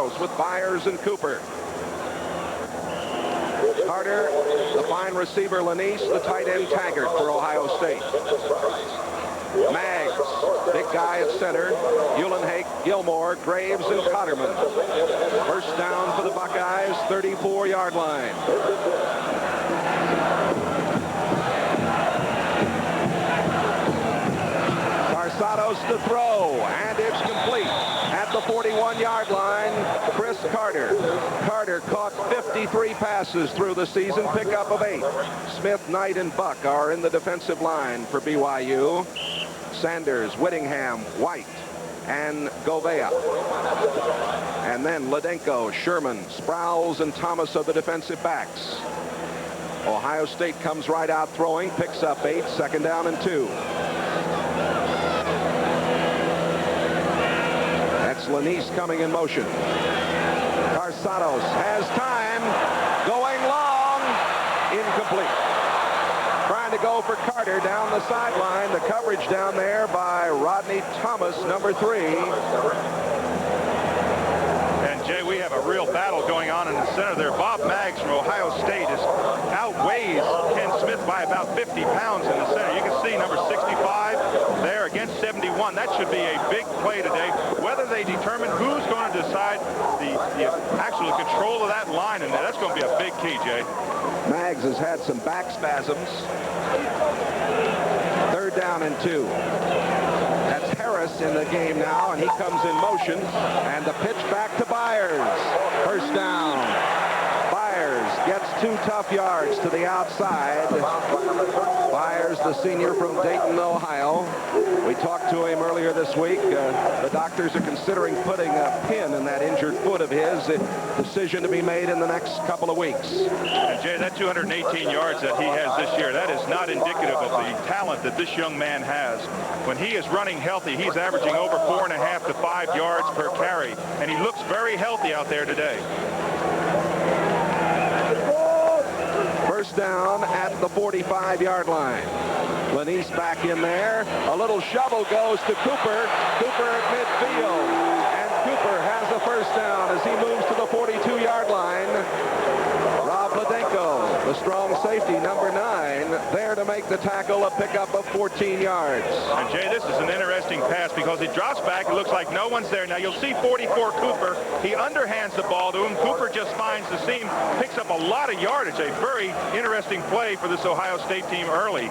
Corsados with Byers and Cooper. Carter, the fine receiver Lanise, the tight end Taggart for Ohio State. Maggs, big guy at center. Uhlenhake, Gilmore, Graves, and Cotterman. First down for the Buckeyes, 34-yard line. Corsados to throw, and it's complete. At the 41-yard line, Chris Carter. Carter caught 53 passes through the season, pickup of 8. Smith, Knight, and Buck are in the defensive line for BYU. Sanders, Whittingham, White, and Govea. And then Ladenko, Sherman, Sprouse, and Thomas are the defensive backs. Ohio State comes right out throwing, picks up 8, second down and 2. That's Lanise coming in motion. Corsados has time, going long, incomplete. Trying to go for Carter down the sideline. The coverage down there by Rodney Thomas, number 3. And Jay, we have a real battle going on in the center there. Bob Maggs from Ohio State outweighs Ken Smith by about 50 pounds in the center. You can see number 65 there against 71. That should be a big play today. Whether they determine who's going to decide the actual control of that line, and that's going to be a big key, Jay. Maggs has had some back spasms. Third down and 2. That's Harris in the game now, and he comes in motion. And the pitch back to Byers. First down. Byers gets 2 tough yards to the outside. Byers, the senior from Dayton, Ohio. We talked to him earlier this week. The doctors are considering putting a pin in that injured foot of his. A decision to be made in the next couple of weeks. And Jay, that 218 yards that he has this year, that is not indicative of the talent that this young man has. When he is running healthy, he's averaging over 4.5 to 5 yards per carry. And he looks very healthy out there today. First down at the 45-yard line. Lanise back in there. A little shovel goes to Cooper. Cooper at midfield. And Cooper has a first down as he moves to the 42-yard line. Rob Ladenko, the strong safety, number 9, there to make the tackle, a pickup of 14 yards. And Jay, this is an interesting pass because he drops back. It looks like no one's there. Now you'll see 44 Cooper. He underhands the ball to him. Cooper just finds the seam, picks up a lot of yardage. A very interesting play for this Ohio State team early.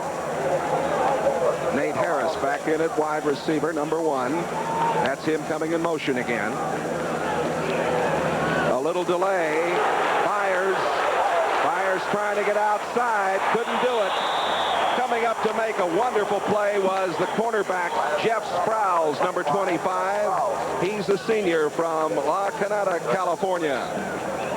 Nate Harris back in at wide receiver, number 1. That's him coming in motion again. A little delay. Byers trying to get outside. Couldn't do it. Coming up to make a wonderful play was the cornerback, Jeff Sprouse, number 25. He's a senior from La Canada, California.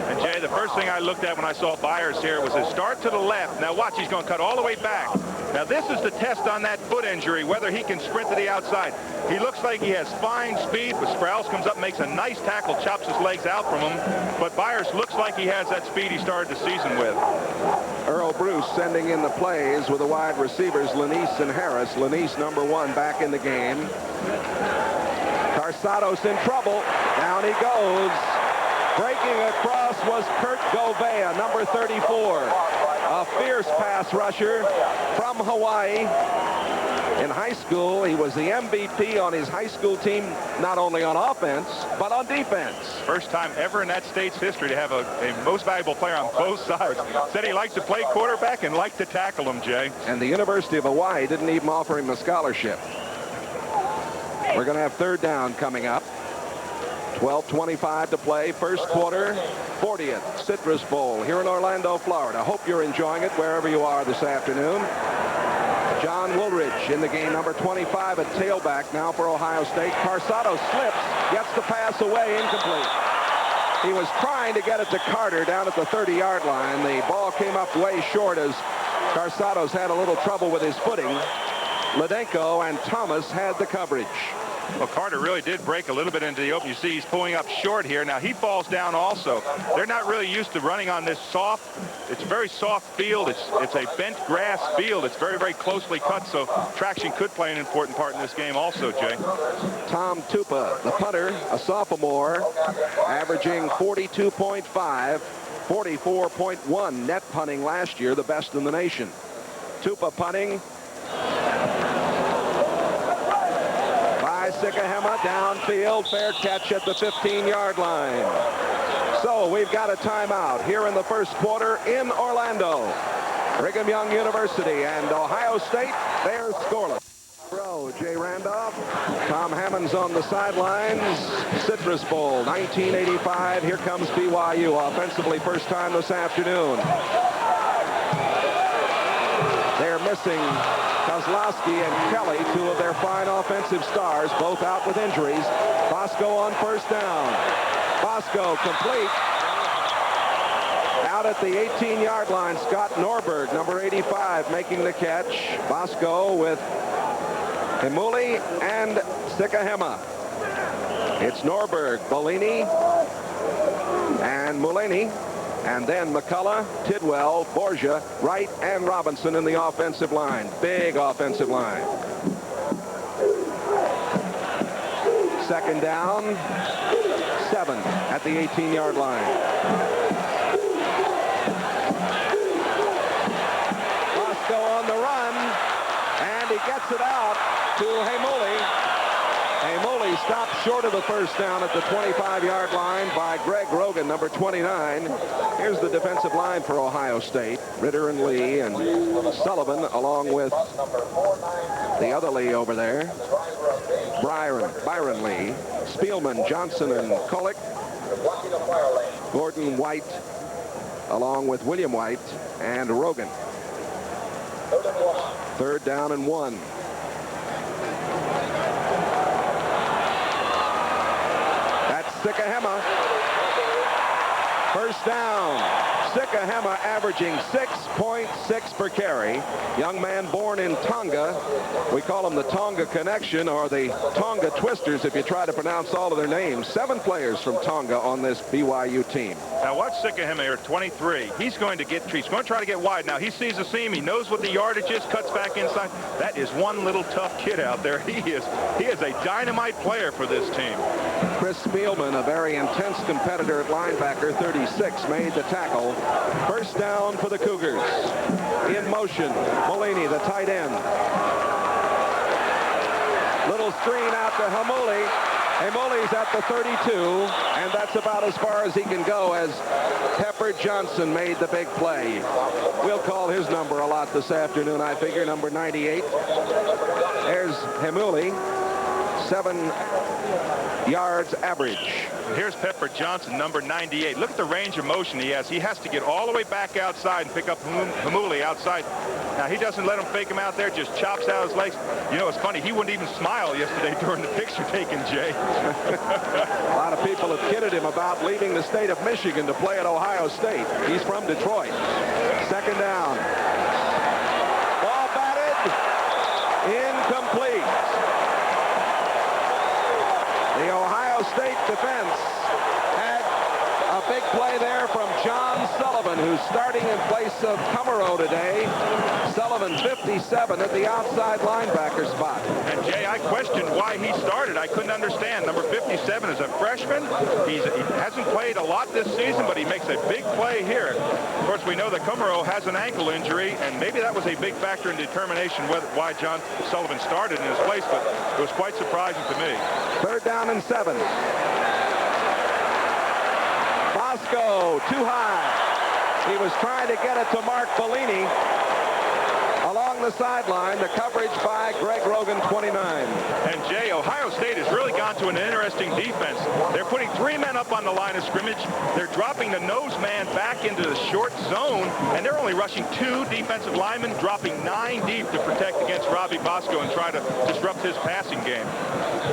And Jay, the first thing I looked at when I saw Byers here was his start to the left. Now watch, he's going to cut all the way back. Now this is the test on that foot injury, whether he can sprint to the outside. He looks like he has fine speed, but Sprouse comes up, makes a nice tackle, chops his legs out from him. But Byers looks like he has that speed he started the season with. Earl Bruce sending in the plays with the wide receivers, Lanise and Harris. Lanise, number 1, back in the game. Corsados in trouble. Down he goes. Breaking across was Kurt Govea, number 34. A fierce pass rusher from Hawaii. In high school, he was the MVP on his high school team, not only on offense, but on defense. First time ever in that state's history to have a most valuable player on both sides. Said he liked to play quarterback and liked to tackle him, Jay. And the University of Hawaii didn't even offer him a scholarship. We're going to have third down coming up. 12:25 to play, first quarter, 40th Citrus Bowl here in Orlando, Florida. Hope you're enjoying it wherever you are this afternoon. John Woolridge in the game, number 25 at tailback now for Ohio State. Corsados slips, gets the pass away, incomplete. He was trying to get it to Carter down at the 30-yard line. The ball came up way short as Corsados had a little trouble with his footing. Ladenko and Thomas had the coverage. Well, Carter really did break a little bit into the open. You see he's pulling up short here. Now he falls down also. They're not really used to running on this soft. It's a very soft field. It's a bent grass field. It's very, very closely cut, so traction could play an important part in this game also, Jay. Tom Tupa, the punter, a sophomore, averaging 42.5, 44.1 net punting last year, the best in the nation. Tupa punting. Sikahema downfield, fair catch at the 15-yard line. So we've got a timeout here in the first quarter in Orlando. Brigham Young University and Ohio State, they're scoreless. Jay Randolph, Tom Hammonds on the sidelines. Citrus Bowl 1985. Here comes BYU offensively, first time this afternoon. They're missing Kozlowski and Kelly, two of their fine offensive stars, both out with injuries. Bosco on first down. Bosco complete. Out at the 18-yard line, Scott Norberg, number 85, making the catch. Bosco with Himuli and Sikahema. It's Norberg, Bellini, and Mulaney. And then McCullough, Tidwell, Borgia, Wright, and Robinson in the offensive line. Big offensive line. Second down, 7 at the 18-yard line. Bosco on the run, and he gets it out to Hemuli. Hemuli stopped short of the first down at the 25-yard line by Greg Rogan, number 29. Here's the defensive line for Ohio State. Ritter and Lee and Sullivan, along with the other Lee over there. Byron Lee, Spielman, Johnson, and Kolek. Gordon White, along with William White and Rogan. Third down and 1. Sikahema. First down. Sikahema averaging 6.6 per carry. Young man born in Tonga. We call them the Tonga Connection, or the Tonga Twisters if you try to pronounce all of their names. 7 players from Tonga on this BYU team. Now watch Sikahema here, 23. He's going to try to get wide. Now he sees a seam. He knows what the yardage is, cuts back inside. That is one little tough kid out there. He is a dynamite player for this team. Chris Spielman, a very intense competitor at linebacker, 36, made the tackle. First down for the Cougars. In motion, Mulaney, the tight end. Little screen out to Hemuli. Hemuli's at the 32, and that's about as far as he can go as Pepper Johnson made the big play. We'll call his number a lot this afternoon, I figure, number 98. There's Hemuli, 7 yards average. Here's Pepper Johnson, number 98. Look at the range of motion he has. He has to get all the way back outside and pick up Hemuli outside. Now, he doesn't let him fake him out there, just chops out his legs. You know, it's funny, he wouldn't even smile yesterday during the picture taking, Jay. A lot of people have kidded him about leaving the state of Michigan to play at Ohio State. He's from Detroit. Second down. Ball batted. Incomplete. The Ohio State defense had a big play there from John Sullivan, who's starting in place of Kummerow today. Sullivan, 57, at the outside linebacker spot. And Jay, I questioned why he started. I couldn't understand. Number 57 is a freshman. He hasn't played a lot this season, but he makes a big play here. Of course, we know that Kummerow has an ankle injury, and maybe that was a big factor in determination why John Sullivan started in his place, but it was quite surprising to me. Third down and 7. Bosco, too high. He was trying to get it to Mark Bellini. Along the sideline, the coverage by Greg Rogan, 29. And Jay, Ohio State has really gone to an interesting defense. They're putting 3 men up on the line of scrimmage. They're dropping the nose man back into the short zone, and they're only rushing 2 defensive linemen, dropping 9 deep to protect against Robbie Bosco and try to disrupt his passing game.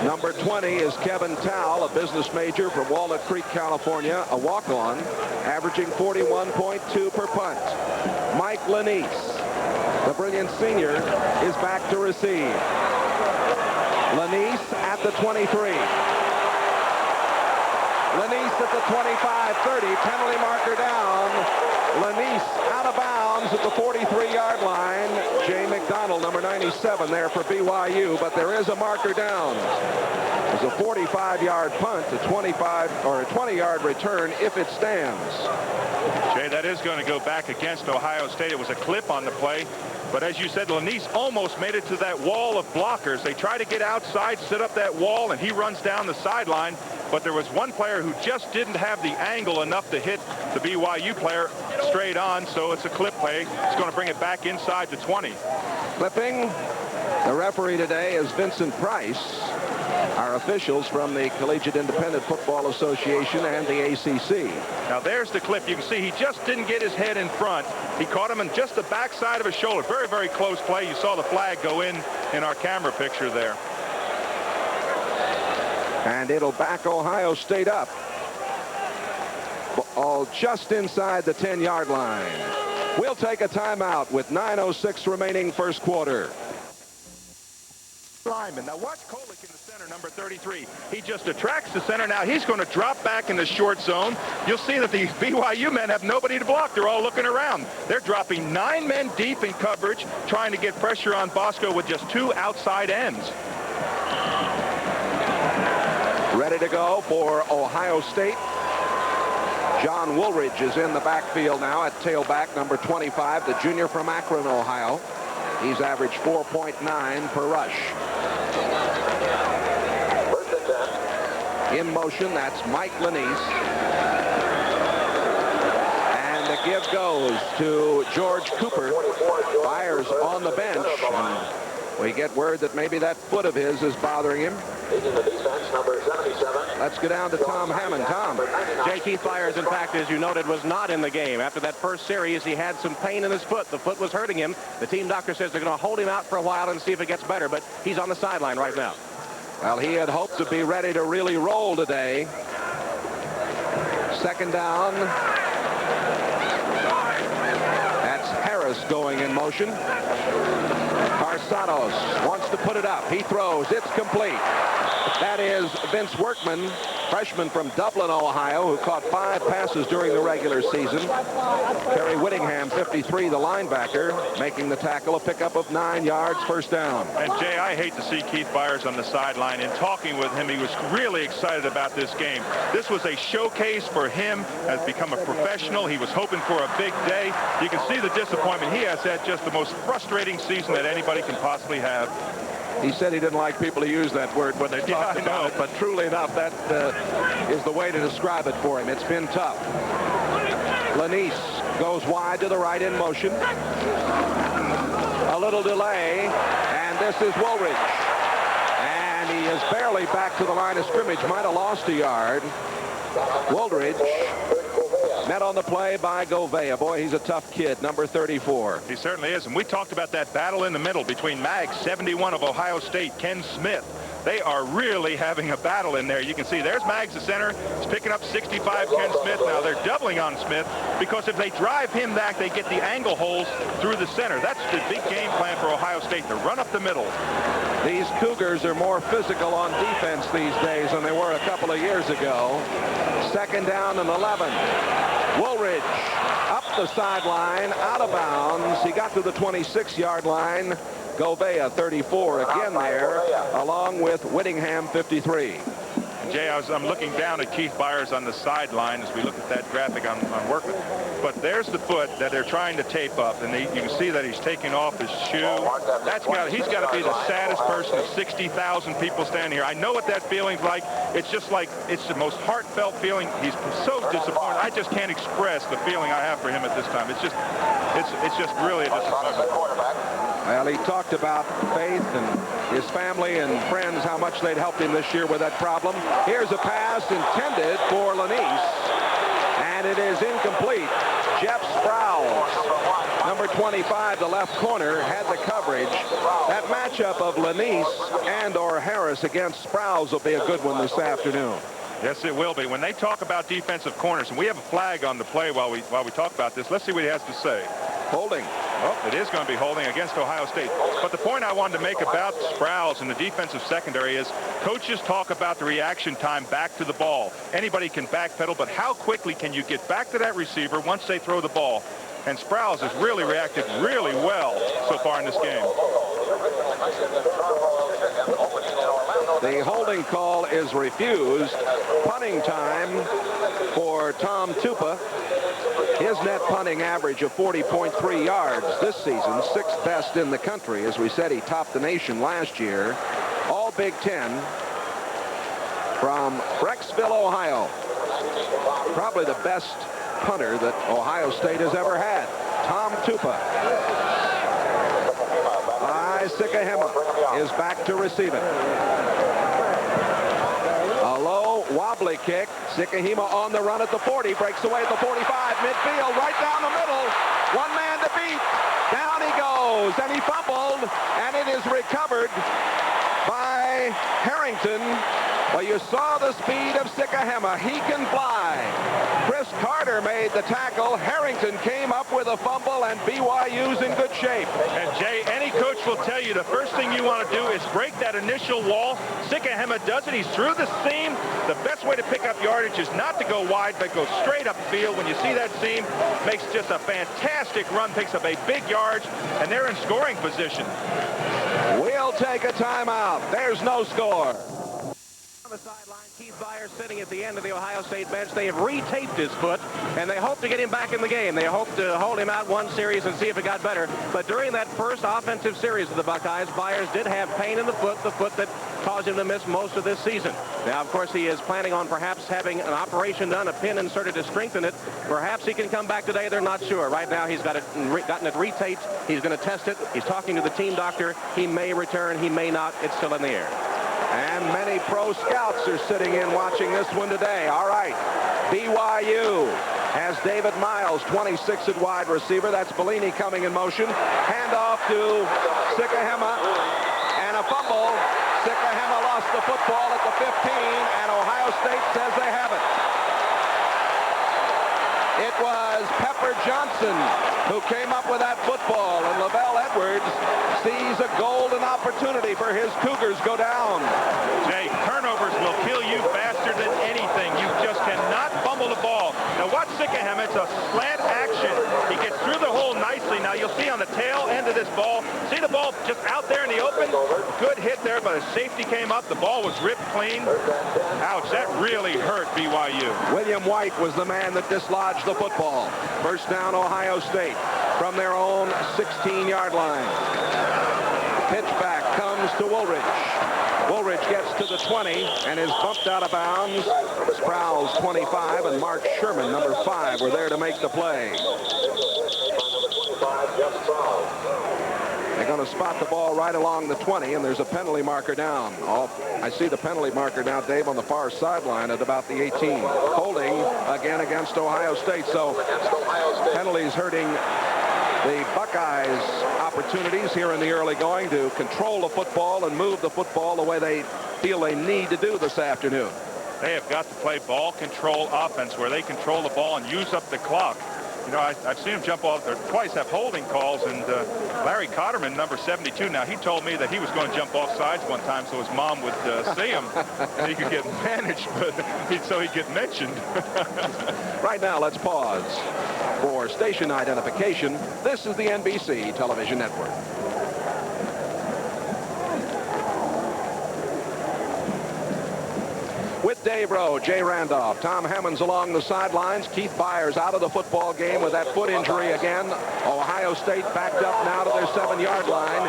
Number 20 is Kevin Towle, a business major from Walnut Creek, California, a walk-on, averaging 41.2 per punt. Mike Lanise, the brilliant senior, is back to receive. Lanise at the 23. Lanise at the 25-30. Penalty marker down. Lanise out of bounds at the 43-yard line. Jay McDonald, number 97, there for BYU, but there is a marker down. It's a 45-yard punt, a 25 or a 20-yard return if it stands. Jay, that is going to go back against Ohio State. It was a clip on the play. But as you said, Lanise almost made it to that wall of blockers. They try to get outside, set up that wall, and he runs down the sideline. But there was one player who just didn't have the angle enough to hit the BYU player straight on, so it's a clip play. It's going to bring it back inside the 20. Clipping. The referee today is Vincent Price. Our officials from the Collegiate Independent Football Association and the ACC. Now there's the clip. You can see he just didn't get his head in front. He caught him in just the backside of his shoulder. Very, very close play. You saw the flag go in our camera picture there. And it'll back Ohio State up. All just inside the 10-yard line. We'll take a timeout with 9:06 remaining first quarter. Lineman. Now watch Kolick in the center, number 33. He just attracts the center. Now he's going to drop back in the short zone. You'll see that the BYU men have nobody to block. They're all looking around. They're dropping 9 men deep in coverage, trying to get pressure on Bosco with just 2 outside ends. Ready to go for Ohio State. John Woolridge is in the backfield now at tailback, number 25, the junior from Akron, Ohio. He's averaged 4.9 per rush. In motion, that's Mike Lanise. And the give goes to George Cooper. Byers on the bench. And we get word that maybe that foot of his is bothering him. Let's go down to Tom Hammond. Tom. Jay, Keith Byers, in fact, as you noted, was not in the game. After that first series, he had some pain in his foot. The foot was hurting him. The team doctor says they're going to hold him out for a while and see if it gets better, but he's on the sideline right now. Well, he had hoped to be ready to really roll today. Second down. That's Harris going in motion. Carsados wants to put it up. He throws. It's complete. That is Vince Workman, freshman from Dublin, Ohio, who caught 5 passes during the regular season. Kerry Whittingham, 53, the linebacker, making the tackle, a pickup of 9 yards, first down. And Jay, I hate to see Keith Byers on the sideline. In talking with him, he was really excited about this game. This was a showcase for him, has become a professional. He was hoping for a big day. You can see the disappointment. He has had just the most frustrating season that anybody can possibly have. He said he didn't like people to use that word when they talk about it, but truly enough, that is the way to describe it for him. It's been tough. Lanise goes wide to the right in motion. A little delay, and this is Woolridge. And he is barely back to the line of scrimmage. Might have lost a yard. Woolridge met on the play by Govea. Boy, he's a tough kid, number 34. He certainly is. And we talked about that battle in the middle between Mag 71 of Ohio State, Ken Smith. They are really having a battle in there. You can see there's Maggs, the center. He's picking up 65, Ken Smith. Now they're doubling on Smith because if they drive him back, they get the angle holes through the center. That's the big game plan for Ohio State, to run up the middle. These Cougars are more physical on defense these days than they were a couple of years ago. Second down and 11. Woolridge up the sideline, out of bounds. He got to the 26-yard line. Govea, 34, again there, along with Whittingham, 53. Jay, I'm looking down at Keith Byers on the sideline as we look at that graphic I'm working. But there's the foot that they're trying to tape up, and you can see that he's taking off his shoe. He's got to be the saddest person of 60,000 people standing here. I know what that feeling's like. It's just like, it's the most heartfelt feeling. He's so disappointed. I just can't express the feeling I have for him at this time. It's just really a disappointment. Well, he talked about faith and his family and friends, how much they'd helped him this year with that problem. Here's a pass intended for Lanise, and it is incomplete. Jeff Sprouse, number 25, the left corner, had the coverage. That matchup of Lanise and or Harris against Sprouse will be a good one this afternoon. Yes, it will be. When they talk about defensive corners, and we have a flag on the play while we talk about this, let's see what he has to say. Holding. Well, it is going to be holding against Ohio State. But the point I wanted to make about Sprouse in the defensive secondary is coaches talk about the reaction time back to the ball. Anybody can backpedal, but how quickly can you get back to that receiver once they throw the ball? And Sprouse has really reacted really well so far in this game. The holding call is refused. Punting time for Tom Tupa. His net punting average of 40.3 yards this season, sixth best in the country. As we said, he topped the nation last year. All Big Ten from Brecksville, Ohio. Probably the best punter that Ohio State has ever had. Tom Tupa. Sikahema is back to receive it. A low wobbly kick. Sikahema on the run at the 40. Breaks away at the 45. Midfield right down the middle. One man to beat. Down he goes. And he fumbled. And it is recovered by Harrington. Well, you saw the speed of Sikahema. He can fly. Chris Carter made the tackle. Harrington came up with a fumble, and BYU's in good shape. And, Jay, any coach will tell you the first thing you want to do is break that initial wall. Sikahema does it. He's through the seam. The best way to pick up yardage is not to go wide, but go straight up the field. When you see that seam, makes just a fantastic run, picks up a big yard, and they're in scoring position. We'll take a timeout. There's no score. The sideline, Keith Byers sitting at the end of the Ohio State bench. They have retaped his foot, and they hope to get him back in the game. They hope to hold him out one series and see if it got better. But during that first offensive series of the Buckeyes, Byers did have pain in the foot that caused him to miss most of this season. Now, of course, he is planning on perhaps having an operation done, a pin inserted to strengthen it. Perhaps he can come back today. They're not sure. Right now, he's gotten it retaped. He's going to test it. He's talking to the team doctor. He may return. He may not. It's still in the air. And many pro scouts are sitting in watching this one today. All right, BYU has David Miles, 26 at wide receiver. That's Bellini coming in motion. Handoff to Sikahema, and a fumble. Sikahema lost the football at the 15, and Ohio State says they have it. It was Pepper Johnson who came up with that football, and Lavelle Edwards sees a golden opportunity for his Cougars go down. Jay, turnovers will kill you faster than anything. You just cannot fumble the ball. Now watch Sikahema. It's a slant action. He gets through the hole nicely. Now you'll see on the tail end of this ball, see the ball just out there in the open? Good hit there, but as safety came up, the ball was ripped clean. Ouch, that really hurt BYU. William White was the man that dislodged the football. First down, Ohio State from their own 16-yard line. Pitch back comes to Woolridge. Woolridge gets to the 20 and is bumped out of bounds. Sprouse, 25, and Mark Sherman, number 5, were there to make the play. They're going to spot the ball right along the 20, and there's a penalty marker down. I see the penalty marker now, Dave, on the far sideline at about the 18. Holding again against Ohio State, so penalties hurting the Buckeyes' opportunities here in the early going to control the football and move the football the way they feel they need to do this afternoon. They have got to play ball control offense where they control the ball and use up the clock. You know, I've seen him jump off there twice, have holding calls, and Larry Cotterman, number 72, now he told me that he was going to jump off sides one time so his mom would see him and he could get managed, but so he'd get mentioned. Right now, let's pause for station identification. This is the NBC Television Network. With Dave Rowe, Jay Randolph, Tom Hammonds along the sidelines. Keith Byers out of the football game with that foot injury again. Ohio State backed up now to their 7-yard line.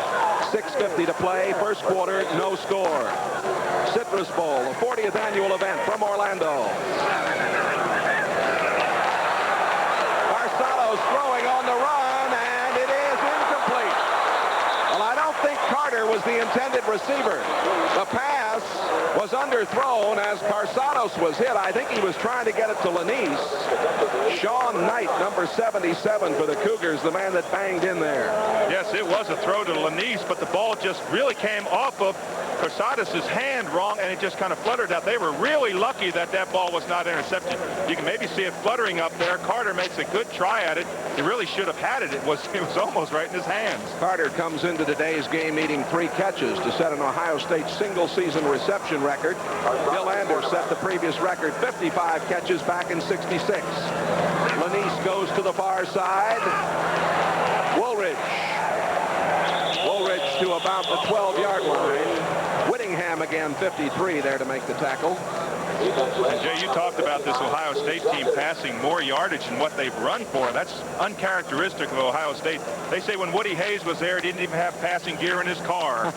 6:50 to play. First quarter, no score. Citrus Bowl, the 40th annual event from Orlando. Marsado's throwing on the run, and it is incomplete. Well, I don't think Carter was the intended receiver. The pass pass was underthrown as Carsados was hit. I think he was trying to get it to Lanise. Sean Knight, number 77 for the Cougars, the man that banged in there. Yes, it was a throw to Lanise, but the ball just really came off of Carsados' hand wrong, and it just kind of fluttered out. They were really lucky that that ball was not intercepted. You can maybe see it fluttering up there. Carter makes a good try at it. He really should have had it. It was almost right in his hands. Carter comes into today's game needing 3 catches to set an Ohio State single-season reception record. Bill Anders set the previous record, 55 catches back in '66. Lanise goes to the far side. Woolridge to about the 12-yard line. Whittingham again, 53 there to make the tackle. And Jay, you talked about this Ohio State team passing more yardage than what they've run for. That's uncharacteristic of Ohio State. They say when Woody Hayes was there, he didn't even have passing gear in his car.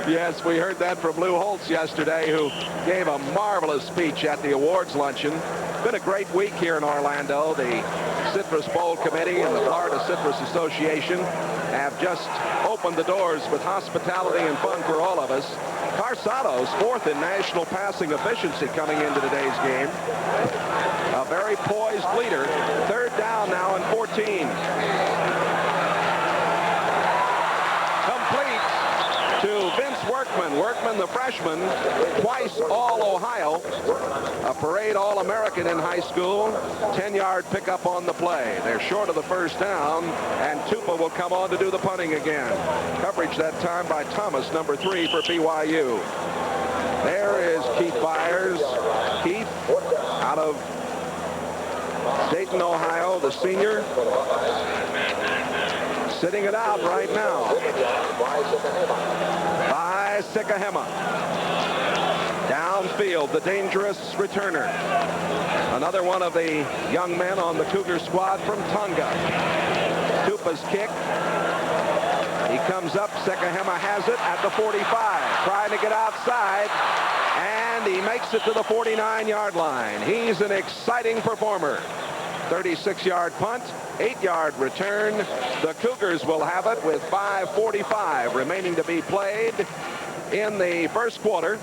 Yes, we heard that from Lou Holtz yesterday, who gave a marvelous speech at the awards luncheon. Been a great week here in Orlando. The Citrus Bowl Committee and the Florida Citrus Association have just opened the doors with hospitality and fun for all of us. Carsados, 4th in national passing efficiency coming into today's game. A very poised leader. 3rd down now and 14. Complete to Vince Workman. Workman, the freshman, twice All-Ohio. A parade All-American in high school. 10-yard pickup on the play. They're short of the first down, and Tupa will come on to do the punting again. Coverage that time by Thomas, number 3 for BYU. There is Keith Byers. Keith, out of Dayton, Ohio, the senior, sitting it out right now. By Sikahema. Downfield, the dangerous returner. Another one of the young men on the Cougar squad from Tonga. Tupa's kick. He comes up. Sikahema has it at the 45. Trying to get outside. And he makes it to the 49-yard line. He's an exciting performer. 36-yard punt, 8-yard return. The Cougars will have it with 5:45 remaining to be played in the first quarter.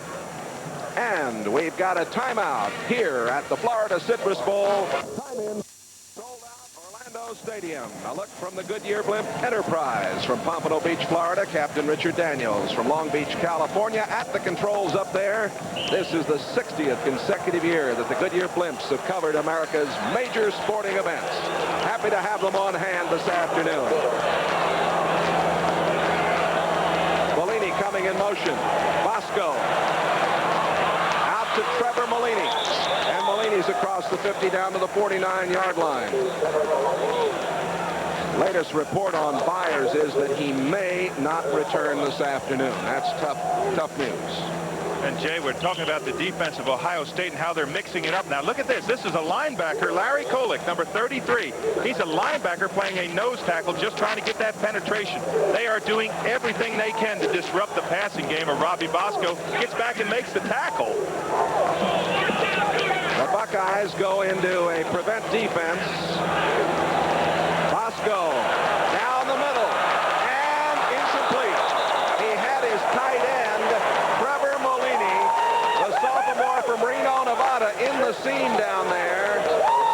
And we've got a timeout here at the Florida Citrus Bowl. Time in. Sold out Orlando Stadium. A look from the Goodyear Blimp Enterprise from Pompano Beach, Florida. Captain Richard Daniels from Long Beach, California. At the controls up there. This is the 60th consecutive year that the Goodyear Blimps have covered America's major sporting events. Happy to have them on hand this afternoon. Bellini coming in motion. Bosco. To Trevor Malini, and Malini's across the 50 down to the 49-yard line. Latest report on Byers is that he may not return this afternoon. That's tough news. And Jay, we're talking about the defense of Ohio State and how they're mixing it up. Now look at this. This is a linebacker, Larry Kolick, number 33. He's a linebacker playing a nose tackle, just trying to get that penetration. They are doing everything they can to disrupt the passing game of Robbie Bosco. Gets back and makes the tackle. The Buckeyes go into a prevent defense. Bosco down the middle and incomplete. He had his tight end, Trevor Malini, the sophomore from Reno, Nevada, in the seam down there.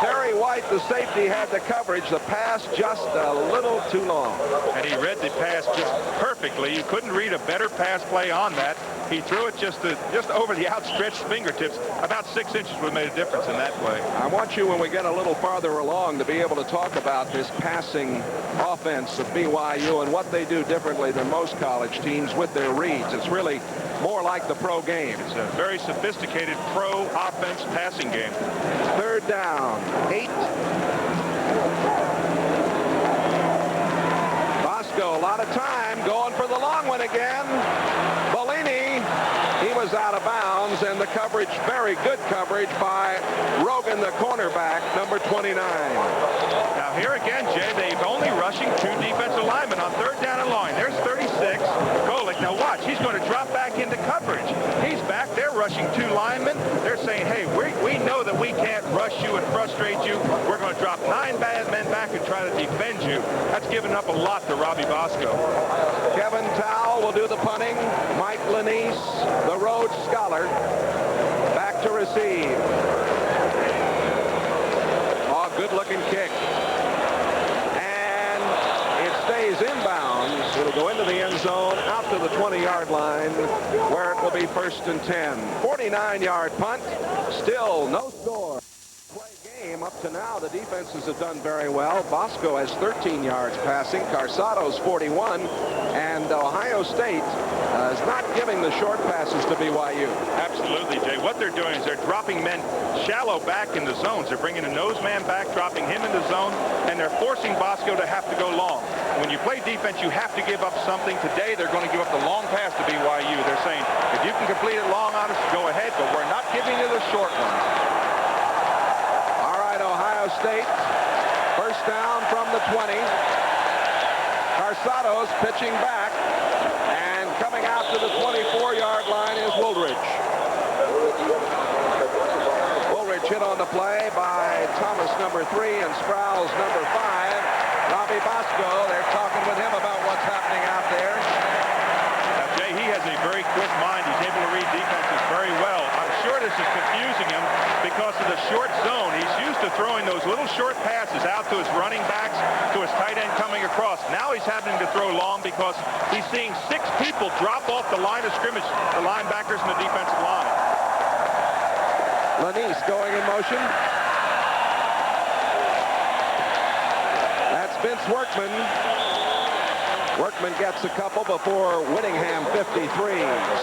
Terry White, the safety, had the coverage. The pass just a little too long. And he read the pass just perfectly. You couldn't read a better pass play on that. He threw it just over the outstretched fingertips. About 6 inches would have made a difference in that play. I want you, when we get a little farther along, to be able to talk about this passing offense of BYU and what they do differently than most college teams with their reads. It's really more like the pro game. It's a very sophisticated pro offense passing game. 3rd down, 8. Bosco, a lot of time, going for the long one again. Bellini, he was out of bounds, and the coverage, very good coverage by Rogan, the cornerback, number 29. Now here again, Jay, they've only rushing 2 defensive linemen on 3rd down and line. There's 36, Golick. Now watch, he's going to drop back into coverage. He's back, they're rushing 2 linemen. They're saying, hey, we know that we can't rush you and frustrate you. We're going to drop 9 bad men back and try to defend you. That's giving up a a lot to Robbie Bosco. Kevin Towle will do the punting. Mike Lanise, the Rhodes Scholar, back to receive. Oh, good-looking kick. And it stays inbounds. It'll go into the end zone, out to the 20-yard line, where it will be 1st and 10. 49-yard punt. Still no score. Up to now, the defenses have done very well. Bosco has 13 yards passing. Carsato's 41. And Ohio State is not giving the short passes to BYU. Absolutely, Jay. What they're doing is they're dropping men shallow back in the zones. They're bringing a nose man back, dropping him in the zone, and they're forcing Bosco to have to go long. When you play defense, you have to give up something. Today, they're going to give up the long pass to BYU. They're saying, if you can complete it long on us, go ahead, but we're not giving you the short ones. Ohio State, 1st down from the 20. Carsato's pitching back, and coming out to the 24-yard line is Woolridge. Woolridge hit on the play by Thomas, number 3, and Sprouse, number 5. Robbie Bosco, they're talking with him about what's happening out there. Now, Jay, he has a very quick mind. He's able to read defenses very well. I'm sure this is confusing him because of the short zone. He's used to throwing those little short passes out to his running backs, to his tight end coming across. Now he's having to throw long because he's seeing 6 people drop off the line of scrimmage, the linebackers and the defensive line. Lanise going in motion. That's Vince Workman. Workman gets a couple before Whittingham, 53,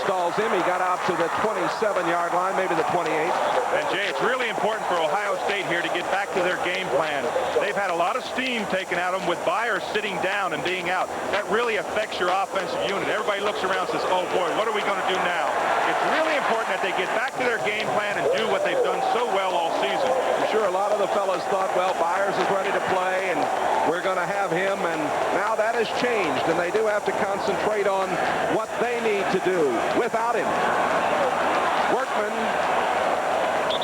stalls him. He got out to the 27-yard line, maybe the 28. And, Jay, it's really important for Ohio State here to get back to their game plan. They've had a lot of steam taken out of them with Byers sitting down and being out. That really affects your offensive unit. Everybody looks around and says, oh, boy, what are we going to do now? It's really important that they get back to their game plan and do what they've done so well all season. I'm sure a lot of the fellas thought, well, Byers is ready to play, and we're going to have him, and now that has changed, and they do have to concentrate on what they need to do without him.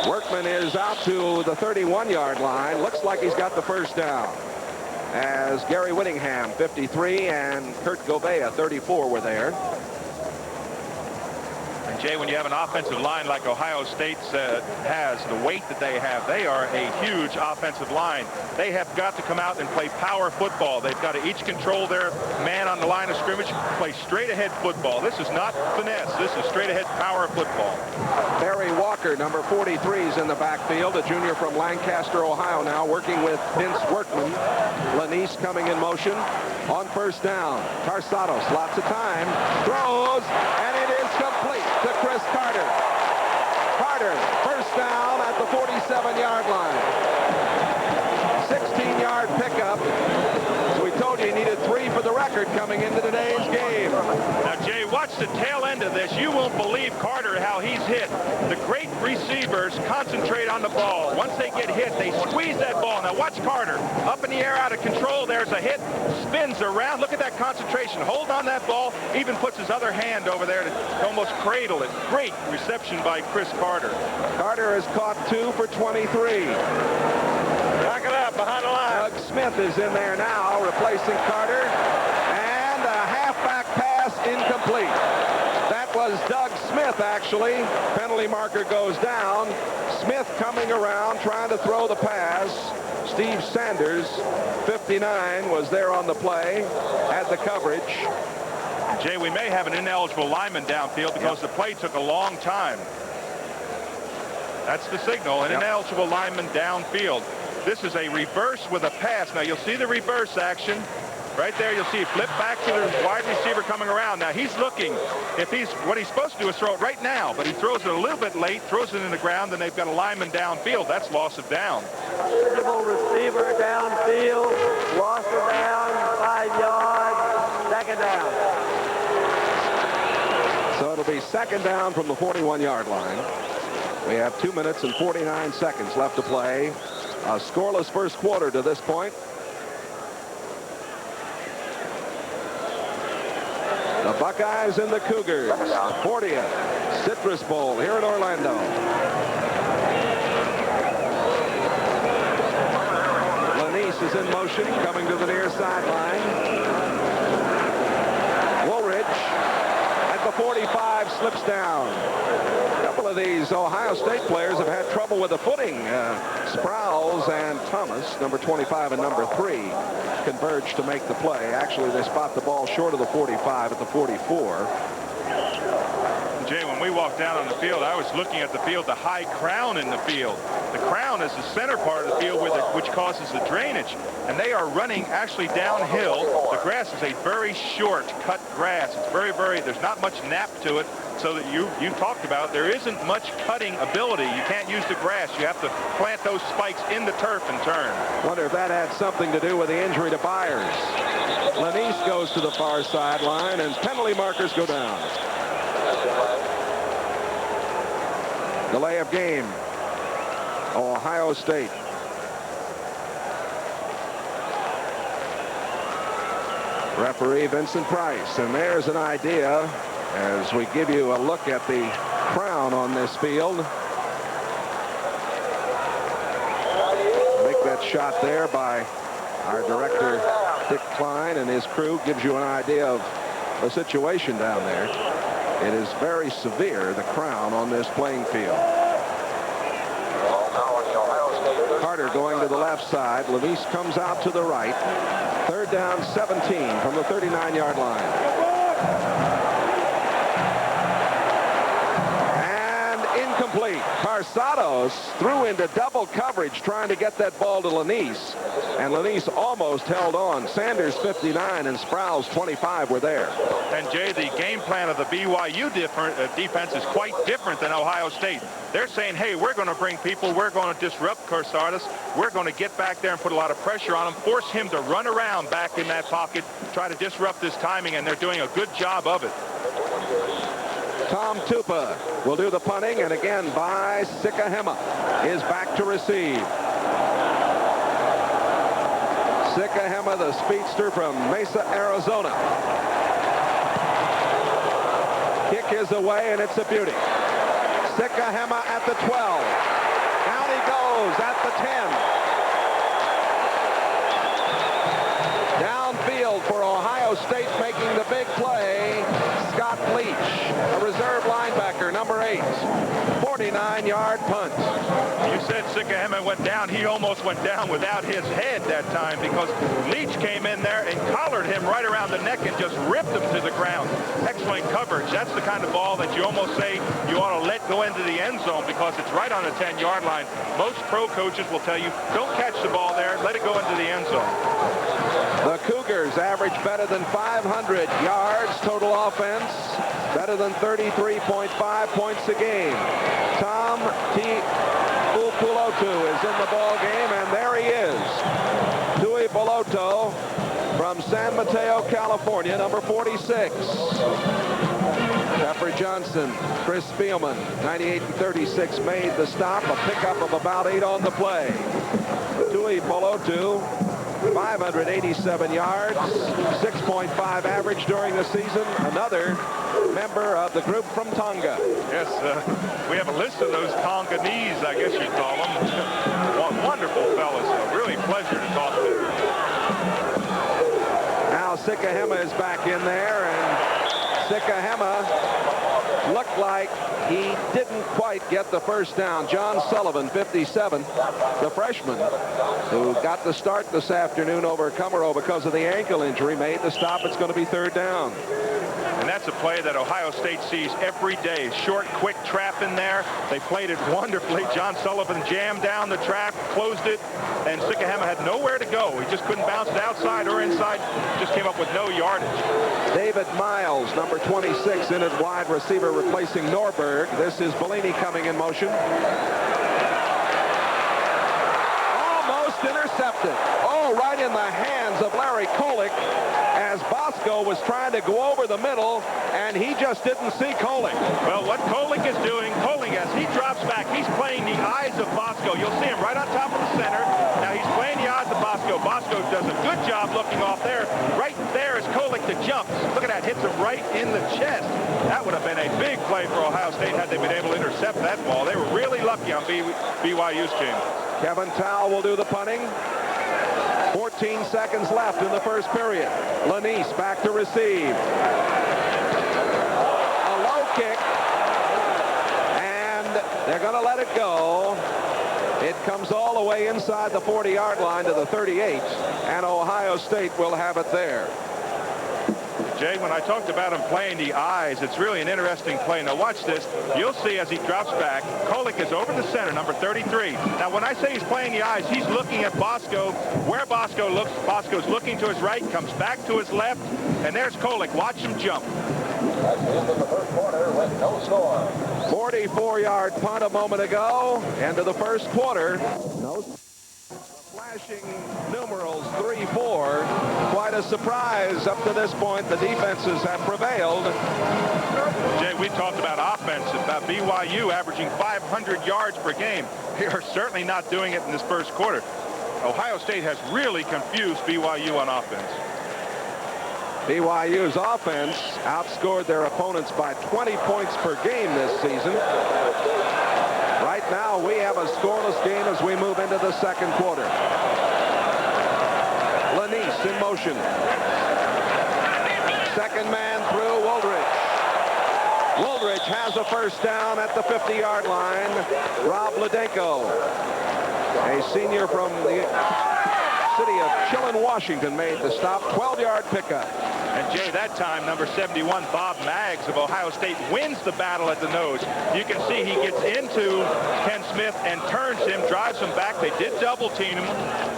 Workman is out to the 31-yard line. Looks like he's got the 1st down, as Gary Whittingham, 53, and Kurt Gobea, 34, were there. Jay, when you have an offensive line like Ohio State has, the weight that they have, they are a huge offensive line. They have got to come out and play power football. They've got to each control their man on the line of scrimmage, play straight ahead football. This is not finesse. This is straight ahead power football. Barry Walker, number 43, is in the backfield, a junior from Lancaster, Ohio now, working with Vince Workman. Lanise coming in motion on 1st down. Carsatos, lots of time, throws, and it is complete to Chris Carter. Carter, 1st down at the 47-yard line. 16-yard pickup. So we told you he needed 3 for the record coming into today's game. Now, Jay, watch the tail end of this. You won't believe, Carter, how he's hit. The great receivers concentrate on the ball. Once they get hit, they squeeze that ball. Now, watch Carter. Up in the air, out of control. There's a hit. Spins around. Look at that concentration. Hold on that ball. Even puts his other hand over there to almost cradle it. Great reception by Chris Carter. Carter has caught 2 for 23. Back it up behind the line. Doug Smith is in there now, replacing Carter. And a halfback pass incomplete. That was Doug Smith, actually. Penalty marker goes down. Smith coming around, trying to throw the pass. Steve Sanders, 59, was there on the play, had the coverage. Jay, we may have an ineligible lineman downfield because the play took a long time. That's the signal, an ineligible lineman downfield. This is a reverse with a pass. Now, you'll see the reverse action. Right there, you'll see it flip back to the wide receiver coming around. Now, he's looking. What he's supposed to do is throw it right now, but he throws it a little bit late, throws it in the ground, and they've got a lineman downfield. That's loss of down. Eligible receiver downfield, loss of down, 5 yards, 2nd down. So it'll be 2nd down from the 41-yard line. We have 2 minutes and 49 seconds left to play. A scoreless 1st quarter to this point. The Buckeyes and the Cougars, 40th Citrus Bowl here in Orlando. Lanise is in motion, coming to the near sideline. Woolridge at the 45 slips down. A couple of these Ohio State players have had trouble with the footing. Sprouse and Thomas, number 25 and number 3, converge to make the play. Actually, they spot the ball short of the 45 at the 44. Jay, when we walked down on the field, I was looking at the field, the high crown in the field. The crown is the center part of the field which causes the drainage. And they are running actually downhill. The grass is a very short cut grass. It's very, there's not much nap to it. So that you talked about, there isn't much cutting ability. You can't use the grass. You have to plant those spikes in the turf and turn. Wonder if that had something to do with the injury to Byers. Lanise goes to the far sideline, and penalty markers go down. Delay of game. Ohio State. Referee Vincent Price, and there's an idea as we give you a look at the crown on this field. Make that shot there by our director Dick Klein and his crew gives you an idea of the situation down there. It is very severe, the crown on this playing field. Carter going to the left side. Lanise comes out to the right. Third down, 17 from the 39-yard line. And incomplete. Carsados threw into double coverage trying to get that ball to Lanise. And Lanise almost held on. Sanders 59 and Sprouse 25 were there. And Jay, the game plan of the BYU defense is quite different than Ohio State. They're saying, hey, we're going to bring people. We're going to disrupt Carsados. We're going to get back there and put a lot of pressure on him, force him to run around back in that pocket, try to disrupt his timing, and they're doing a good job of it. Tom Tupa will do the punting, and again by Sikahema is back to receive. Sikahema, the speedster from Mesa, Arizona. Kick is away, and it's a beauty. Sikahema at the 12. Down he goes at the 10. Downfield for Ohio State making the big play. Scott Leach, a reserve linebacker, number 8. 49-yard punt. You said Sikahema went down. He almost went down without his head that time because Leach came in there and collared him right around the neck and just ripped him to the ground. Excellent coverage. That's the kind of ball that you almost say you ought to let go into the end zone because it's right on the 10-yard line. Most pro coaches will tell you, don't catch the ball there. Let it go into the end zone. The Cougars average better than 500 yards total offense, better than 33.5 points a game. Tom Tuipulotu is in the ball game, and there he is. Tuipulotu from San Mateo, California, number 46. Pepper Johnson, Chris Spielman, 98 and 36 made the stop, a pickup of about 8 on the play. Tuipulotu, 587 yards, 6.5 average during the season. Another member of the group from Tonga. Yes, we have a list of those Tonganese, I guess you'd call them. Wonderful fellas. A really pleasure to talk to. Now Sikahema is back in there, and Sikahema looked like he didn't quite get the first down. John Sullivan, 57, the freshman who got the start this afternoon over Kummerow because of the ankle injury, made the stop. It's going to be third down. And that's a play that Ohio State sees every day. Short, quick trap in there. They played it wonderfully. John Sullivan jammed down the trap, closed it, and Sikahema had nowhere to go. He just couldn't bounce it outside or inside. Just came up with no yardage. David Miles, number 26, in at wide receiver, replacing Norberg. This is Bellini coming in motion. Almost intercepted. Oh, right in the hands of Larry Kolick as Bosco was trying to go over the middle, and he just didn't see Kolick. Well, what Kolick is doing, as he drops back, he's playing the eyes of Bosco. You'll see him right on top of the center. Now he's playing the eyes of Bosco. Bosco does a good job looking off there. Right there is Kolick that jumps. Look at that, hits him right in the chest. That would have been a big play for Ohio State had they been able to intercept that ball. They were really lucky on BYU's team. Kevin Towle will do the punting. 14 seconds left in the first period. Lanise back to receive. A low kick. And they're going to let it go. It comes all the way inside the 40-yard line to the 38, and Ohio State will have it there. Jay, when I talked about him playing the eyes, it's really an interesting play. Now watch this. You'll see as he drops back, Kolick is over the center, number 33. Now when I say he's playing the eyes, he's looking at Bosco. Where Bosco looks, Bosco's looking to his right, comes back to his left, and there's Kolick. Watch him jump. That's the end of the first quarter with no score. 44-yard punt a moment ago. End of the first quarter. No. Flashing numerals 3-4. Quite a surprise. Up to this point, the defenses have prevailed. Jay, we talked about offense, about BYU averaging 500 yards per game. They are certainly not doing it in this first quarter. Ohio State has really confused BYU on offense. BYU's offense outscored their opponents by 20 points per game this season. Right now, we have a scoreless game as we move into the second quarter. Lanise in motion. Second man through, Woldridge. Woldridge has a first down at the 50-yard line. Rob Ledenko, a senior from the city of Chilton, Washington, made the stop. 12-yard pickup. And Jay, that time, number 71, Bob Maggs of Ohio State, wins the battle at the nose. You can see he gets into Ken Smith and turns him, drives him back. They did double team him,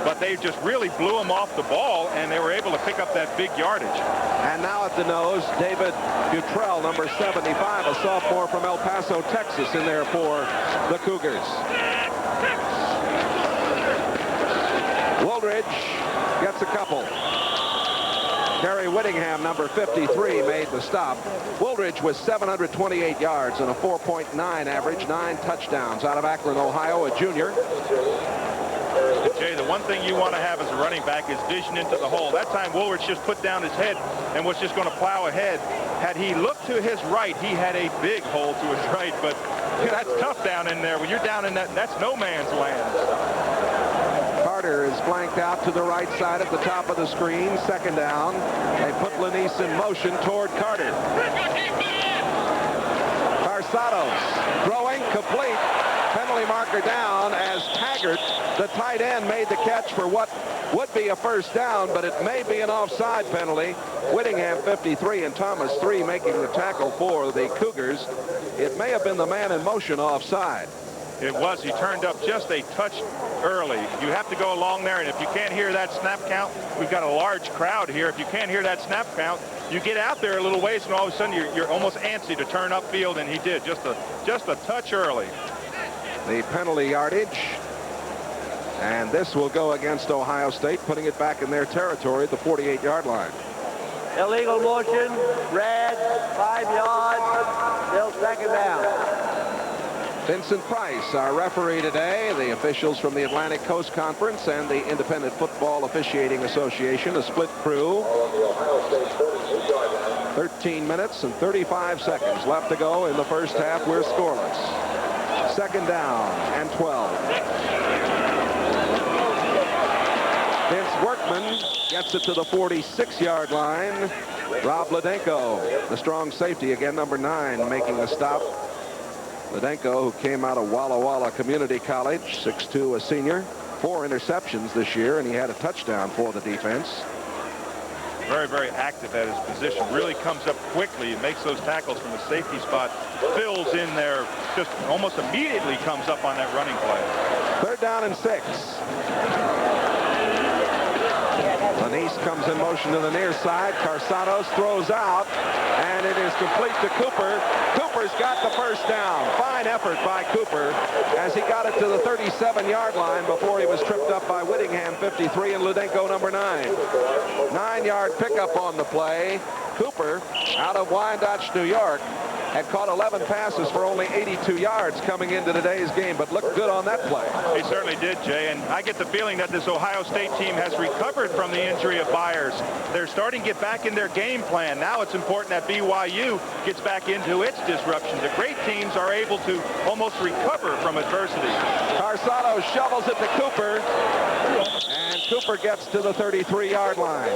but they just really blew him off the ball, and they were able to pick up that big yardage. And now at the nose, David Butrell, number 75, a sophomore from El Paso, Texas, in there for the Cougars. Woldridge gets a couple. Terry Whittingham, number 53, made the stop. Woldridge with 728 yards and a 4.9 average, 9 touchdowns out of Akron, Ohio, a junior. Jay, the one thing you want to have as a running back is vision into the hole. That time, Woolridge just put down his head and was just going to plow ahead. Had he looked to his right, he had a big hole to his right, but that's tough down in there. When you're down in that's no man's land. Carter is flanked out to the right side at the top of the screen. Second down. They put Lanise in motion toward Carter. Carsados throwing, complete. Penalty marker down as Taggart, the tight end, made the catch for what would be a first down, but it may be an offside penalty. Whittingham 53 and Thomas 3 making the tackle for the Cougars. It may have been the man in motion offside. It was. He turned up just a touch early. You have to go along there, and if you can't hear that snap count, we've got a large crowd here. If you can't hear that snap count, you get out there a little ways, and all of a sudden you're almost antsy to turn upfield, and he did just a touch early. The penalty yardage, and this will go against Ohio State, putting it back in their territory at the 48-yard line. Illegal motion, red, 5 yards, still second down. Vincent Price, our referee today. The officials from the Atlantic Coast Conference and the Independent Football Officiating Association, a split crew. 13 minutes and 35 seconds left to go in the first half. We're scoreless. Second down and 12. Vince Workman gets it to the 46-yard line. Rob Ledenko, the strong safety, again, number 9, making the stop. Ledenko, who came out of Walla Walla Community College, 6'2", a senior, 4 interceptions this year, and he had a touchdown for the defense. Very, very active at his position. Really comes up quickly and makes those tackles from the safety spot. Fills in there, just almost immediately comes up on that running play. Third down and 6. Lanise comes in motion to the near side. Carsados throws out, and it is complete to Cooper. Cooper's got the first down. Fine effort by Cooper as he got it to the 37-yard line before he was tripped up by Whittingham, 53, and Ledenko, number 9. 9-yard pickup on the play. Cooper, out of Wyandotte, New York, had caught 11 passes for only 82 yards coming into today's game, but looked good on that play. He certainly did, Jay, and I get the feeling that this Ohio State team has recovered from the injury of Byers. They're starting to get back in their game plan. Now it's important that BYU gets back into its disruption. The great teams are able to almost recover from adversity. Carsano shovels it to Cooper, and Cooper gets to the 33-yard line.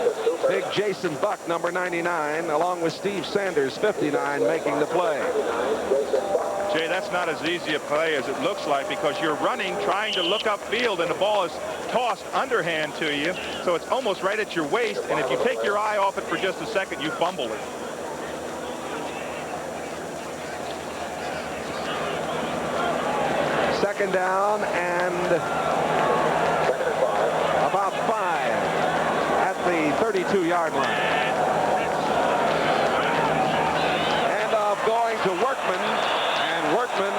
Big Jason Buck, number 99, along with Steve Sanders, 59, making the play. Jay, that's not as easy a play as it looks like, because you're running, trying to look upfield, and the ball is tossed underhand to you, so it's almost right at your waist, and if you take your eye off it for just a second, you fumble it. Second down and about 5 at the 32-yard line. End up going to Workman, and Workman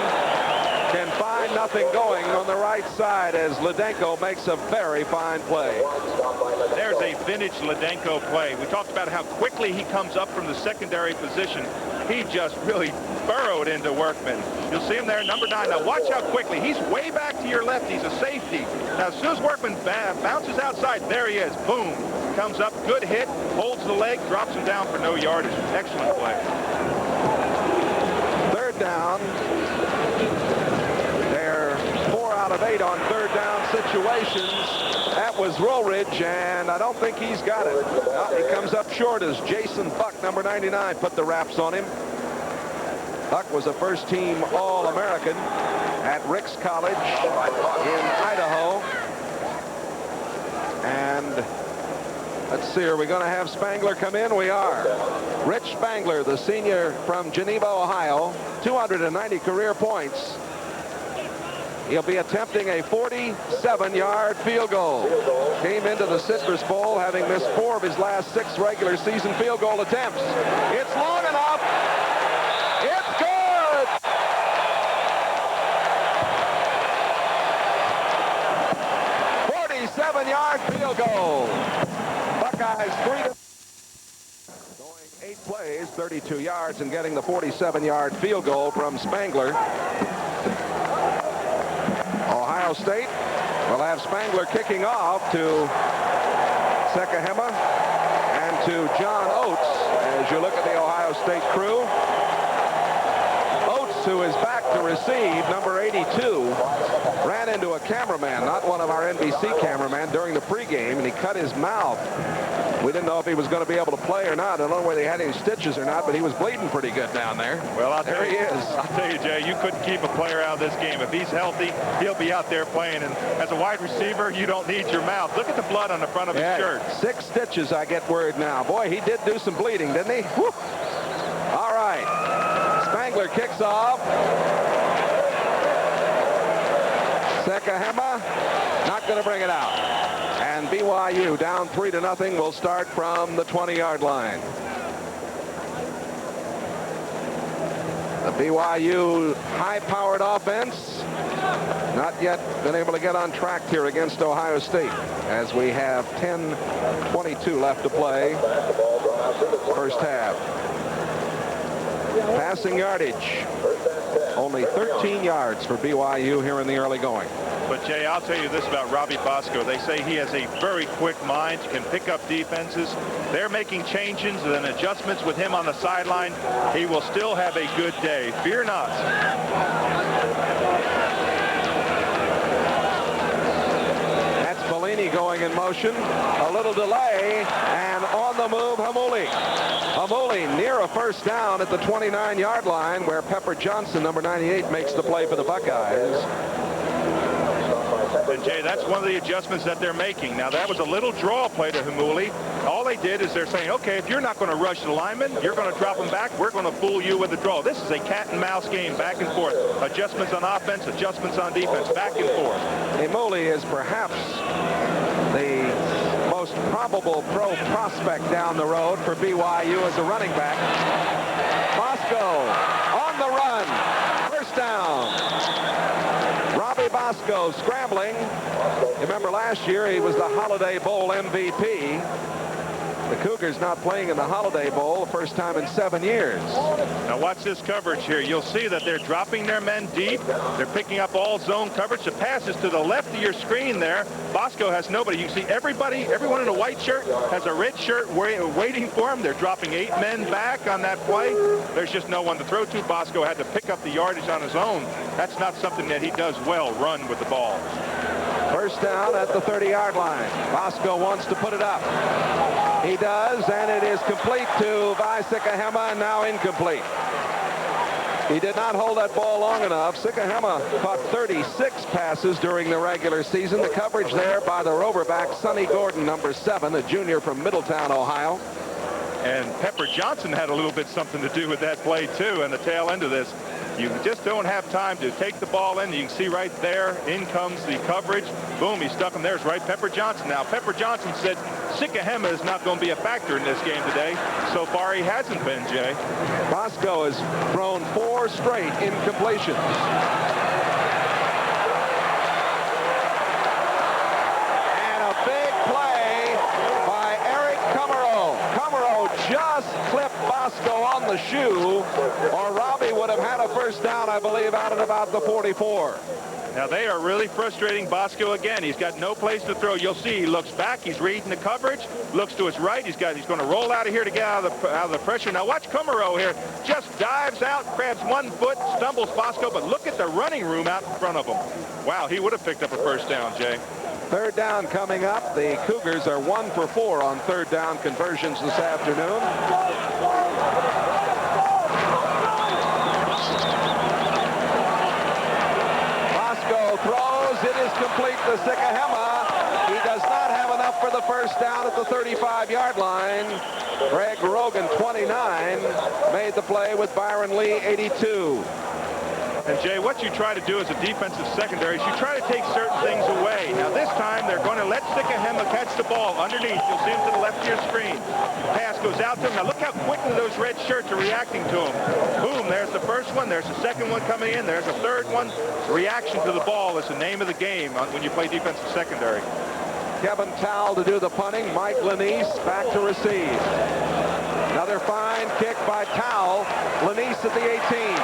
can find nothing going on the right side as Ledenko makes a very fine play. There's a vintage Ledenko play. We talked about how quickly he comes up from the secondary position. He just really burrowed into Workman. You'll see him there, number 9. Now watch how quickly. He's way back to your left. He's a safety. Now as soon as Workman bounces outside, there he is. Boom. Comes up, good hit, holds the leg, drops him down for no yardage. Excellent play. Third down. They're 4 out of 8 on third down situations. That was Rollridge, and I don't think he's got it. He comes up short as Jason Buck, number 99, put the wraps on him. Buck was a first-team All-American at Ricks College in Idaho. And let's see, are we going to have Spangler come in? We are. Rich Spangler, the senior from Geneva, Ohio, 290 career points. He'll be attempting a 47-yard field goal. Came into the Citrus Bowl having missed 4 of his last 6 regular season field goal attempts. It's long enough. It's good. '47-yard field goal. Buckeyes 3 going 8 plays, 32 yards, and getting the 47-yard field goal from Spangler. Ohio State will have Spangler kicking off to Sekahema and to John Oates as you look at the Ohio State crew. Oates, who is back to receive, number 82, ran into a cameraman, not one of our NBC cameramen, during the pregame, and he cut his mouth. We didn't know if he was going to be able to play or not. I don't know whether he had any stitches or not, but he was bleeding pretty good down there. Well, there he is. I'll tell you, Jay, you couldn't keep a player out of this game. If he's healthy, he'll be out there playing. And as a wide receiver, you don't need your mouth. Look at the blood on the front of his shirt. 6 stitches, I get word now. Boy, he did do some bleeding, didn't he? Whew. All right. Spangler kicks off. Sekahema not going to bring it out. And BYU down 3-0 will start from the 20-yard line. The BYU high-powered offense not yet been able to get on track here against Ohio State as we have 10:22 left to play first half. Passing yardage, only 13 yards for BYU here in the early going. But, Jay, I'll tell you this about Robbie Bosco. They say he has a very quick mind, can pick up defenses. They're making changes and adjustments with him on the sideline. He will still have a good day. Fear not. That's Bellini going in motion. A little delay, and on the move, Hamuli. Hamuli near a first down at the 29-yard line, where Pepper Johnson, number 98, makes the play for the Buckeyes. And, Jay, that's one of the adjustments that they're making. Now, that was a little draw play to Hamuli. All they did is they're saying, okay, if you're not going to rush the lineman, you're going to drop him back. We're going to fool you with the draw. This is a cat-and-mouse game, back and forth. Adjustments on offense, adjustments on defense, back and forth. Hamuli is perhaps the most probable pro prospect down the road for BYU as a running back. Bosco on the run. First down. Robbie Bosco scrambling. Remember last year he was the Holiday Bowl MVP. The Cougars not playing in the Holiday Bowl, first time in 7 years. Now watch this coverage here. You'll see that they're dropping their men deep. They're picking up all zone coverage. The pass is to the left of your screen there. Bosco has nobody. You can see everyone in a white shirt has a red shirt waiting for him. They're dropping 8 men back on that play. There's just no one to throw to. Bosco had to pick up the yardage on his own. That's not something that he does well, run with the ball. First down at the 30-yard line. Bosco wants to put it up. He does, and it is complete to Vi Sikahema, and now incomplete. He did not hold that ball long enough. Sikahema caught 36 passes during the regular season. The coverage there by the roverback, Sonny Gordon, number 7, a junior from Middletown, Ohio. And Pepper Johnson had a little bit something to do with that play, too, and the tail end of this. You just don't have time to take the ball in. You can see right there, in comes the coverage. Boom, he stuck him there. It's right Pepper Johnson. Now, Pepper Johnson said Sikahema is not going to be a factor in this game today. So far, he hasn't been, Jay. Bosco has thrown 4 straight incompletions. And a big play by Eric Cumero. Cumero just clipped Bosco on the shoe, or Robbie would have had a first down, I believe, out at about the 44. Now they are really frustrating Bosco again. He's got no place to throw. You'll see he looks back. He's reading the coverage. Looks to his right. He's going to roll out of here to get out of the pressure. Now watch Cumero here. Just dives out, grabs 1 foot, stumbles Bosco. But look at the running room out in front of him. Wow, he would have picked up a first down, Jay. Third down coming up. The Cougars are 1 for 4 on third down conversions this afternoon. Throws. It is complete to Sikahema. He does not have enough for the first down at the 35-yard line. Greg Rogan, 29, made the play with Byron Lee, 82. And Jay, what you try to do as a defensive secondary is you try to take certain things away. Now this time they're going to let Sikahema catch the ball underneath. You'll see him to the left of your screen. Pass goes out to him. Now look how quickly those red shirts are reacting to him. Boom, there's the first one. There's the second one coming in. There's a third one. Reaction to the ball is the name of the game when you play defensive secondary. Kevin Towle to do the punting. Mike Lanise back to receive. Another fine kick by Towle. Lanise at the 18.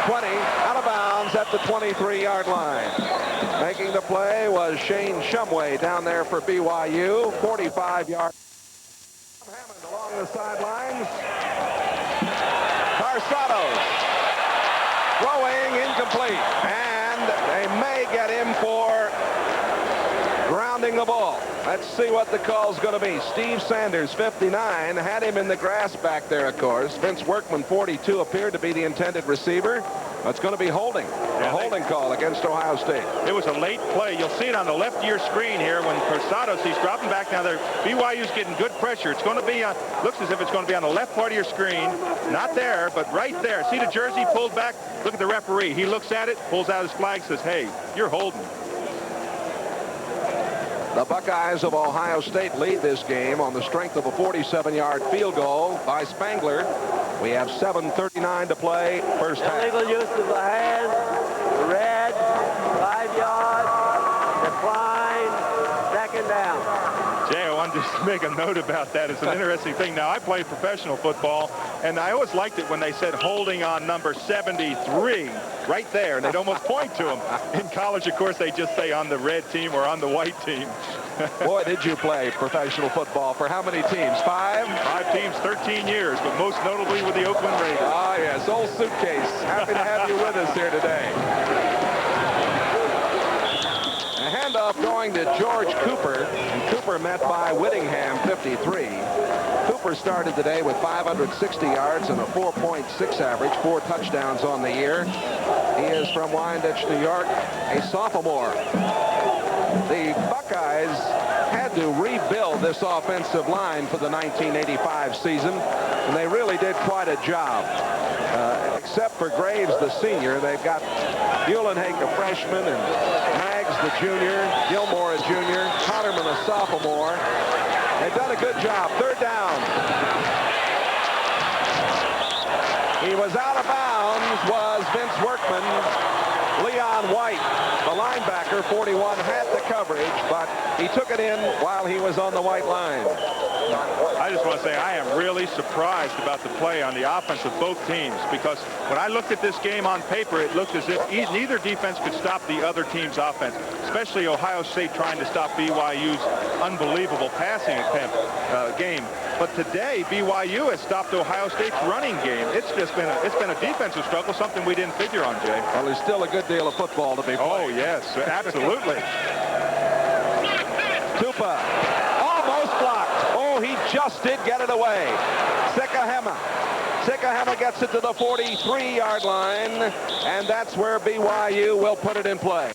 20, out of bounds at the 23-yard line. Making the play was Shane Shumway down there for BYU. 45-yard. Hammond along the sidelines. Carsados throwing incomplete. And they may get him for grounding the ball. Let's see what the call's going to be. Steve Sanders, 59, had him in the grass back there, of course. Vince Workman, 42, appeared to be the intended receiver. It's going to be holding. A holding call against Ohio State. It was a late play. You'll see it on the left of your screen here when Carsados, he's dropping back. Now BYU's getting good pressure. It's going to be, looks as if it's going to be on the left part of your screen. Not there, but right there. See the jersey pulled back? Look at the referee. He looks at it, pulls out his flag, says, hey, you're holding. The Buckeyes of Ohio State lead this game on the strength of a 47-yard field goal by Spangler. We have 7:39 to play, first half. Illegal use of the hands, red, 5 yards, decline, second down. Jay, I wanted to make a note about that. It's an interesting thing. Now, I played professional football, and I always liked it when they said holding on number 73 right there, and they'd almost point to him. In college, of course, they just say on the red team or on the white team. Boy, did you play professional football for how many teams? 5? 5 teams, 13 years, but most notably with the Oakland Raiders. Ah, yes, old suitcase. Happy to have you with us here today. A handoff going to George Cooper, and Cooper met by Whittingham, 53. Cooper started today with 560 yards and a 4.6 average, 4 touchdowns on the year. He is from Wyandotte, New York, a sophomore. The Buckeyes had to rebuild this offensive line for the 1985 season, and they really did quite a job. Except for Graves, the senior, they've got Eulenhake, a freshman, and Maggs, the junior, Gilmore, a junior, Potterman, a sophomore. They've done a good job. Third down. He was out of bounds, was Vince Workman. Leon White, the linebacker, 41, had the coverage, but he took it in while he was on the white line. I just want to say I am really surprised about the play on the offense of both teams, because when I looked at this game on paper, it looked as if neither defense could stop the other team's offense, especially Ohio State trying to stop BYU's unbelievable passing game. But today, BYU has stopped Ohio State's running game. It's been a defensive struggle, something we didn't figure on, Jay. Well, there's still a good deal of football to be played. Oh, yes, absolutely. Tupa almost blocked. Oh, he just did get it away. Sikahema gets it to the 43-yard line, and that's where BYU will put it in play.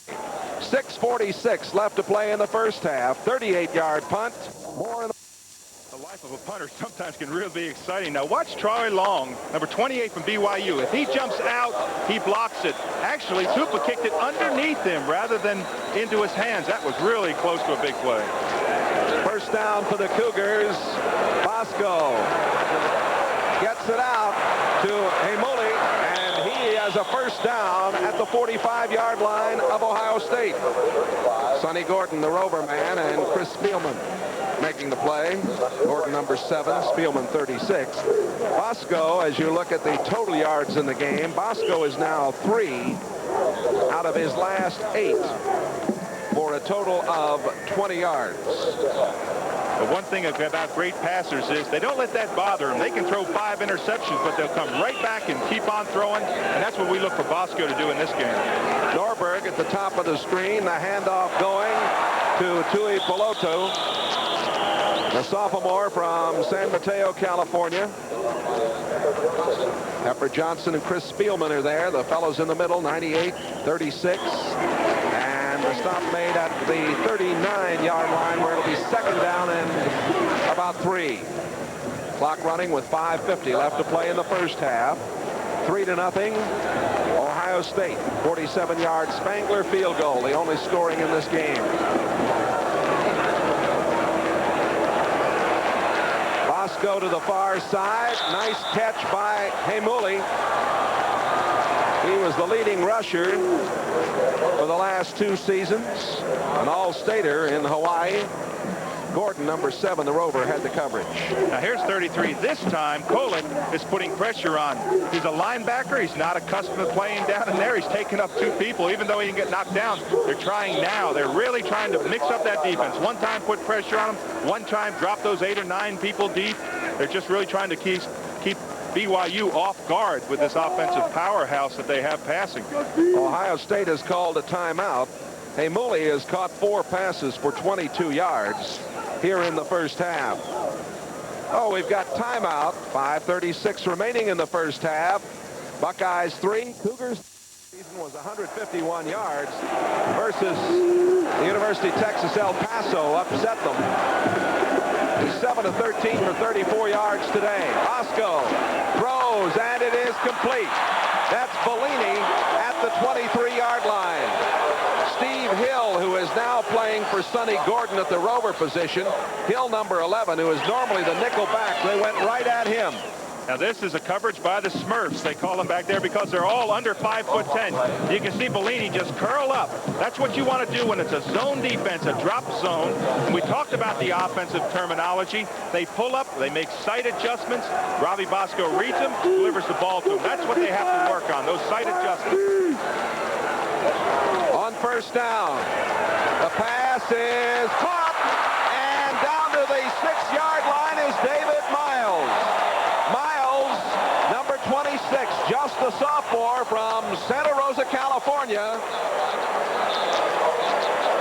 6:46 left to play in the first half. 38-yard punt. More in the life of a punter sometimes can really be exciting. Now watch Troy Long, number 28 from BYU. If he jumps out, he blocks it. Actually, Tupa kicked it underneath him rather than into his hands. That was really close to a big play. First down for the Cougars. Bosco gets it out to Heimuli, and he has a first down at the 45-yard line of Ohio State. Sonny Gordon, the Rover man, and Chris Spielman making the play. Gordon number 7, Spielman 36. Bosco, as you look at the total yards in the game, Bosco is now 3 out of his last 8 for a total of 20 yards. The one thing about great passers is they don't let that bother them. They can throw 5 interceptions, but they'll come right back and keep on throwing, and that's what we look for Bosco to do in this game. Norberg at the top of the screen, the handoff going to Tui Peloto, the sophomore from San Mateo, California. Pepper Johnson and Chris Spielman are there. The fellows in the middle, 98, 36. And the stop made at the 39-yard line, where it'll be second down and about 3. Clock running with 5:50 left to play in the first half. 3-0. Ohio State, 47-yard Spangler field goal, the only scoring in this game. Bosco to the far side. Nice catch by Heimuli. He was the leading rusher for the last 2 seasons, an all-stater in Hawaii. Gordon, number 7, the Rover, had the coverage. Now here's 33. This time, Kolek is putting pressure on. He's a linebacker. He's not accustomed to playing down in there. He's taking up 2 people, even though he can get knocked down. They're trying now. They're really trying to mix up that defense. One time put pressure on him. One time drop those 8 or 9 people deep. They're just really trying to keep BYU off guard with this offensive powerhouse that they have passing. Ohio State has called a timeout. Heimuli has caught 4 passes for 22 yards here in the first half. Oh, we've got timeout. 5:36 remaining in the first half. Buckeyes 3, Cougars. Season was 151 yards versus the University of Texas El Paso upset them. He's 7 of 13 for 34 yards today. Bosco throws, and it is complete. That's Bellini at the 23-yard line. Steve Hill, who is now playing for Sonny Gordon at the Rover position. Hill, number 11, who is normally the nickel back. They went right at him. Now this is a coverage by the Smurfs. They call them back there because they're all under 5'10". You can see Bellini just curl up. That's what you want to do when it's a zone defense, a drop zone. And we talked about the offensive terminology. They pull up, they make sight adjustments. Robbie Bosco reads them, delivers the ball to them. That's what they have to work on, those sight adjustments. On first down, the pass is caught, and down to the 6-yard line is David Miles. Miles, number 26, just a sophomore from Santa Rosa, California.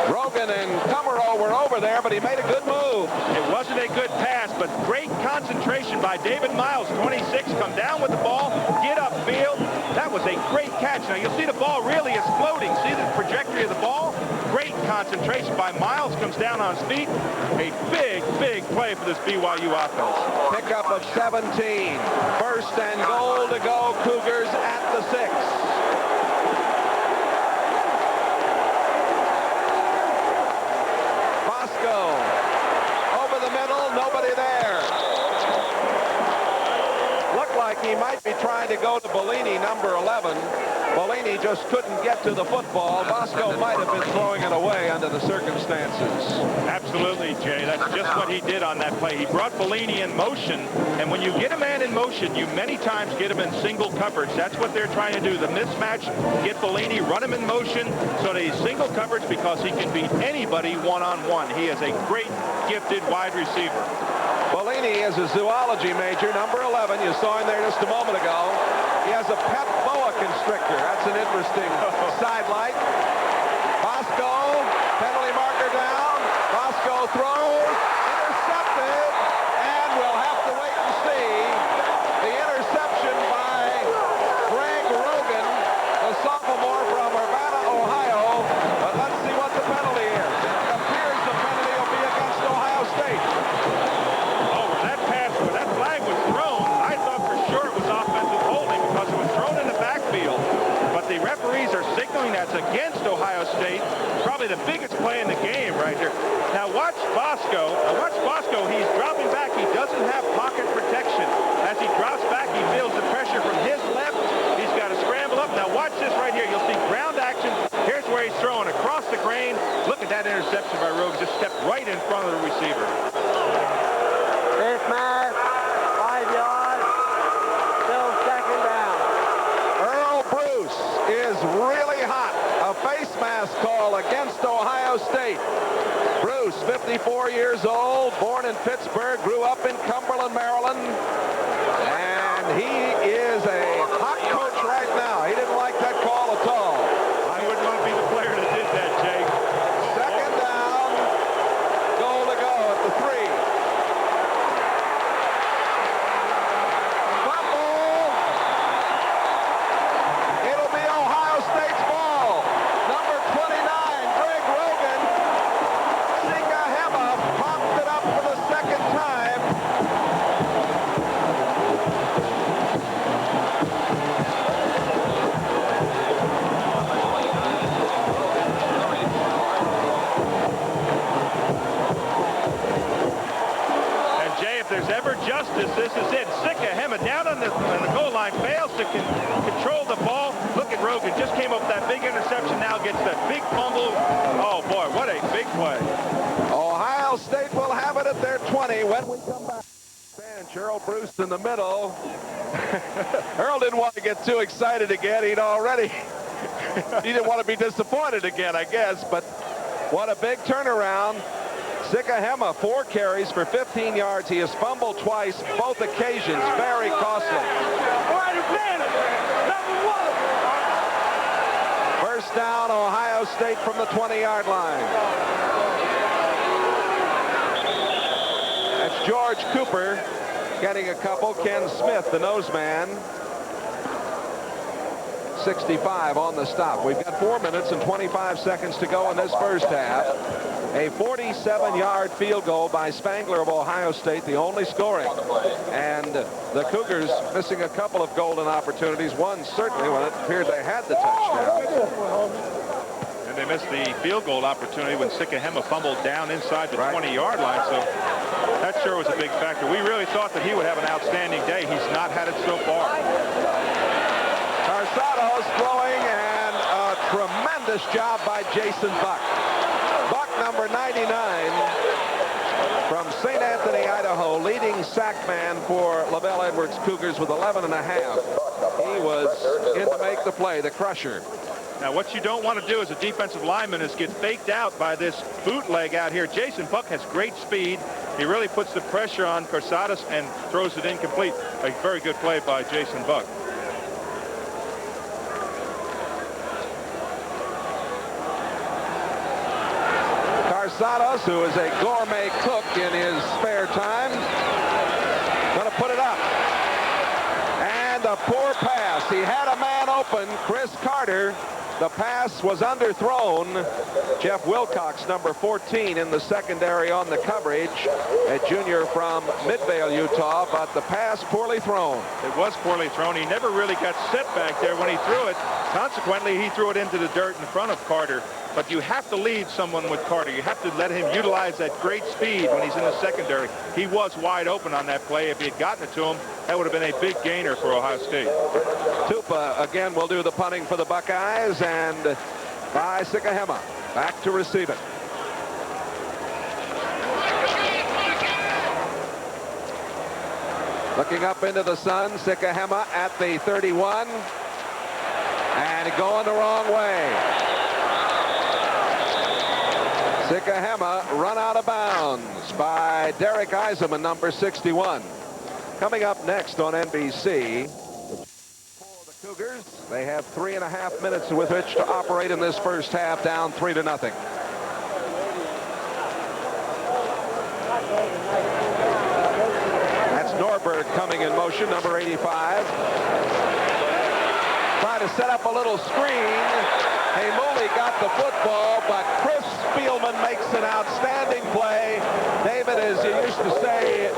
Rogan and Kummerow were over there, but he made a good move. It wasn't a good pass, but great concentration by David Miles, 26. Come down with the ball, get upfield. That was a great catch. Now you'll see the ball really is floating. See the trajectory of the ball? Great concentration by Miles. Comes down on his feet. A big, big play for this BYU offense. Pickup of 17. First and goal to go. Cougars at the 6. Over the middle, nobody there. Looked like he might be trying to go to Bellini, number 11. Bellini just couldn't get to the football. Bosco might have been throwing it away under the circumstances. Absolutely, Jay. That's just what he did on that play. He brought Bellini in motion, and when you get a man in motion, you many times get him in single coverage. That's what they're trying to do. The mismatch, get Bellini, run him in motion so that he's single coverage because he can beat anybody one-on-one. He is a great, gifted wide receiver. Bellini is a zoology major, number 11. You saw him there just a moment ago. He has a pet boa constrictor. That's an interesting sidelight. Bosco, penalty marker down. Bosco throws, intercepted, and we'll have to wait and see. The interception by Greg Rogan, the sophomore from Urbana, Ohio. But let's see what the penalty is. It appears the penalty will be against Ohio State. When that flag was thrown, I thought for sure it was offensive holding because it was thrown in the backfield. But the referees are signaling that's against Ohio State. Probably the biggest play in the game right here. Now watch Bosco. He's dropping back. He doesn't have pocket protection. As he drops back, he feels the pressure from his left. He's got to scramble up. Now watch this right here. You'll see ground action. Here's where he's throwing across the grain. Look at that interception by Rogue. Just stepped right in front of the receiver. Fifth man, 5 yards, still second down. Earl Bruce is really hot. A face mask call against Ohio State. Bruce, 54 years old, born in Pittsburgh, grew up in Cumberland, Maryland. And he is a hot coach right now. He didn't like that call at all. I wouldn't want to be the player that did that, Jake. Second down, goal to go at the 3. It'll be Ohio State's ball. Number 29, Greg Rogan. Sikahema popped it up for the second time. And Jay, if there's ever justice, this is it. Sikahema down on the goal line, fails to control the ball. Look at Rogan, just came up with that big interception, now gets that big fumble. Oh boy, what a big play. Ohio State will have it at their 20 when we come back. Bench, Earl Bruce in the middle. Earl didn't want to get too excited again. He didn't want to be disappointed again, I guess. But what a big turnaround. Sikahema, 4 carries for 15 yards. He has fumbled twice, both occasions very costly. First down, Ohio State from the 20-yard line. That's George Cooper getting a couple. Ken Smith, the nose man. 65 on the stop. We've got 4 minutes and 25 seconds to go in this first half. A 47-yard field goal by Spangler of Ohio State, the only scoring. And the Cougars missing a couple of golden opportunities. One certainly when it appeared they had the touchdown. And they missed the field goal opportunity when Sikahema fumbled down inside the 20-yard line. So that sure was a big factor. We really thought that he would have an outstanding day. He's not had it so far. Carsados throwing, and a tremendous job by Jason Buck. Buck, number 99, from St. Anthony, Idaho, leading sack man for LaBelle Edwards Cougars with 11 and a half. He was in to make the play, the crusher. Now, what you don't want to do as a defensive lineman is get faked out by this bootleg out here. Jason Buck has great speed. He really puts the pressure on Carsados and throws it incomplete. A very good play by Jason Buck. Carsados, who is a gourmet cook in his spare time, going to put it up. And a poor pass. He had a man open, Chris Carter. The pass was underthrown. Jeff Wilcox, number 14, in the secondary on the coverage. A junior from Midvale, Utah, but the pass poorly thrown. It was poorly thrown. He never really got set back there when he threw it. Consequently, he threw it into the dirt in front of Carter. But you have to lead someone with Carter. You have to let him utilize that great speed when he's in the secondary. He was wide open on that play. If he had gotten it to him, that would have been a big gainer for Ohio State. Tupa again will do the punting for the Buckeyes, and by Sikahema back to receive it. Looking up into the sun, Sikahema at the 31, and going the wrong way. Sikahema run out of bounds by Derek Eisenman, number 61. Coming up next on NBC, for the Cougars, they have 3.5 minutes with which to operate in this first half, down 3-0. That's Norberg coming in motion, number 85. Trying to set up a little screen. Heimuli got the football, but Chris Spielman makes an outstanding play. David, as you used to say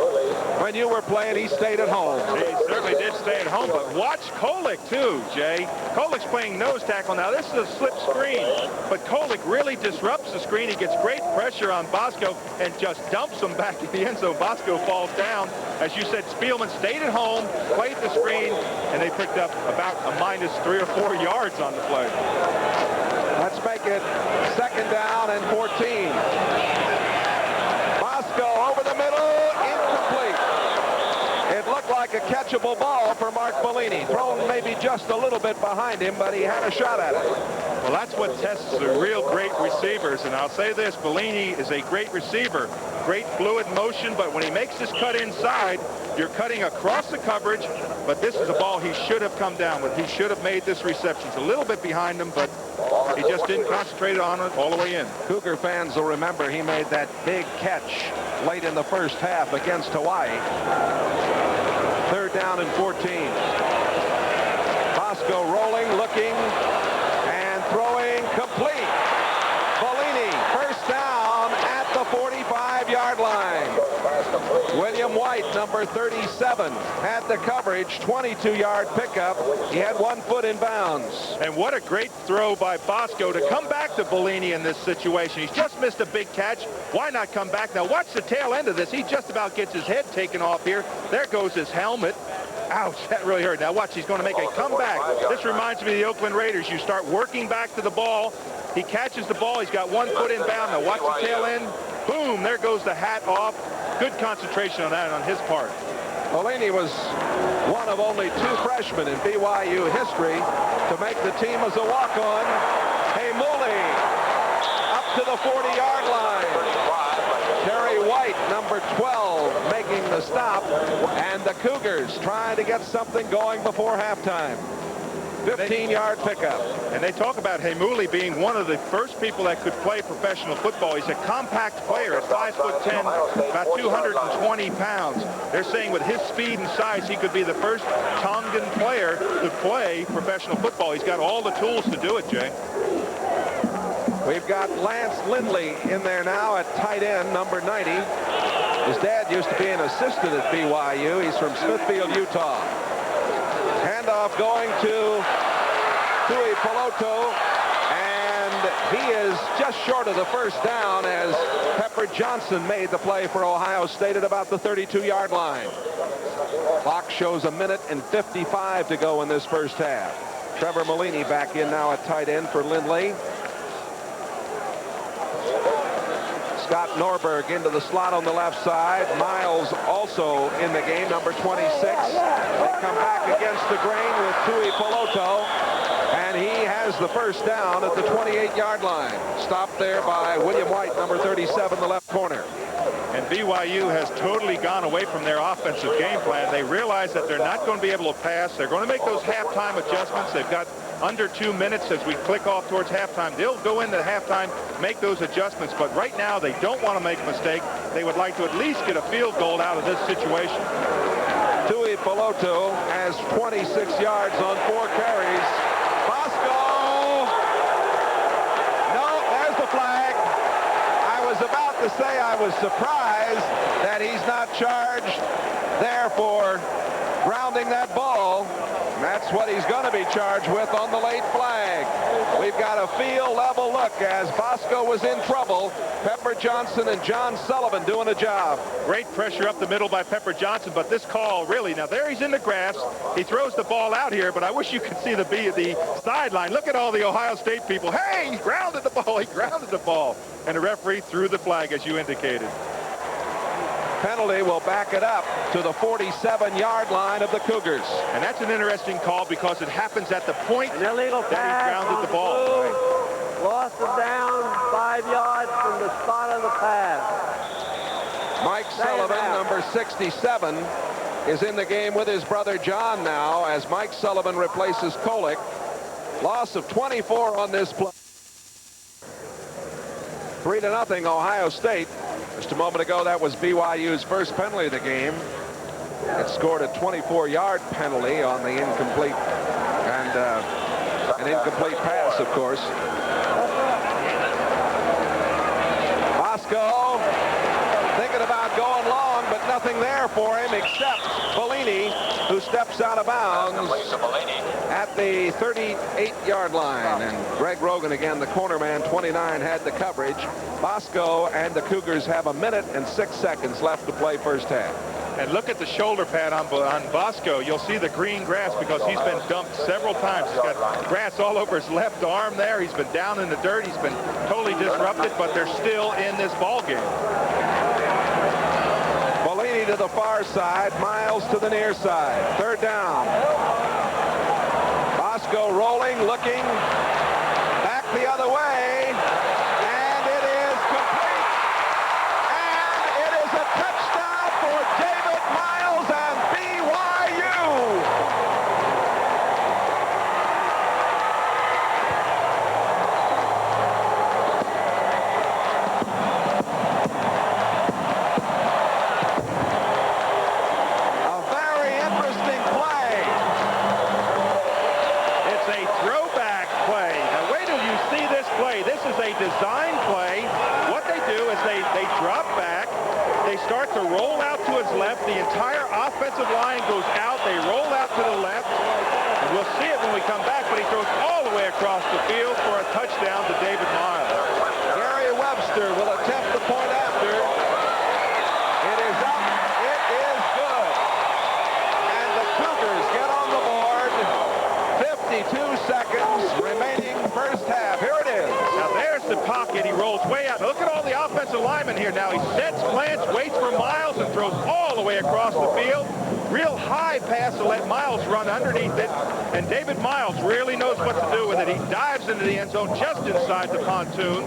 when you were playing, he stayed at home. He certainly did stay at home, but watch Kolick too, Jay. Kolick's playing nose tackle now. This is a slip screen, but Kolick really disrupts the screen. He gets great pressure on Bosco and just dumps him back in the end zone. Bosco falls down. As you said, Spielman stayed at home, played the screen, and they picked up about a minus 3 or 4 yards on the play. Let's make it 2nd down and 14. Bosco over the middle, incomplete. It looked like a catchable ball for Mark Bellini. Thrown maybe just a little bit behind him, but he had a shot at it. Well, that's what tests the real great receivers. And I'll say this, Bellini is a great receiver. Great fluid motion, but when he makes this cut inside, you're cutting across the coverage, but this is a ball he should have come down with. He should have made this reception. It's a little bit behind him, but he just didn't concentrate on it all the way in. Cougar fans will remember he made that big catch late in the first half against Hawaii. 3rd down and 14. Bosco rolling, looking, and throwing complete. Bellini, first down at the 45-yard line. William White, number 37, had the coverage, 22-yard pickup. He had 1 foot in bounds. And what a great throw by Bosco to come back to Bellini in this situation. He's just missed a big catch. Why not come back? Now watch the tail end of this. He just about gets his head taken off here. There goes his helmet. Ouch, that really hurt. Now watch, he's going to make a comeback. This reminds me of the Oakland Raiders. You start working back to the ball. He catches the ball. He's got 1 foot inbound. Now watch the tail end. Boom, there goes the hat off. Good concentration on that on his part. Bellini was one of only 2 freshmen in BYU history to make the team as a walk-on. Heimuli up to the 40-yard line. Terry White, number 12, making the stop. And the Cougars trying to get something going before halftime. 15-yard pickup. And they talk about Heimuli being one of the first people that could play professional football. He's a compact player at 5'10", about 220 pounds. They're saying with his speed and size, he could be the first Tongan player to play professional football. He's got all the tools to do it, Jay. We've got Lance Lindley in there now at tight end, number 90. His dad used to be an assistant at BYU. He's from Smithfield, Utah. Handoff going to Tui Peloto, and he is just short of the first down as Pepper Johnson made the play for Ohio State at about the 32-yard line. Clock shows 1 minute and 55 to go in this first half. Trevor Malini back in now at tight end for Lindley. Scott Norberg into the slot on the left side. Miles also in the game, number 26. They come back against the grain with Tui Peloto, and he has the first down at the 28-yard line. Stopped there by William White, number 37, the left corner. And BYU has totally gone away from their offensive game plan. They realize that they're not going to be able to pass. They're going to make those halftime adjustments. They've got under 2 minutes as we click off towards halftime. They'll go into halftime, make those adjustments, but right now they don't want to make a mistake. They would like to at least get a field goal out of this situation. Tui Peloto has 26 yards on 4 carries. Bosco! No, there's the flag. I was about to say I was surprised that he's not charged there for grounding that ball. That's That's what he's going to be charged with on the late flag. We've got a field level look as Bosco was in trouble. Pepper Johnson and John Sullivan doing a job. Great pressure up the middle by Pepper Johnson, but this call really, now there he's in the grass. He throws the ball out here, but I wish you could see the sideline. Look at all the Ohio State people. Hey, he grounded the ball. He grounded the ball. And the referee threw the flag, as you indicated. Penalty will back it up to the 47-yard line of the Cougars. And that's an interesting call because it happens at the point An illegal that pass he grounded the ball. blue. Loss of down 5 yards from the spot of the pass. Mike Sullivan, number 67, is in the game with his brother John now as Mike Sullivan replaces Kolick. Loss of 24 on this play. 3-0 Ohio State. Just a moment ago, that was BYU's first penalty of the game. It scored a 24-yard penalty on the incomplete and an incomplete pass, of course. Bosco thinking about going long, but nothing there for him except Bellini, who steps out of bounds at the 38-yard line. And Greg Rogan, again, the corner man, 29, had the coverage. Bosco and the Cougars have 1 minute and 6 seconds left to play first half. And look at the shoulder pad on Bosco. You'll see the green grass because he's been dumped several times. He's got grass all over his left arm there. He's been down in the dirt. He's been totally disrupted, but they're still in this ball game. Bellini to the far side, Miles to the near side. Third down. Bosco rolling, looking, back the other way, and it is complete. And it is a touchdown for David Miles and BYU. A very interesting play. It's a throwback play. Now wait till you see this play. This is a design play. What they do is they drop back. They start to roll out to his left. The entire offensive line goes out. They roll out to the left. And we'll see it when we come back, but he throws all the way across the field for a touchdown to David Miles. Gary Webster will attempt the point after. It is up. It is good. And the Cougars get on the board. 52 seconds remaining first half. Here it is. Now there's the pocket. He rolls way out. Look at all the offensive linemen here now. He sets, plants, waits for Miles, and throws all the way across the field. Real high pass to let Miles run underneath it. And David Miles really knows what to do with it. He dives into the end zone just inside the pontoon.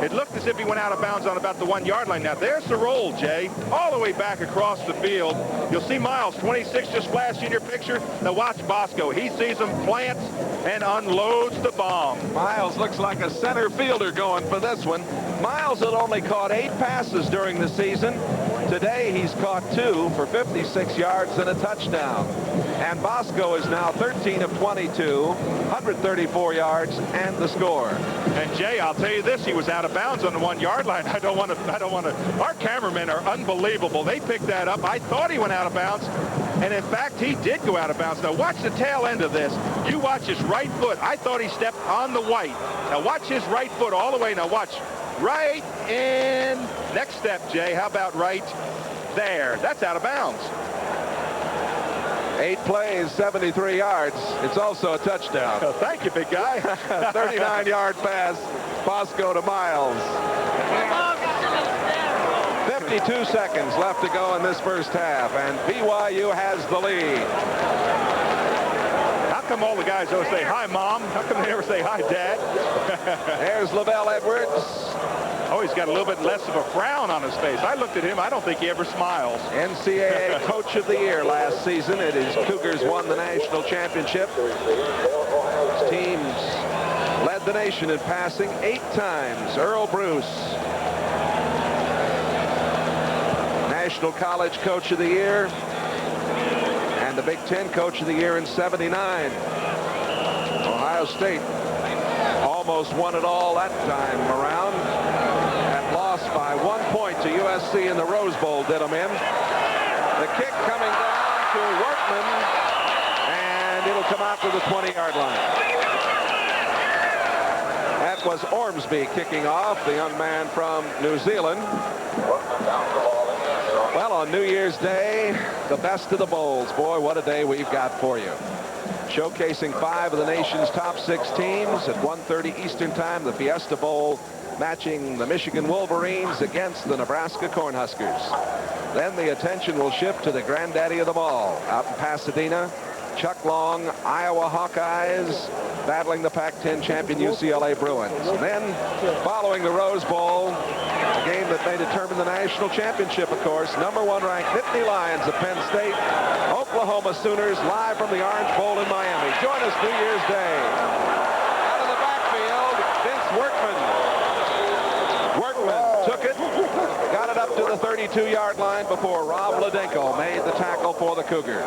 It looked as if he went out of bounds on about the 1 yard line. Now there's the roll, Jay, all the way back across the field. You'll see Miles, 26, just flashed in your picture. Now watch Bosco. He sees him, plants, and unloads the bomb. Miles looks like a center fielder going for this one. Miles had only caught 8 passes during the season. Today he's caught 2 for 56 yards and a touchdown. And Bosco is now 13 of 22, 134 yards and the score. And Jay, I'll tell you this, he was out of bounds on the 1 yard line. I don't want to. Our cameramen are unbelievable. They picked that up. I thought he went out of bounds. And in fact, he did go out of bounds. Now watch the tail end of this. You watch his right foot. I thought he stepped on the white. Now watch his right foot all the way. Now watch. Right in. Next step, Jay. How about right there? That's out of bounds. 8 plays, 73 yards. It's also a touchdown. Oh, thank you, big guy. 39-yard pass. Bosco to Miles. 52 seconds left to go in this first half, and BYU has the lead. How come all the guys always say, hi, Mom? How come they never say, hi, Dad? There's Lavelle Edwards. Oh, he's got a little bit less of a frown on his face. I looked at him. I don't think he ever smiles. NCAA Coach of the Year last season. It is Cougars won the national championship. His teams led the nation in passing 8 times. Earl Bruce, National College Coach of the Year, and the Big Ten Coach of the Year in '79. Ohio State almost won it all that time around. And lost by 1 point to USC in the Rose Bowl did them in. The kick coming down to Workman, and it'll come out to the 20-yard line. That was Ormsby kicking off, the young man from New Zealand. Well, on New Year's Day, the best of the bowls. Boy, what a day we've got for you. Showcasing 5 of the nation's top 6 teams at 1:30 Eastern Time. The Fiesta Bowl matching the Michigan Wolverines against the Nebraska Cornhuskers. Then the attention will shift to the granddaddy of them all out in Pasadena. Chuck Long, Iowa Hawkeyes battling the Pac-10 champion UCLA Bruins. And then following the Rose Bowl, a game that may determine the national championship, of course, #1 ranked Nittany Lions of Penn State, Oklahoma Sooners, live from the Orange Bowl in Miami. Join us New Year's Day. Out of the backfield, Vince Workman. Workman took it, got it up to the 32-yard line before Rob Ladenko made the tackle for the Cougars.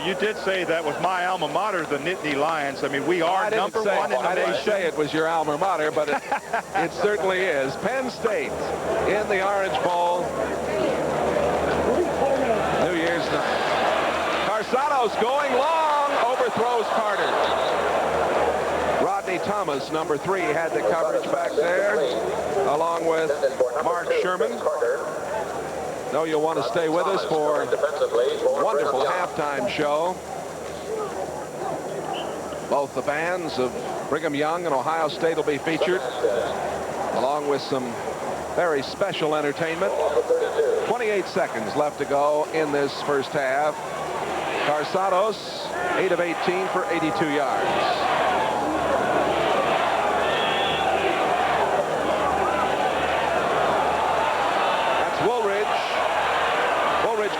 You did say that was my alma mater, the Nittany Lions. I mean, we are #1 in the nation. I didn't say it was your alma mater, but it certainly is. Penn State in the Orange Bowl. New Year's night. Carsanos going long, overthrows Carter. Rodney Thomas, #3, had the coverage back there, along with Mark Sherman. No, you'll want to stay with us for a wonderful halftime show. Both the bands of Brigham Young and Ohio State will be featured, along with some very special entertainment. 28 seconds left to go in this first half. Carsanos, 8 of 18 for 82 yards.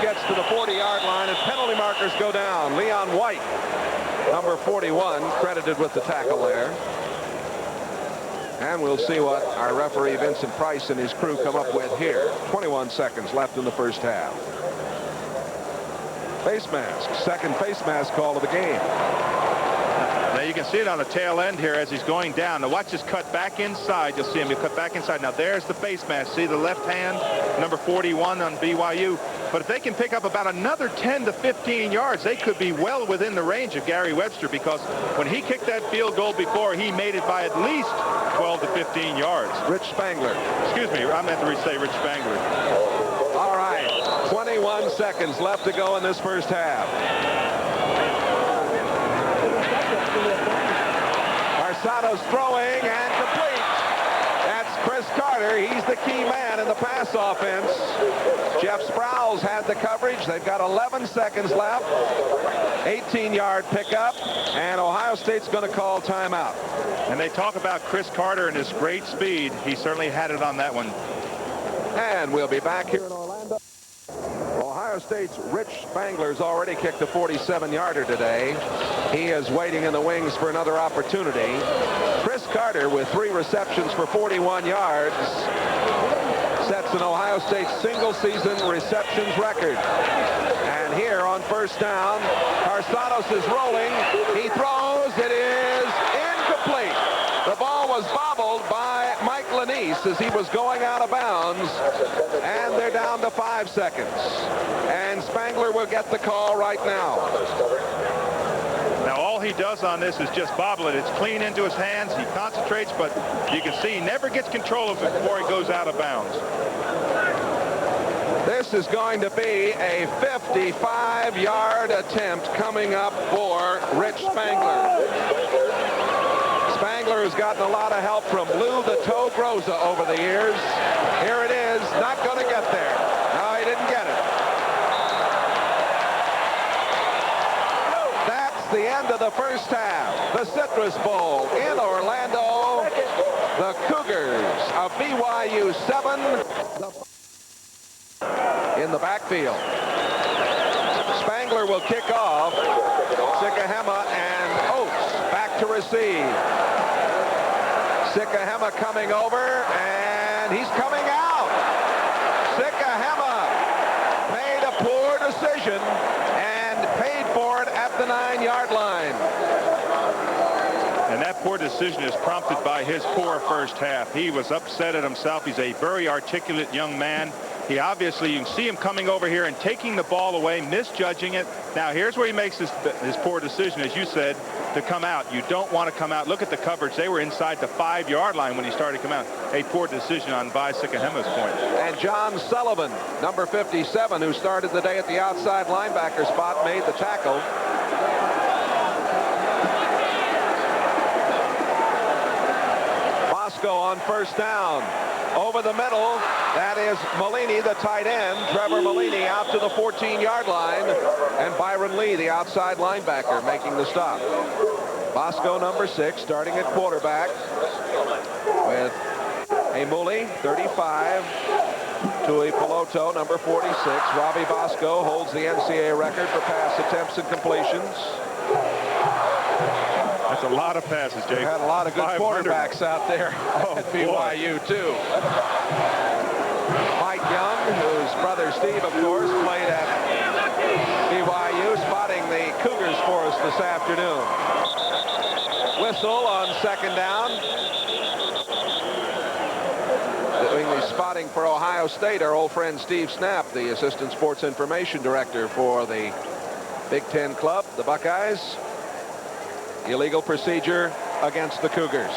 Gets to the 40-yard line, and penalty markers go down. Leon White, #41, credited with the tackle there. And we'll see what our referee Vincent Price and his crew come up with here. 21 seconds left in the first half. Face mask, second face mask call of the game. Now you can see it on the tail end here as he's going down. Now watch this cut back inside. You'll see him cut back inside. Now there's the face mask. See the left hand, #41 on BYU. But if they can pick up about another 10 to 15 yards, they could be well within the range of Gary Webster, because when he kicked that field goal before, he made it by at least 12 to 15 yards. Rich Spangler. Excuse me, I meant to say Rich Spangler. All right, 21 seconds left to go in this first half. Carsanos throwing and complete. That's Chris Carter. He's the key man in the pass offense. Jeff Sproul's had the coverage. They've got 11 seconds left. 18-yard pickup, and Ohio State's going to call timeout. And they talk about Chris Carter and his great speed. He certainly had it on that one. And we'll be back here in Orlando. Ohio State's Rich Spangler's already kicked a 47-yarder today. He is waiting in the wings for another opportunity. Chris Carter, with 3 receptions for 41 yards, sets an Ohio State single-season receptions record. And here on first down, Carsanos is rolling. He throws. It is incomplete. The ball was bobbled by Mike Lanise as he was going out of bounds. And they're down to 5 seconds. And Spangler will get the call right now. Now all he does on this is just bobble it. It's clean into his hands. He concentrates, but you can see he never gets control of it before he goes out of bounds. This is going to be a 55-yard attempt coming up for Rich Spangler. Spangler has gotten a lot of help from Lou the Toe Groza over the years. Here it is, not going to get there. No, he didn't get it. That's the end of the first half. The Citrus Bowl in Orlando. The Cougars of BYU 7 in the backfield. Spangler will kick off. Sikahema and Oates back to receive. Sikahema coming over, and he's coming out. Sikahema made a poor decision and paid for it at the 9-yard line. And that poor decision is prompted by his poor first half. He was upset at himself. He's a very articulate young man. He obviously, you can see him coming over here and taking the ball away, misjudging it. Now here's where he makes his poor decision, as you said, to come out. You don't want to come out. Look at the coverage. They were inside the 5-yard line when he started to come out. A poor decision on Vi Sikahema's point. And John Sullivan, number 57, who started the day at the outside linebacker spot, made the tackle. Bosco on first down. Over the middle, that is Malini, the tight end. Trevor Malini out to the 14-yard line. And Byron Lee, the outside linebacker, making the stop. Bosco, number 6, starting at quarterback with a Muli, 35, Tui Peloto, number 46. Robbie Bosco holds the NCAA record for pass attempts and completions. That's a lot of passes, Jay. We had a lot of good quarterbacks out there at BYU, too. Mike Young, whose brother Steve, of course, played at BYU, spotting the Cougars for us this afternoon. Whistle on second down. Doing the spotting for Ohio State, our old friend Steve Snap, the assistant sports information director for the Big Ten club, the Buckeyes. Illegal procedure against the Cougars.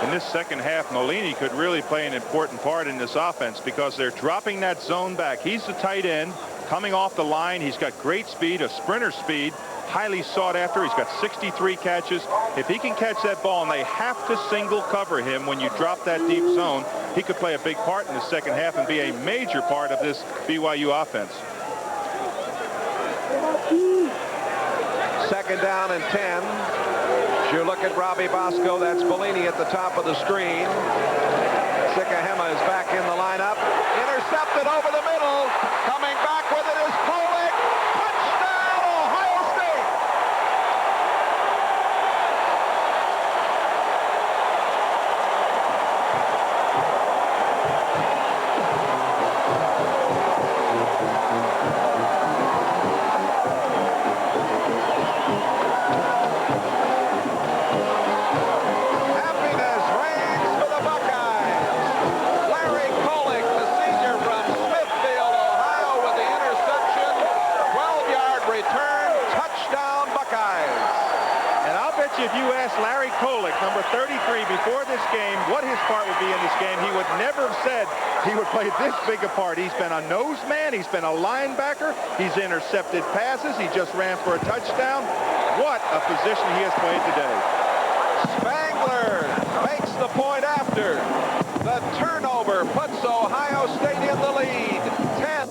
In this second half, Malini could really play an important part in this offense because they're dropping that zone back. He's the tight end coming off the line. He's got great speed, a sprinter speed, highly sought after. He's got 63 catches. If he can catch that ball and they have to single cover him when you drop that deep zone, he could play a big part in the second half and be a major part of this BYU offense. Second down and 10. As you look at Robbie Bosco, that's Bellini at the top of the screen. Sikahema is back in the lineup. Intercepted over the middle. Coming back with it is Kolick. Touchdown, Ohio State. If you asked Larry Kolick, number 33, before this game, what his part would be in this game, he would never have said he would play this big a part. He's been a nose man. He's been a linebacker. He's intercepted passes. He just ran for a touchdown. What a position he has played today. Spangler makes the point after. The turnover puts Ohio State in the lead. 10.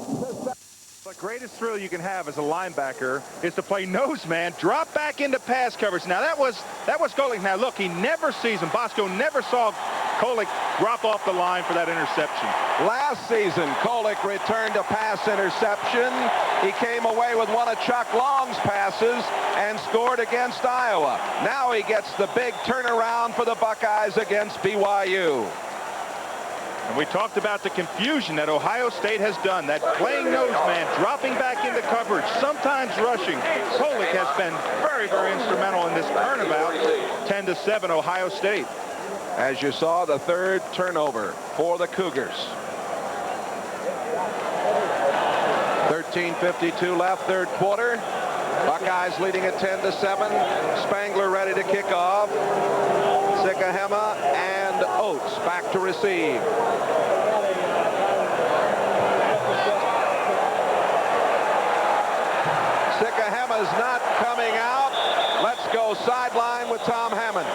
The greatest thrill you can have as a linebacker is to play nose man, drop back into pass coverage. Now that was Kolick. Now look, he never sees him. Bosco never saw Kolick drop off the line for that interception. Last season, Kolick returned a pass interception. He came away with one of Chuck Long's passes and scored against Iowa. Now he gets the big turnaround for the Buckeyes against BYU. And we talked about the confusion that Ohio State has done, that playing nose man, dropping back into coverage, sometimes rushing. Kolick has been very, very instrumental in this turnabout. 10-7 Ohio State. As you saw, the third turnover for the Cougars. 13:52 left, third quarter. Buckeyes leading at 10-7. Spangler ready to kick off. Sikahema and Oates back to receive. Sikahema's not coming out. Let's go sideline with Tom Hammond.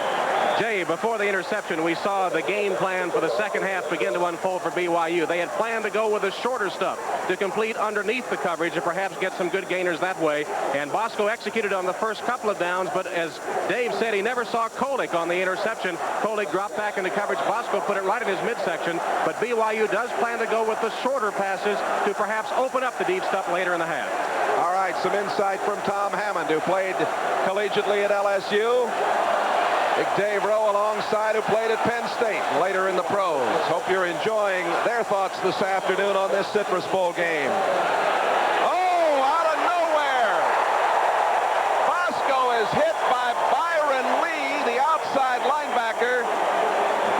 Jay, before the interception, we saw the game plan for the second half begin to unfold for BYU. They had planned to go with the shorter stuff to complete underneath the coverage and perhaps get some good gainers that way. And Bosco executed on the first couple of downs, but as Dave said, he never saw Kolick on the interception. Kolick dropped back into coverage. Bosco put it right in his midsection, but BYU does plan to go with the shorter passes to perhaps open up the deep stuff later in the half. All right, some insight from Tom Hammond, who played collegiately at LSU. Big Dave Rowe alongside, who played at Penn State later in the pros. Hope you're enjoying their thoughts this afternoon on this Citrus Bowl game. Oh, out of nowhere! Bosco is hit by Byron Lee, the outside linebacker.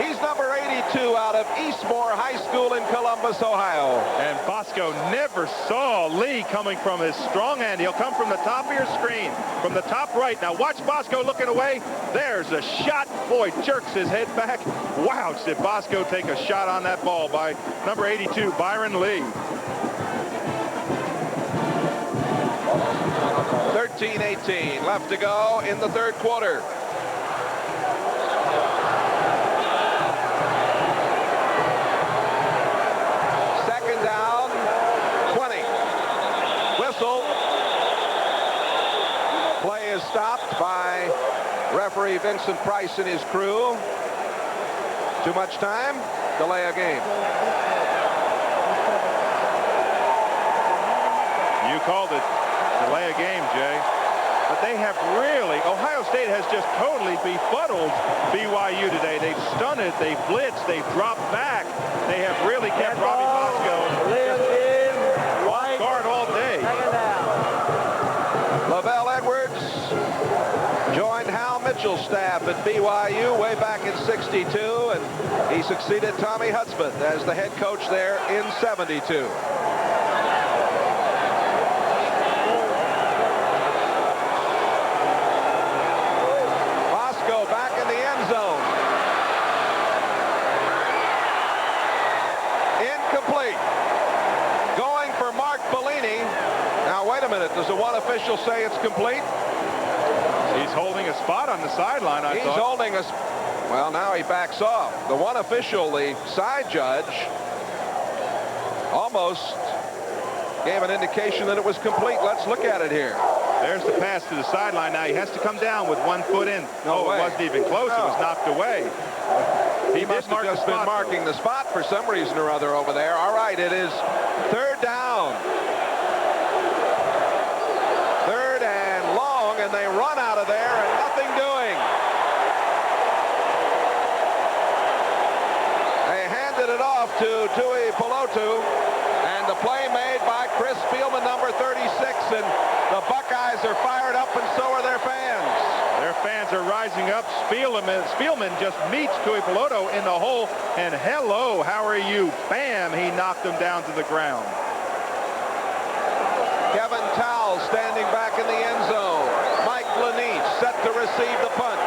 He's number 82 out of East Rossmore High School in Columbus, Ohio. And Bosco never saw Lee coming from his strong end. He'll come from the top of your screen, from the top right. Now watch Bosco looking away. There's a shot. Boy, jerks his head back. Wow, did Bosco take a shot on that ball by number 82, Byron Lee. 13-18 left to go in the third quarter. Second down, 20. Whistle. Play is stopped by referee Vincent Price and his crew. Too much time, delay a game. You called it. Delay a game, Jay. But they have really, Ohio State has just totally befuddled BYU today. They've stunted, they've blitzed, they've dropped back. They have really kept Robbie Bosco off guard all day. Lavelle Edwards joined Hal Mitchell's staff at BYU way back in '62, and he succeeded Tommy Hudspeth as the head coach there in '72. Does the one official say it's complete? He's holding a spot on the sideline, I thought. He's holding us. Well, now he backs off. The one official, the side judge, almost gave an indication that it was complete. Let's look at it here. There's the pass to the sideline. Now he has to come down with 1 foot in. No, it wasn't even close. No. It was knocked away. He must have just been marking the spot for some reason or other over there. All right, it is third down. And they run out of there and nothing doing. They handed it off to Tui Pelotu, and the play made by Chris Spielman, number 36, and the Buckeyes are fired up, and so are their fans. Their fans are rising up. Spielman just meets Tui Pelotu in the hole, and hello, how are you? Bam, he knocked him down to the ground. Kevin Towle standing back in the end zone. Mike Lanich set to receive the punt.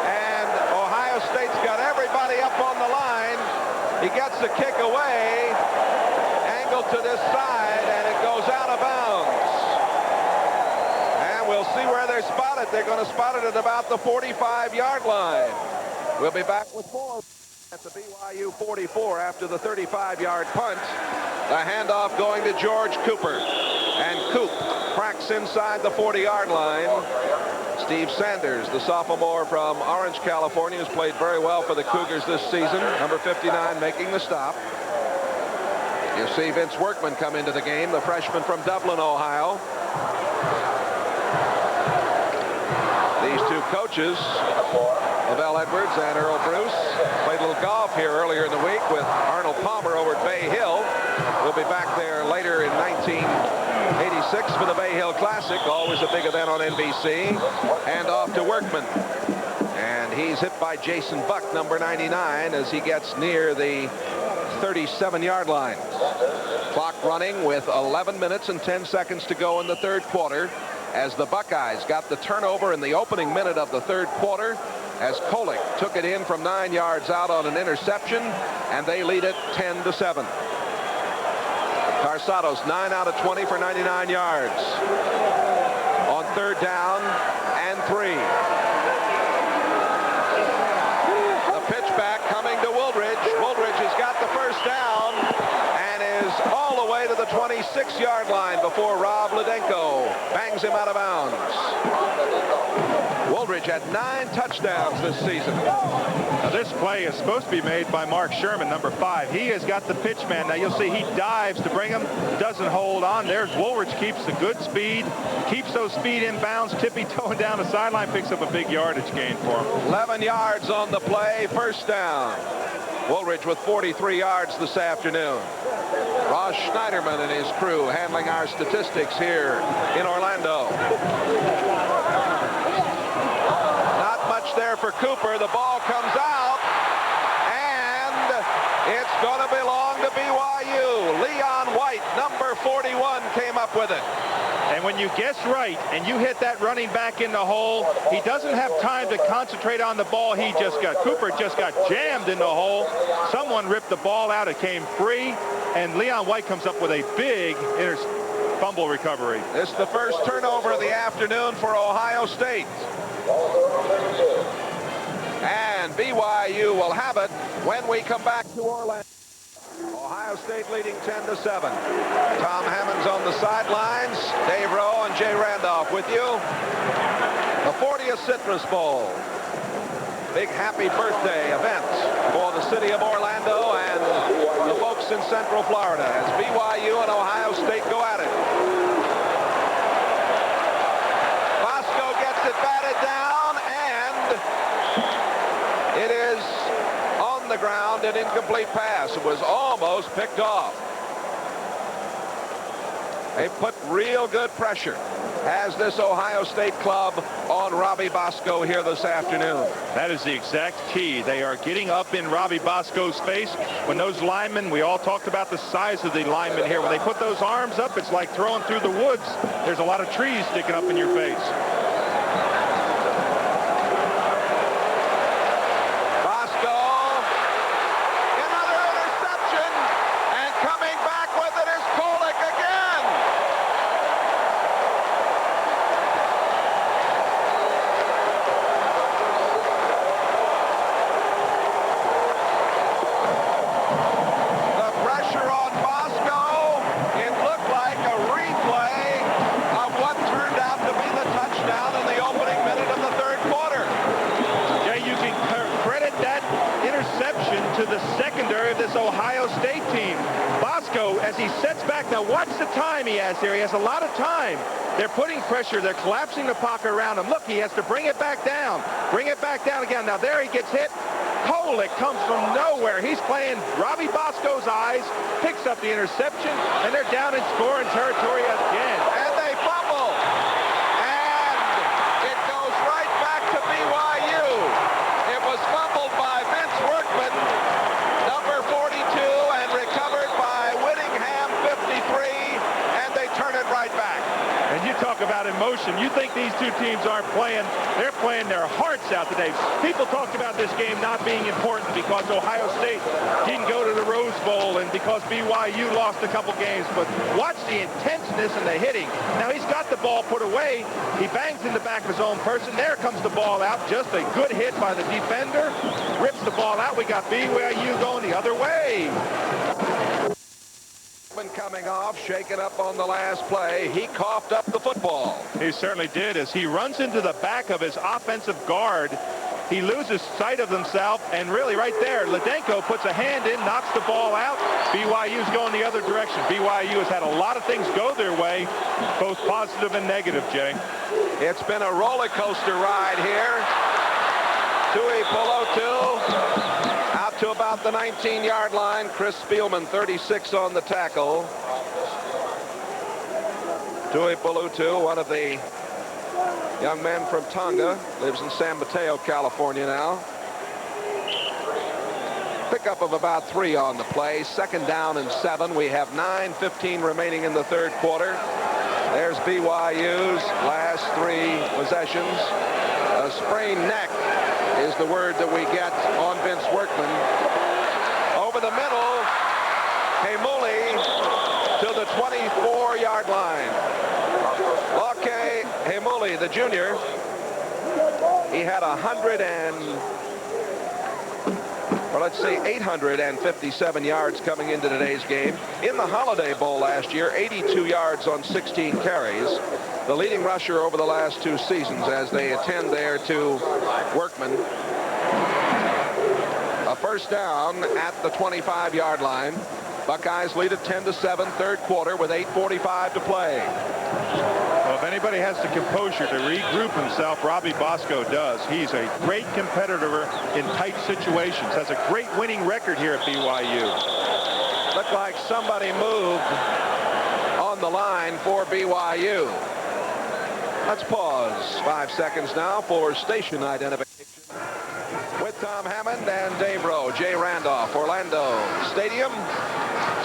And Ohio State's got everybody up on the line. He gets the kick away, angled to this side, and it goes out of bounds. And we'll see where they're spotted. They're going to spot it at about the 45-yard line. We'll be back with more at the BYU 44 after the 35-yard punt. The handoff going to George Cooper. And Coop cracks inside the 40-yard line. Steve Sanders, the sophomore from Orange, California, has played very well for the Cougars this season. Number 59 making the stop. You see Vince Workman come into the game, the freshman from Dublin, Ohio. These two coaches, Lavelle Edwards and Earl Bruce, played a little golf here earlier in the week with Arnold Palmer over at Bay Hill. We'll be back there later in 1986 for the Bay Hill Classic, always a big event on NBC. And off to Workman. And he's hit by Jason Buck, number 99, as he gets near the 37-yard line. Clock running with 11 minutes and 10 seconds to go in the third quarter, as the Buckeyes got the turnover in the opening minute of the third quarter, as Kolick took it in from 9 yards out on an interception, and they lead it 10-7. Carsados 9 out of 20 for 99 yards. On third down and 3. The pitch back coming to Wooldridge. Wooldridge has got the first down and is all the way to the 26-yard line before Rob Ludenko bangs him out of bounds. Wooldridge had 9 touchdowns this season. Now this play is supposed to be made by Mark Sherman, number 5. He has got the pitch man. Now you'll see he dives to bring him, doesn't hold on. There's Woolridge, keeps the good speed, keeps those speed inbounds, tippy-toeing down the sideline, picks up a big yardage gain for him. 11 yards on the play, first down. Woolridge with 43 yards this afternoon. Ross Schneiderman and his crew handling our statistics here in Orlando. Not much there for Cooper. The ball comes out, and up with it. And when you guess right and you hit that running back in the hole, he doesn't have time to concentrate on the ball. Cooper just got jammed in the hole. Someone ripped the ball out. It came free. And Leon White comes up with a big fumble recovery. This is the first turnover of the afternoon for Ohio State. And BYU will have it when we come back to Orlando. Ohio State leading 10-7. Tom Hammonds on the sidelines. Dave Rowe and Jay Randolph with you. The 40th Citrus Bowl. Big happy birthday event for the city of Orlando and the folks in Central Florida as BYU and Ohio State go at it. Bosco gets it batted down, and it is on the ground, an incomplete pass. It was almost picked off. They put real good pressure, has this Ohio State club, on Robbie Bosco here this afternoon. That is the exact key. They are getting up in Robbie Bosco's face. When those linemen, we all talked about the size of the linemen here. When they put those arms up, it's like throwing through the woods. There's a lot of trees sticking up in your face. To the secondary of this Ohio State team. Bosco, as he sets back, now watch the time he has here. He has a lot of time. They're putting pressure. They're collapsing the pocket around him. Look, he has to bring it back down. Bring it back down again. Now there he gets hit. Kolek comes from nowhere. He's playing Robbie Bosco's eyes, picks up the interception, and they're down in scoring territory again. And they fumble. And it goes right back to BYU. It was fumbled by Vince Workman, number 42, and recovered by Whittingham, 53, and they turn it right back. And you talk about emotion. You think these two teams aren't playing. They're playing their hearts out today. People talked about this game not being important because Ohio State didn't go to the Rose Bowl and because BYU lost a couple games. But watch the intenseness and the hitting. Now he's got the ball put away. He bangs in the back of his own person. There comes the ball out. Just a good hit by the defender. Rips the ball out. We got BYU going the other way. Coming off, shaken up on the last play. He coughed up the football. He certainly did. As he runs into the back of his offensive guard, he loses sight of himself, and really right there, Ledenko puts a hand in, knocks the ball out. BYU's going the other direction. BYU has had a lot of things go their way, both positive and negative, Jay. It's been a roller coaster ride here. Tui Polotu out to about the 19-yard line. Chris Spielman, 36 on the tackle. Tui Polotu, one of the young men from Tonga, lives in San Mateo, California now. Pickup of about 3 on the play. 2nd down and 7. We have 9:15 remaining in the third quarter. There's BYU's last 3 possessions. A sprained neck is the word that we get on Vince Workman. Over the middle, Heimuli to the 24-yard line. Lake Heimuli, the junior, he had 857 yards coming into today's game. In the Holiday Bowl last year, 82 yards on 16 carries. The leading rusher over the last 2 seasons as they attend there to Workman. A first down at the 25-yard line. Buckeyes lead at 10-7, third quarter with 8:45 to play. Well, if anybody has the composure to regroup himself, Robbie Bosco does. He's a great competitor in tight situations. Has a great winning record here at BYU. Looked like somebody moved on the line for BYU. Let's pause 5 seconds now for station identification with Tom Hammond and Dave Rowe. Jay Randolph, Orlando Stadium,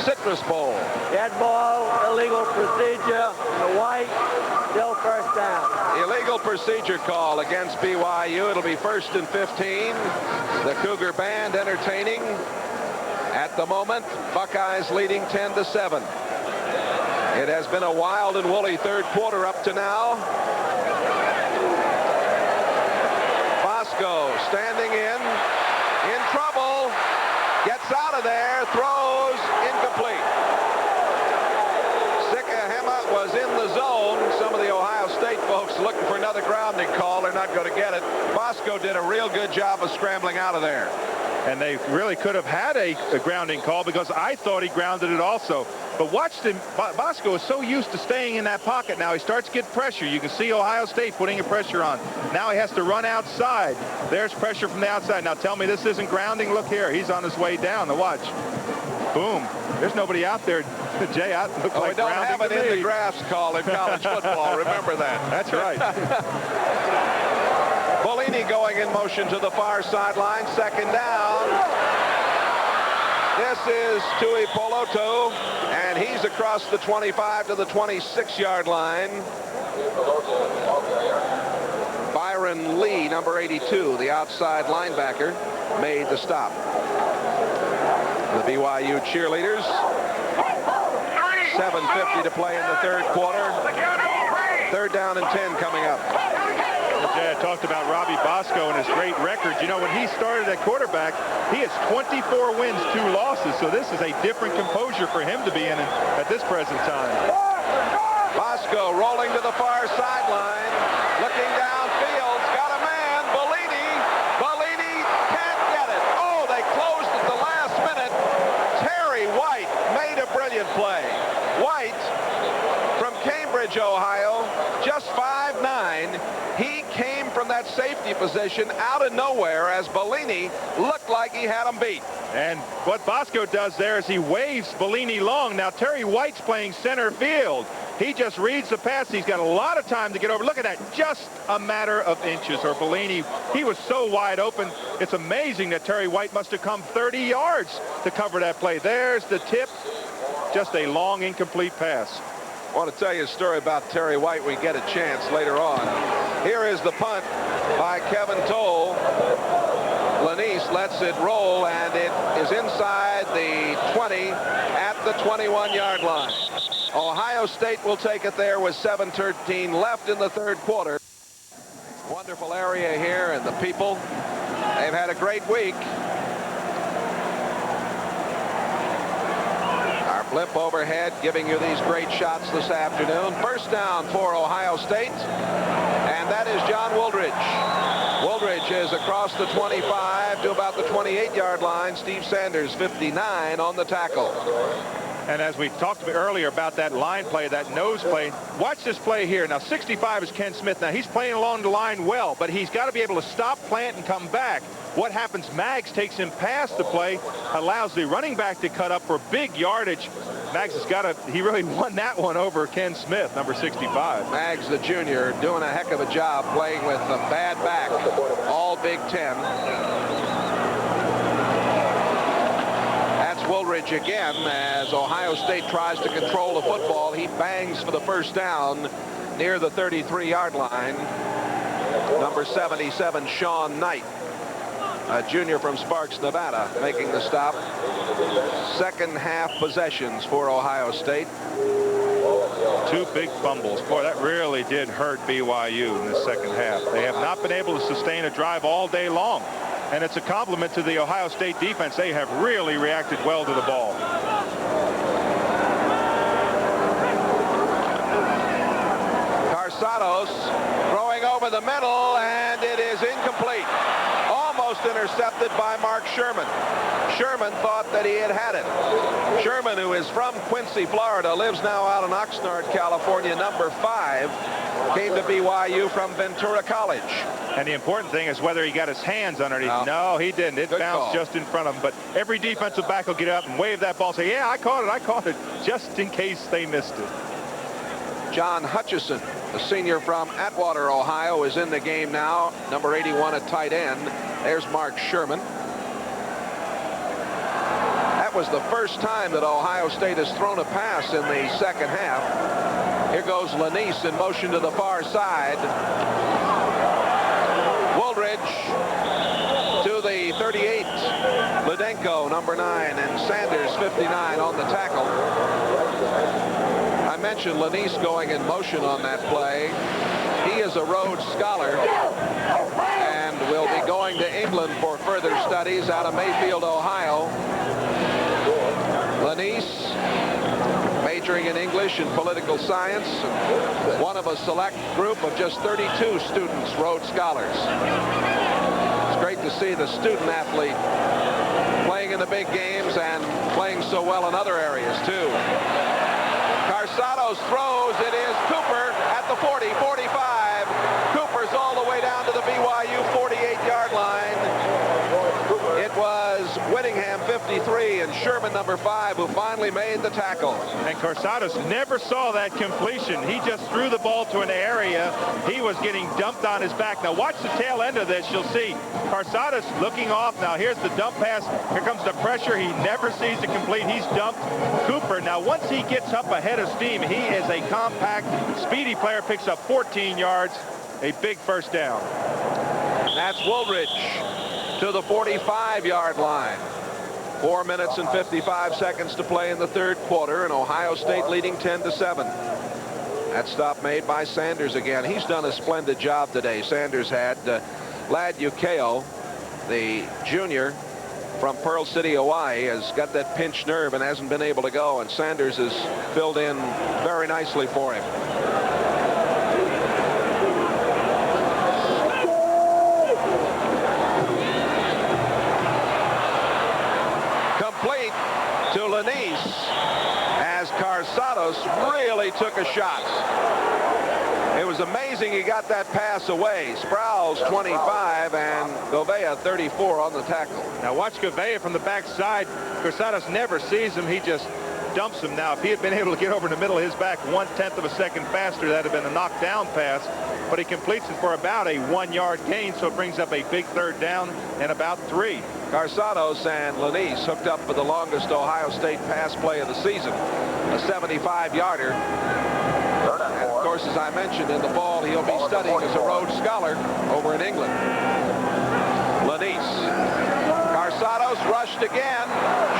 Citrus Bowl. Dead ball, illegal procedure, the white, still first down. Illegal procedure call against BYU. It'll be 1st and 15. The Cougar band entertaining at the moment. Buckeyes leading 10-7. It has been a wild and woolly third quarter up to now. Bosco standing in trouble, gets out of there, throws, incomplete. Sikahema was in the zone. Some of the Ohio State folks looking for another grounding call. They're not going to get it. Bosco did a real good job of scrambling out of there. And they really could have had a grounding call, because I thought he grounded it also. But watch him. Bosco is so used to staying in that pocket now. He starts to get pressure. You can see Ohio State putting a pressure on. Now he has to run outside. There's pressure from the outside. Now tell me this isn't grounding. Look here. He's on his way down. Now watch. Boom. There's nobody out there. Jay, I look like we don't have it in the drafts call in college football. Remember that. That's right. Bellini going in motion to the far sideline. Second down. This is Tui Poloto, and he's across the 25 to the 26-yard line. Byron Lee, number 82, the outside linebacker, made the stop. The BYU cheerleaders. 7:50 to play in the third quarter. Third down and 10 coming up. Jay, I talked about Robbie Bosco and his great record. You know, when he started at quarterback, he has 24 wins, 2 losses. So this is a different composure for him to be in at this present time. Bosco rolling to the far sideline, looking downfield, got a man, Bellini can't get it. Oh, they closed at the last minute. Terry White made a brilliant play. White from Cambridge, Ohio, just 5'9". He came from that safety position out of nowhere as Bellini looked like he had him beat. And what Bosco does there is he waves Bellini long. Now Terry White's playing center field. He just reads the pass. He's got a lot of time to get over. Look at that. Just a matter of inches. Or Bellini, he was so wide open. It's amazing that Terry White must have come 30 yards to cover that play. There's the tip. Just a long, incomplete pass. I want to tell you a story about Terry White when we get a chance later on. Here is the punt by Kevin Toll. Lanise lets it roll, and it is inside the 20 at the 21-yard line. Ohio State will take it there with 7:13 left in the third quarter. Wonderful area here, and the people, they've had a great week. Our blip overhead giving you these great shots this afternoon. First down for Ohio State, and that is John Wooldridge. Wooldridge is across the 25 to about the 28-yard line. Steve Sanders, 59 on the tackle. And as we talked earlier about that line play, that nose play, watch this play here. Now 65 is Ken Smith. Now he's playing along the line well, but he's got to be able to stop, plant, and come back. What happens? Maggs takes him past the play, allows the running back to cut up for big yardage. Maggs has got to, he really won that one over Ken Smith, number 65. Maggs, the junior, doing a heck of a job playing with a bad back, all Big Ten. That's Wooldridge again as Ohio State tries to control the football. He bangs for the first down near the 33-yard line. Number 77, Sean Knight, a junior from Sparks, Nevada, making the stop. Second half possessions for Ohio State. 2 big fumbles. Boy, that really did hurt BYU in the second half. They have not been able to sustain a drive all day long. And it's a compliment to the Ohio State defense. They have really reacted well to the ball. Carsados throwing over the middle, and it is incomplete. Almost intercepted by Mark Sherman. Sherman thought that he had it. Sherman, who is from Quincy, Florida, lives now out in Oxnard, California, number 5, came to BYU from Ventura College. And the important thing is whether he got his hands underneath. No, he didn't. It bounced just in front of him. But every defensive back will get up and wave that ball and say, yeah, I caught it, just in case they missed it. John Hutchison the senior from Atwater, Ohio, is in the game now. Number 81 at tight end. There's Mark Sherman. That was the first time that Ohio State has thrown a pass in the second half. Here goes Lanise in motion to the far side. Woolridge to the 38. Ludenko, number 9, and Sanders, 59, on the tackle. I mentioned Lanise going in motion on that play. He is a Rhodes Scholar and will be going to England for further studies out of Mayfield, Ohio. Lanise, majoring in English and political science, one of a select group of just 32 students, Rhodes Scholars. It's great to see the student athlete playing in the big games and playing so well in other areas too. Carsados throws. It is Cooper at the 40, 45. Cooper's all the way down to the BYU 48-yard line. It was Whittingham, 53, and Sherman, number 5, who finally made the tackle. And Carsados never saw that completion. He just threw the ball to an area. He was getting dumped on his back. Now watch the tail end of this. You'll see Carsados looking off. Now here's the dump pass. Here comes the pressure. He never sees it complete. He's dumped. Cooper, now once he gets up ahead of steam, he is a compact, speedy player, picks up 14 yards, a big first down. That's Woolridge to the 45-yard line. 4 minutes and 55 seconds to play in the third quarter, and Ohio State leading 10-7. That stop made by Sanders again. He's done a splendid job today. Sanders had Lad Ukeo, the junior from Pearl City, Hawaii, has got that pinched nerve and hasn't been able to go, and Sanders has filled in very nicely for him. Complete to Lanise as Carsados really took a shot. It was amazing he got that pass away. Sproul's 25 and Gouveia 34 on the tackle. Now watch Gouveia from the backside. Carsados never sees him. He just dumps him. Now if he had been able to get over in the middle of his back 1/10 of a second faster, that would have been a knockdown pass. But he completes it for about a 1-yard gain, so it brings up a big third down and about 3. Carsados and Lanise hooked up for the longest Ohio State pass play of the season, a 75-yarder. And of course, as I mentioned, in the fall, he'll be studying as a Rhodes Scholar over in England. Lanise. Carsados rushed again,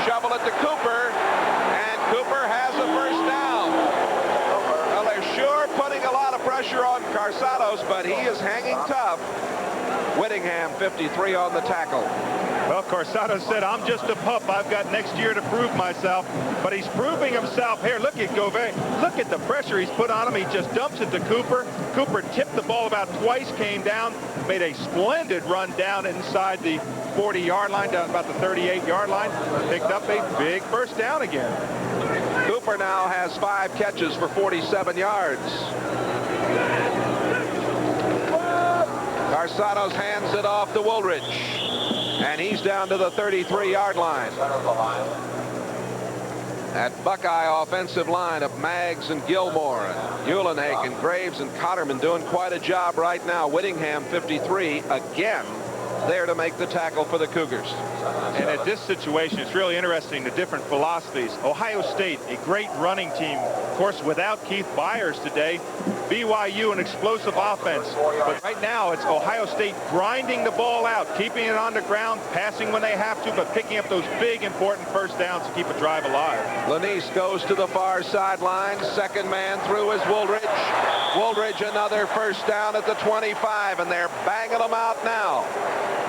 shovel it to Cooper, and Cooper has a first down. Well, they're sure putting a lot of pressure on Carsados, but he is hanging tough. Whittingham, 53, on the tackle. Well, Carsados said, I'm just a pup. I've got next year to prove myself. But he's proving himself here. Look at Gouveia. Look at the pressure he's put on him. He just dumps it to Cooper. Cooper tipped the ball about twice, came down, made a splendid run down inside the 40-yard line, down about the 38-yard line. Picked up a big first down again. Cooper now has 5 catches for 47 yards. Carsados hands it off to Woolridge, and he's down to the 33-yard line. That Buckeye offensive line of Maggs and Gilmore, and Uhlenhaken, Graves, and Cotterman doing quite a job right now. Whittingham, 53, again there to make the tackle for the Cougars. And at this situation, it's really interesting, the different philosophies. Ohio State, a great running team, of course, without Keith Byers today. BYU, an explosive offense. But right now, it's Ohio State grinding the ball out, keeping it on the ground, passing when they have to, but picking up those big, important first downs to keep a drive alive. Lanise goes to the far sideline. Second man through is Woolridge. Woolridge, another first down at the 25, and they're banging them out now.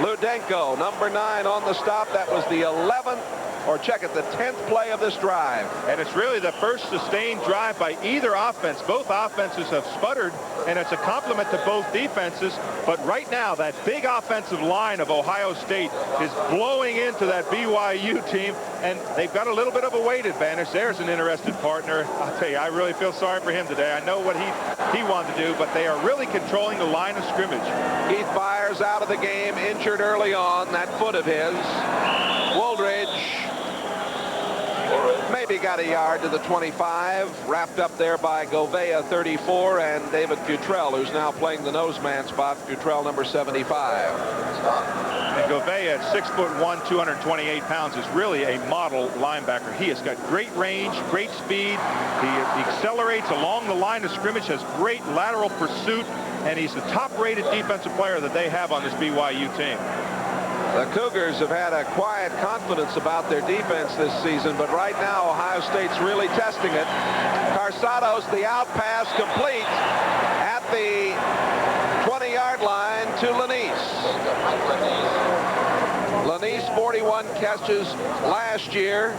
Ludenko, number 9, on the stop. That was the 11th, or check it, the 10th play of this drive. And it's really the first sustained drive by either offense. Both offenses have sputtered, and it's a compliment to both defenses. But right now, that big offensive line of Ohio State is blowing into that BYU team, and they've got a little bit of a weight advantage. There's an interested partner. I'll tell you, I really feel sorry for him today. I know what he wanted to do, but they are really controlling the line of scrimmage. Keith Byers out of the game, injured early on, that foot of his. Woolridge Maybe got a yard to the 25. Wrapped up there by Gouveia, 34, and David Futrell, who's now playing the noseman spot. Futrell, number 75. And Gouveia, at 6'1", 228 pounds, is really a model linebacker. He has got great range, great speed. He accelerates along the line of scrimmage, has great lateral pursuit, and he's the top-rated defensive player that they have on this BYU team. The Cougars have had a quiet confidence about their defense this season, but right now Ohio State's really testing it. Carsados, the out pass complete at the 20-yard line to Lanise. Lanise, 41 catches last year,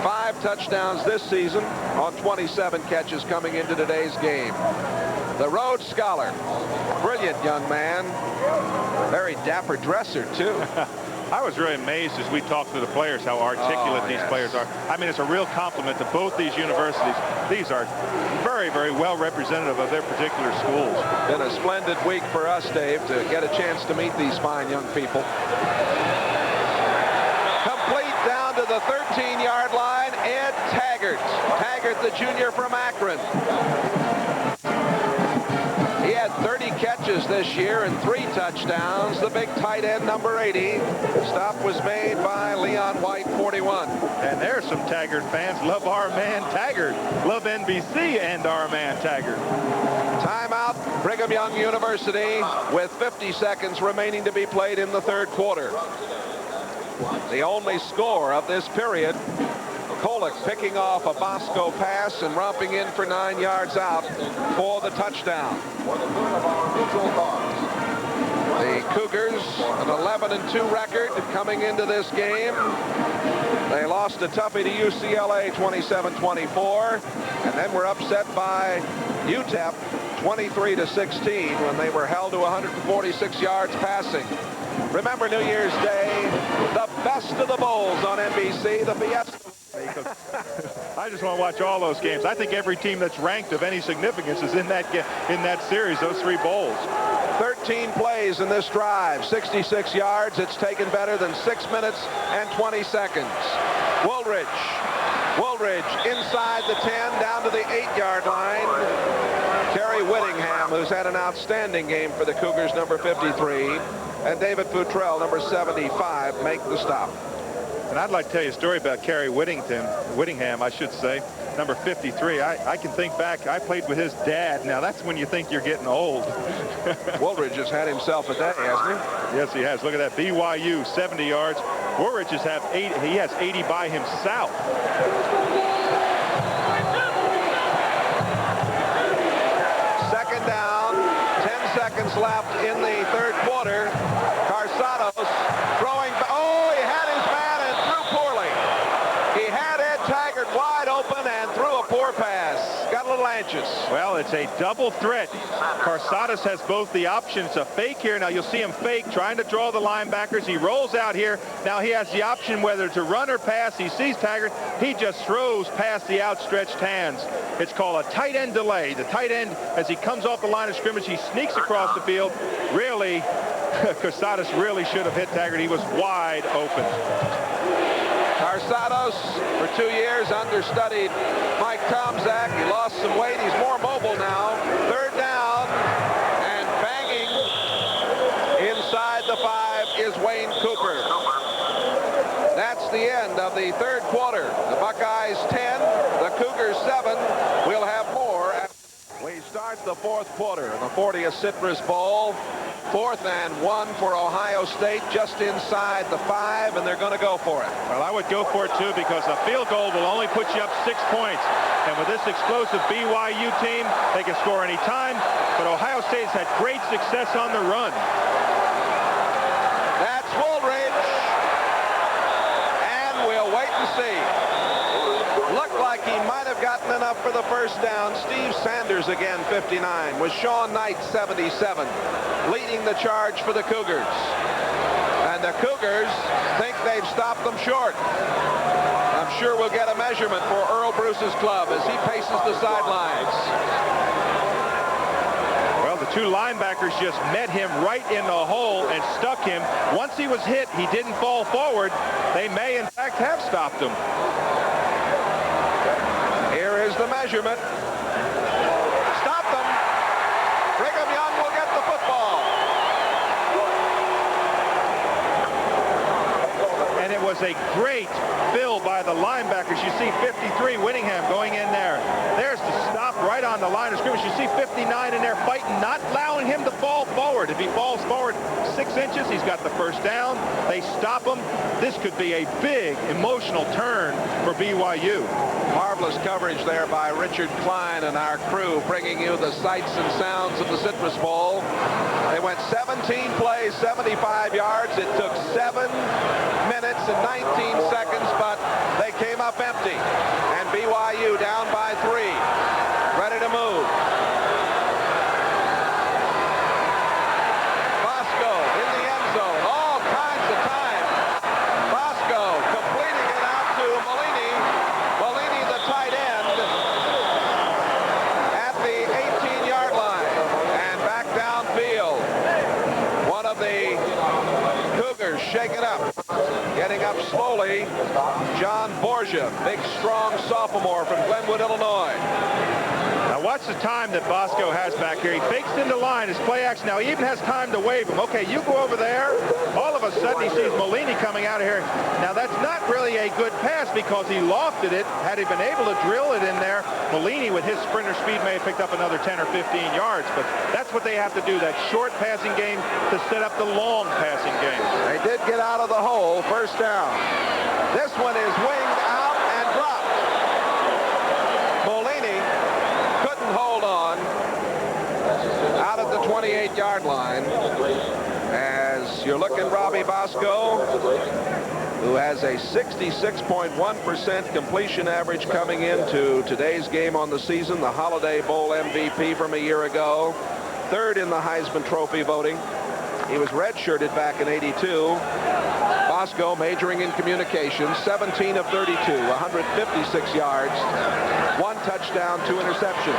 5 touchdowns this season on 27 catches coming into today's game. The Rhodes Scholar, brilliant young man, very dapper dresser too. I was really amazed as we talked to the players how articulate these players are. I mean, it's a real compliment to both these universities. These are very, very well representative of their particular schools. Been a splendid week for us, Dave, to get a chance to meet these fine young people. Complete down to the 13-yard line, Ed Taggart. Taggart, the junior from Akron. He had 30 catches this year and 3 touchdowns. The big tight end, number 80. Stop was made by Leon White, 41. And there's some Taggart fans. Love our man Taggart. Love NBC and our man Taggart. Timeout, Brigham Young University, with 50 seconds remaining to be played in the third quarter. The only score of this period, Kolick picking off a Bosco pass and romping in for 9 yards out for the touchdown. The Cougars, an 11-2 record coming into this game. They lost a toughie to UCLA 27-24, and then were upset by UTEP 23-16 when they were held to 146 yards passing. Remember New Year's Day, the best of the bowls on NBC, the Fiesta. I just want to watch all those games. I think every team that's ranked of any significance is in that series, those 3 bowls. 13 plays in this drive, 66 yards. It's taken better than 6 minutes and 20 seconds. Woolridge inside the 10, down to the 8-yard line. Kerry Whittingham, who's had an outstanding game for the Cougars, number 53, and David Futrell, number 75, make the stop. And I'd like to tell you a story about Kerry Whittingham, I should say, number 53. I can think back. I played with his dad. Now, that's when you think you're getting old. Woolridge has had himself a day, hasn't he? Yes, he has. Look at that. BYU, 70 yards. Woolridge has 80. He has 80 by himself. Second down, 10 seconds left in the third quarter. Carsados throwing. Oh, he had his man and threw poorly. He had Ed Taggart wide open and threw a poor pass. Got a little anxious. Well, it's a double threat. Carsados has both the option. It's a fake here. Now, you'll see him fake, trying to draw the linebackers. He rolls out here. Now, he has the option whether to run or pass. He sees Taggart. He just throws past the outstretched hands. It's called a tight end delay. The tight end, as he comes off the line of scrimmage, he sneaks across the field. Really, Carsados really should have hit Taggart. He was wide open. Carsados, for 2 years, understudied Mike Tomczak. He lost some weight. He's more mobile now. Third down, and banging inside the 5 is Wayne Cooper. That's the end of the third quarter. The Buckeyes 10, the Cougars 7. We'll have more. We start the fourth quarter in the 40th Citrus Bowl. 4th and 1 for Ohio State, just inside the 5, and they're going to go for it. Well, I would go for it, too, because a field goal will only put you up 6 points. And with this explosive BYU team, they can score any time. But Ohio State's had great success on the run. That's Woolridge. And we'll wait and see. Looked like he might have gotten enough for the first down. Steve Sanders again, 59, with Sean Knight, 77, leading the charge for the Cougars. And the Cougars think they've stopped them short. I'm sure we'll get a measurement for Earl Bruce's club as he paces the sidelines. Well, the 2 linebackers just met him right in the hole and stuck him. Once he was hit, he didn't fall forward. They may, in fact, have stopped him. Here's the measurement. Stop them. Brigham Young will get the football. And it was a great fill by the linebackers. You see 53, Whittingham, going in there. There's the stop right on the line of scrimmage. You see 59 in there fighting, not allowing him to fall forward. If he falls forward 6 inches, he's got the first down. They stop him. This could be a big emotional turn for BYU. Marvelous coverage there by Richard Klein and our crew, bringing you the sights and sounds of the Citrus Bowl. They went 17 plays, 75 yards. It took 7 minutes and 19 seconds, but they came up empty. And BYU down by 3, ready to move. Bosco in the end zone, all kinds of time. Bosco completing it out to Molini. Molini, the tight end, at the 18-yard line and back downfield. One of the Cougars shaken up. Getting up slowly, John Borgia, big, strong sophomore from Glenwood, Illinois. Now watch the time that Bosco has back here. He fakes into line, his play action. Now he even has time to wave him. Okay, you go over there. All of a sudden he sees Molini coming out of here. Now that's not really a good pass because he lofted it. Had he been able to drill it in there, Molini with his sprinter speed may have picked up another 10 or 15 yards. But that's what they have to do, that short passing game to set up the long passing game. They did get out of the hole, first down. This one is winged out and dropped. Molini couldn't hold on out at the 28-yard line. As you're looking, Robbie Bosco, who has a 66.1% completion average coming into today's game on the season, the Holiday Bowl MVP from a year ago, 3rd in the Heisman Trophy voting. He was redshirted back in '82. Bosco majoring in communications, 17 of 32, 156 yards, 1 touchdown, 2 interceptions.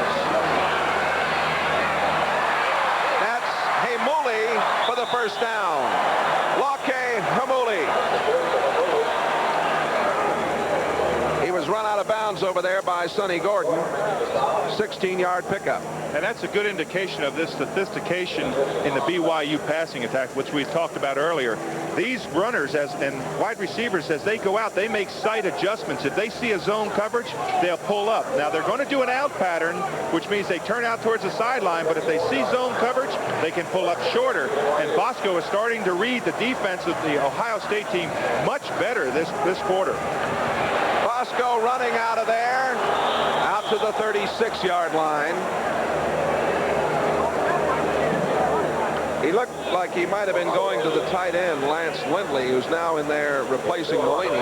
That's Hamuli for the first down. Lake Hamuli. He was run out of bounds over there by Sonny Gordon. 16-yard pickup. And that's a good indication of this sophistication in the BYU passing attack, which we talked about earlier. These runners and wide receivers, as they go out, they make sight adjustments. If they see a zone coverage, they'll pull up. Now, they're going to do an out pattern, which means they turn out towards the sideline. But if they see zone coverage, they can pull up shorter. And Bosco is starting to read the defense of the Ohio State team much better this quarter. Bosco running out of there, out to the 36-yard line. He looked like he might have been going to the tight end, Lance Lindley, who's now in there replacing Molini.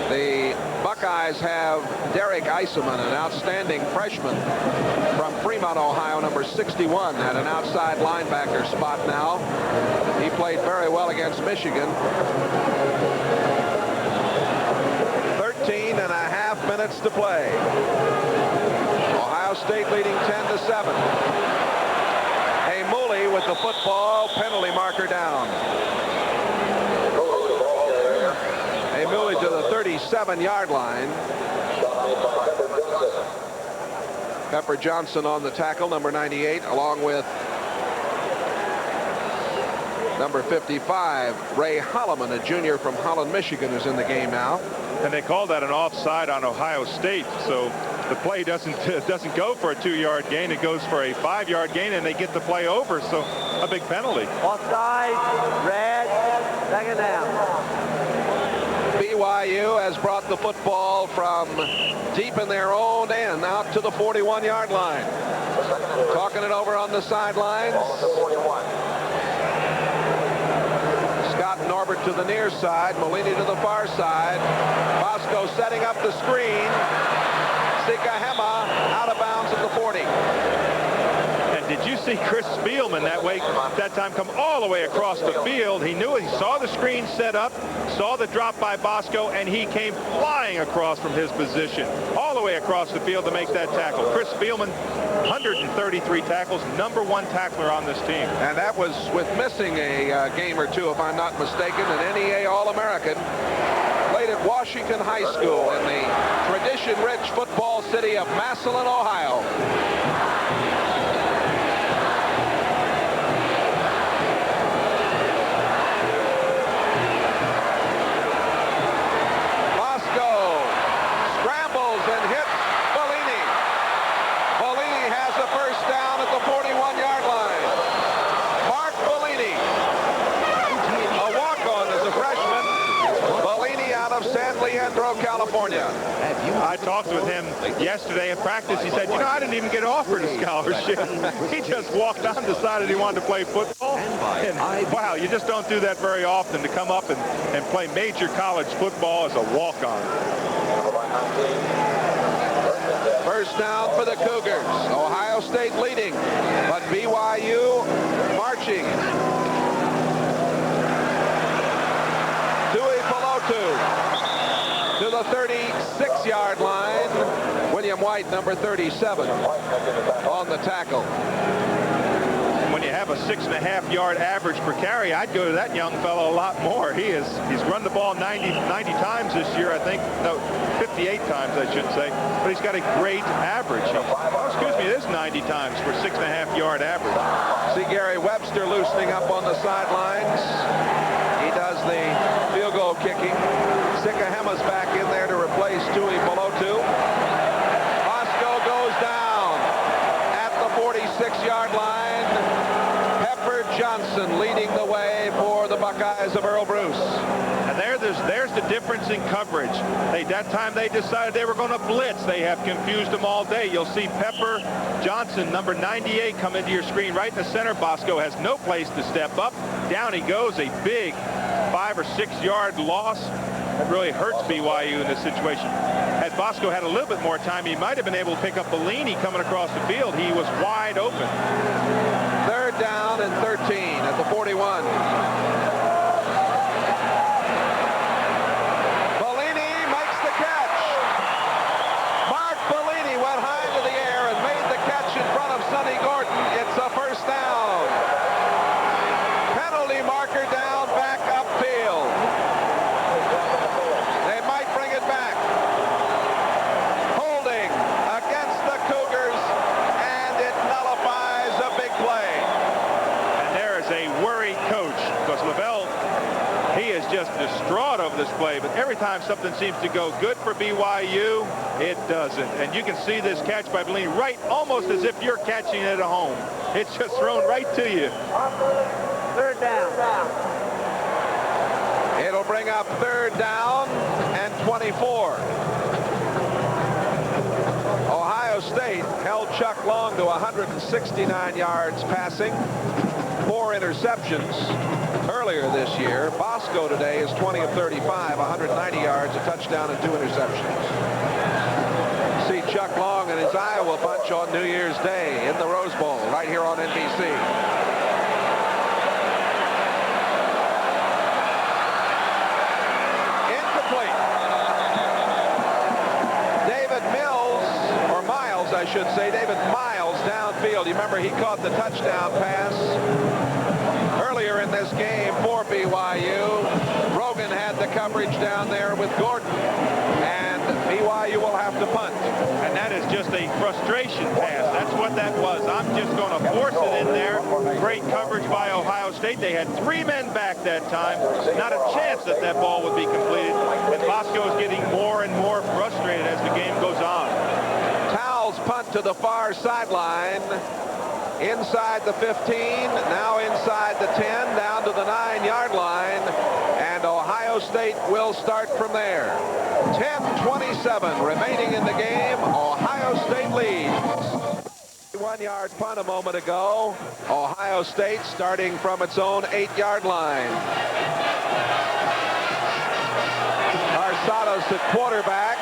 The Buckeyes have Derek Eiseman, an outstanding freshman from Fremont, Ohio, number 61, at an outside linebacker spot now. He played very well against Michigan. 13 and a half minutes to play. Ohio State leading 10-7. Hamuli with the football, penalty marker down. Hamuli to the 37-yard line. Pepper Johnson on the tackle, number 98, along with number 55, Ray Holloman, a junior from Holland, Michigan, is in the game now. And they call that an offside on Ohio State, so the play doesn't go for a 2-yard gain. It goes for a 5-yard gain, and they get the play over, so a big penalty. Offside, red, second down. BYU has brought the football from deep in their own end out to the 41-yard line. Talking it over on the sidelines. Scott Norbert to the near side, Molini to the far side. Bosco setting up the screen. Sikahema out of bounds at the 40. And did you see Chris Spielman that time come all the way across the field. He knew it. He saw the screen set up, saw the drop by Bosco, and he came flying across from his position all the way across the field to make that tackle. Chris Spielman, 133 tackles, #1 tackler on this team. And that was with missing a game or two, if I'm not mistaken, an NEA All-American. Played at Washington High School in the tradition-rich football city of Massillon, Ohio. Bosco scrambles and hits Bellini. Bellini has a first down at the 41-yard line. Mark Bellini, a walk-on as a freshman. Bellini out of San Leandro, California. I talked with him yesterday at practice. He said, you know, I didn't even get offered a scholarship. He just walked on, decided he wanted to play football. And wow, you just don't do that very often, to come up and play major college football as a walk-on. First down for the Cougars. Ohio State leading, but BYU marching. Dewey Pelotu to the 36-yard line. William White, number 37, on the tackle. When you have a 6.5-yard average per carry, I'd go to that young fellow a lot more. He's run the ball 90 times this year, I think. No, 58 times, I should say. But he's got a great average. Excuse me, it is 90 times for 6.5-yard average. See Gary Webster loosening up on the sidelines. He does the field goal kicking. Sikahema's back in there to replace Dewey Pelotu. Bosco goes down at the 46-yard line. Pepper Johnson leading the way for the Buckeyes of Earl Bruce. And there's the difference in coverage. That time they decided they were going to blitz. They have confused them all day. You'll see Pepper Johnson, number 98, come into your screen right in the center. Bosco has no place to step up. Down he goes, a big 5 or 6 yard loss. That really hurts BYU in this situation. Had Bosco had a little bit more time, he might have been able to pick up Bellini coming across the field. He was wide open. Third down and 13 at the 41. Bellini makes the catch. Mark Bellini went high into the air and made the catch in front of Sonny Gordon. It's a first down. Penalty marker down, back upfield. They might bring it back. Holding against the Cougars, and it nullifies a big play. And there is a worried coach, because Lavelle, he is just distraught over this play. But every time something seems to go good for BYU, it doesn't. And you can see this catch by Bellini right almost as if you're catching it at home. It's just thrown right to you. Third down. It'll bring up third down and 24. Ohio State held Chuck Long to 169 yards passing, 4 interceptions earlier this year. Bosco today is 20 of 35, 190 yards, a touchdown, and 2 interceptions. See Chuck Long and his Iowa bunch on New Year's Day in the Rose Bowl right here on NBC. I should say, David Miles downfield. You remember he caught the touchdown pass earlier in this game for BYU. Rogan had the coverage down there with Gordon, and BYU will have to punt. And that is just a frustration pass. That's what that was. I'm just going to force it in there. Great coverage by Ohio State. They had 3 men back that time. Not a chance that that ball would be completed. And Bosco is getting more and more frustrated as the game goes on. Towles punt to the far sideline. Inside the 15, now inside the 10, down to the 9-yard line, and Ohio State will start from there. 10:27 remaining in the game. Ohio State leads. 1-yard punt a moment ago. Ohio State starting from its own 8-yard line. Carsados at quarterback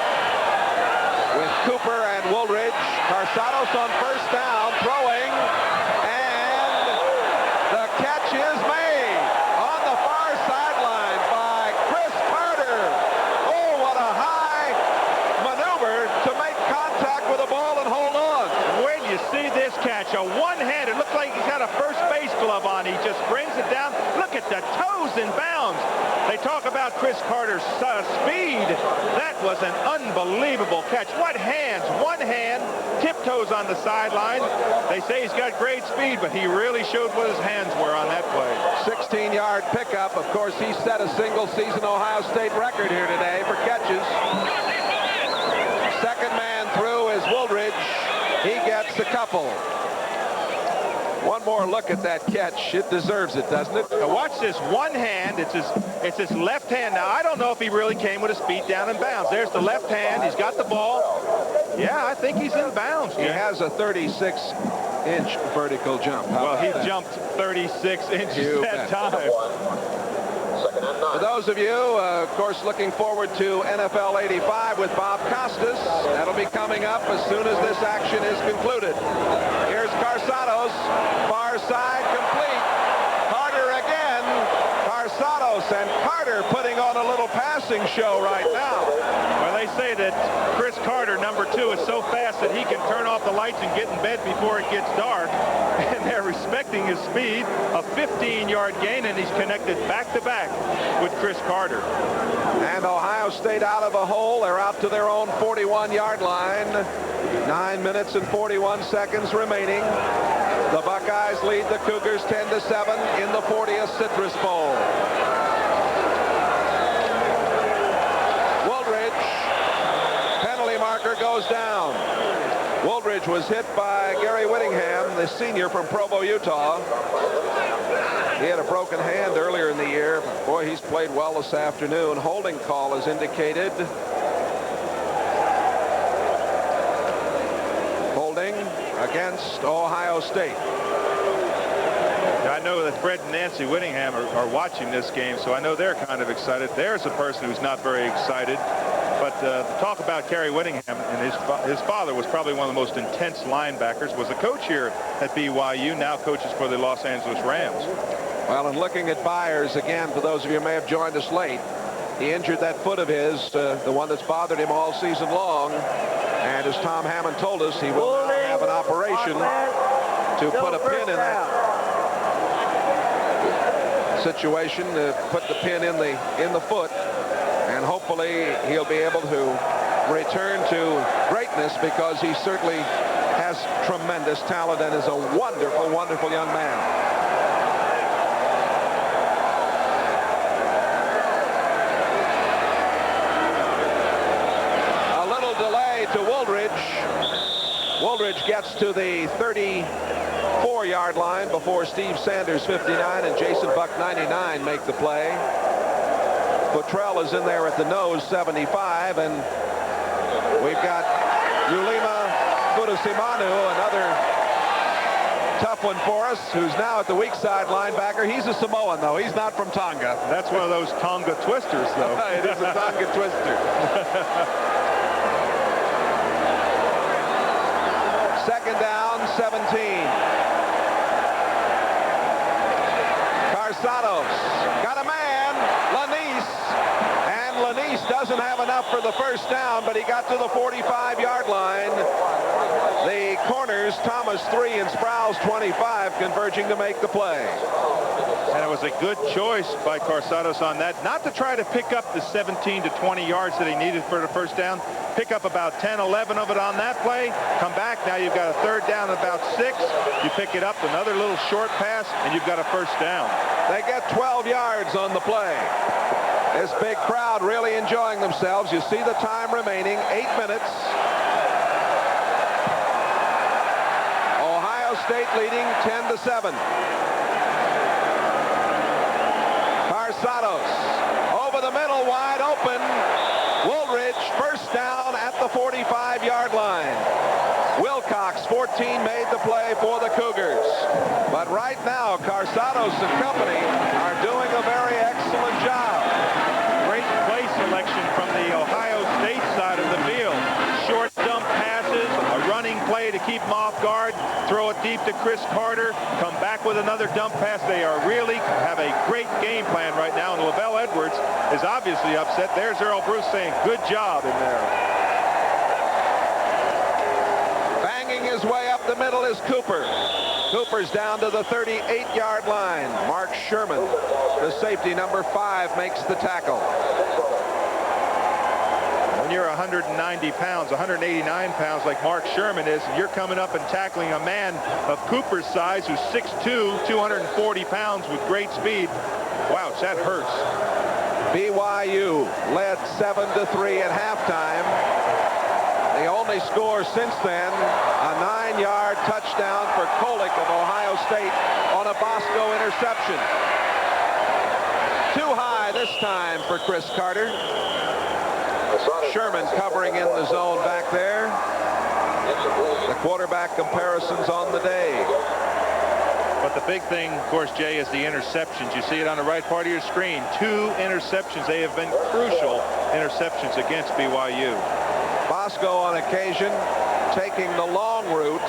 with Cooper and Woolridge. Carsados on first down, throwing, and catch is made on the far sideline by Chris Carter. Oh, what a high maneuver to make contact with the ball and hold on. When you see this catch, a one-handed, looks like he's got a first base glove on. He just brings it down. Look at the toes in bounds. They talk about Chris Carter's speed. That was an unbelievable catch. What hands? One hand, tiptoes on the sideline. They say he's got great speed, but he really showed what his hands were on that play. 16-yard pickup. Of course, he set a single-season Ohio State record here today for catches. Second man through is Wooldridge. He gets a couple. One more look at that catch. It deserves it, doesn't it? Now watch this one hand. It's his left hand. Now, I don't know if he really came with his feet down in bounds. There's the left hand. He's got the ball. Yeah, I think he's in bounds. He has a 36-inch vertical jump. Well, he jumped 36 inches that time. For those of you, of course, looking forward to NFL 85 with Bob Costas. That'll be coming up as soon as this action is concluded. Here's Carsados, far side complete. Carter again. Carsados and Carter putting on a little passing show right now. Well, they say that Chris Carter, number 2, is so fast that he can turn off the lights and get in bed before it gets dark. And they're respecting his speed, a 15-yard gain, and he's connected back-to-back with Chris Carter. And Ohio State out of a hole. They're out to their own 41-yard line. 9 minutes and 41 seconds remaining. The Buckeyes lead the Cougars 10-7 in the 40th Citrus Bowl. Wooldridge, penalty marker goes down. Wooldridge was hit by Gary Whittingham, the senior from Provo, Utah. He had a broken hand earlier in the year. Boy, he's played well this afternoon. Holding call is indicated. Holding against Ohio State. I know that Fred and Nancy Whittingham are watching this game, so I know they're kind of excited. There's a person who's not very excited. But to talk about Gary Whittingham, and his father was probably one of the most intense linebackers, was a coach here at BYU, now coaches for the Los Angeles Rams. Well, and looking at Byers, again, for those of you who may have joined us late, he injured that foot of his, the one that's bothered him all season long. And as Tom Hammond told us, he will now have an operation to put a pin in that situation, to put the pin in the foot. And hopefully he'll be able to return to greatness, because he certainly has tremendous talent and is a wonderful, wonderful young man. A little delay to Wooldridge. Wooldridge gets to the 34-yard line before Steve Sanders, 59, and Jason Buck, 99, make the play. Buttrell is in there at the nose, 75, and we've got Yulima Fudusimanu, another tough one for us, who's now at the weak side linebacker. He's a Samoan, though. He's not from Tonga. That's one of those Tonga twisters, though. It is a Tonga twister. Second down, 17. Carsados got a man, Lanise, and Lanise doesn't have enough for the first down, but he got to the 45-yard line. The corners, Thomas 3 and Sprouse 25, converging to make the play. And it was a good choice by Carsados on that, not to try to pick up the 17 to 20 yards that he needed for the first down. Pick up about 10, 11 of it on that play. Come back. Now you've got a third down and about 6. You pick it up, another little short pass, and you've got a first down. They get 12 yards on the play. This big crowd really enjoying themselves. You see the time remaining, 8 minutes. Ohio State leading 10-7. Carsados over the middle, wide open. Wooldridge, first down at the 45-yard line. Wilcox, 14, made the play for the Cougars. But right now, Carsados and company are doing a very excellent job. Great play selection from the Ohio State side of the field. Short dump passes, a running play to keep them off guard, throw it deep to to Chris Carter, come back with another dump pass. They are really have a great game plan right now, and Lavelle Edwards is obviously upset. There's Earl Bruce saying, good job in there. Banging his way up the middle is Cooper. Cooper's down to the 38-yard line. Mark Sherman, the safety, number 5, makes the tackle. When you're 190 pounds, 189 pounds like Mark Sherman is, and you're coming up and tackling a man of Cooper's size who's 6'2", 240 pounds with great speed. Wow, that hurts. BYU led 7-3 at halftime. The only score since then, a 9-yard touchdown for Kolick of Ohio State on a Bosco interception. Too high this time for Chris Carter. Sherman covering in the zone back there. The quarterback comparisons on the day. But the big thing, of course, Jay, is the interceptions. You see it on the right part of your screen. 2 interceptions. They have been crucial interceptions against BYU. Bosco on occasion taking the long route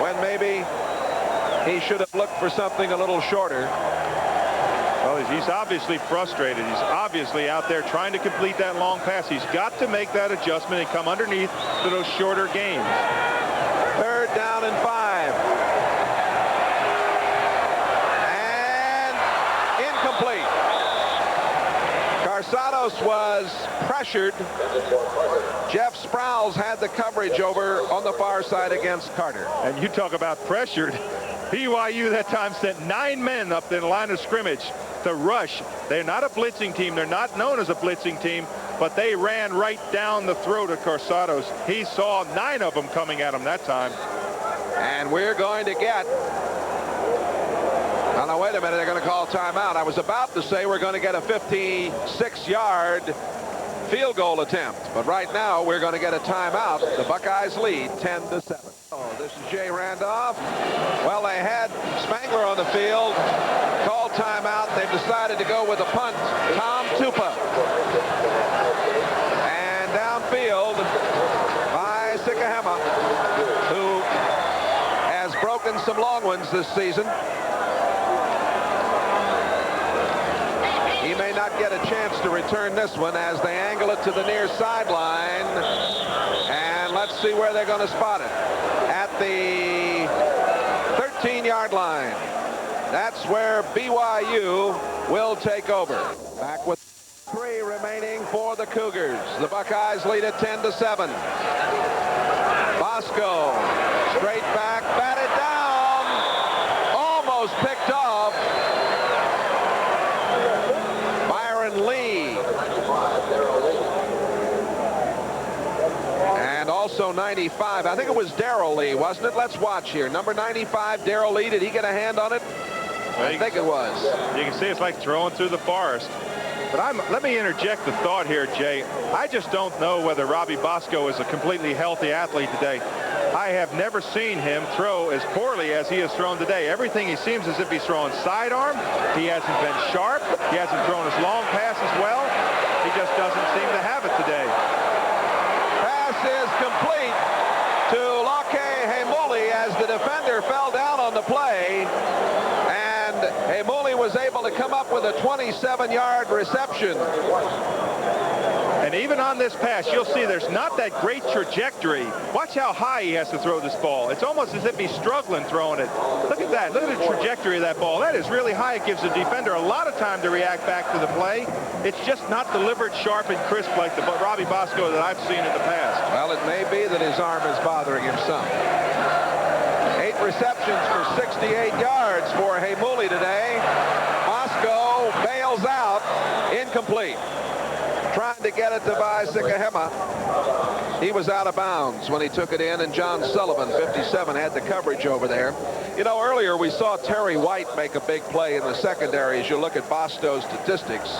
when maybe he should have looked for something a little shorter. Well, he's obviously frustrated. He's obviously out there trying to complete that long pass. He's got to make that adjustment and come underneath to those shorter games. 3rd down and 5. And incomplete. Carsados was pressured. Jeff Sprouse had the coverage over on the far side against Carter. And you talk about pressured. BYU that time sent 9 men up in the line of scrimmage to rush. They're not a blitzing team. They're not known as a blitzing team, but they ran right down the throat of Carsados. He saw 9 of them coming at him that time. And we're going to get... Oh, now, wait a minute. They're going to call timeout. I was about to say we're going to get a 56-yard field goal attempt. But right now, we're going to get a timeout. The Buckeyes lead 10-7. Oh, this is Jay Randolph. Well, they had Spangler on the field. Called timeout. They've decided to go with a punt. Tom Tupa. And downfield by Sikahema, who has broken some long ones this season. He may not get a chance to return this one as they angle it to the near sideline. And let's see where they're going to spot it. At the 13-yard line. That's where BYU will take over. Back with 3 remaining for the Cougars. The Buckeyes lead at 10-7. Bosco straight back, batted down, almost picked off. Byron Lee. And also 95. I think it was Darrell Lee, wasn't it? Let's watch here. Number 95, Darrell Lee. Did he get a hand on it? I think it was. You can see it's like throwing through the forest. But let me interject the thought here, Jay. I just don't know whether Robbie Bosco is a completely healthy athlete today. I have never seen him throw as poorly as he has thrown today. Everything he seems as if he's throwing sidearm. He hasn't been sharp. He hasn't thrown his long passes well. He just doesn't seem to have it today. Pass is complete to Lake Heimuli as the defender fell down on the play. Heimuli was able to come up with a 27-yard reception. And even on this pass, you'll see there's not that great trajectory. Watch how high he has to throw this ball. It's almost as if he's struggling throwing it. Look at that. Look at the trajectory of that ball. That is really high. It gives the defender a lot of time to react back to the play. It's just not delivered sharp and crisp like the Robbie Bosco that I've seen in the past. Well, it may be that his arm is bothering him some. 8 receptions for 68 yards for Heimuli today. Bosco bails out. Incomplete. Trying to get it to Sikahema. He was out of bounds when he took it in, and John Sullivan, 57, had the coverage over there. You know, earlier we saw Terry White make a big play in the secondary as you look at Bosco's statistics.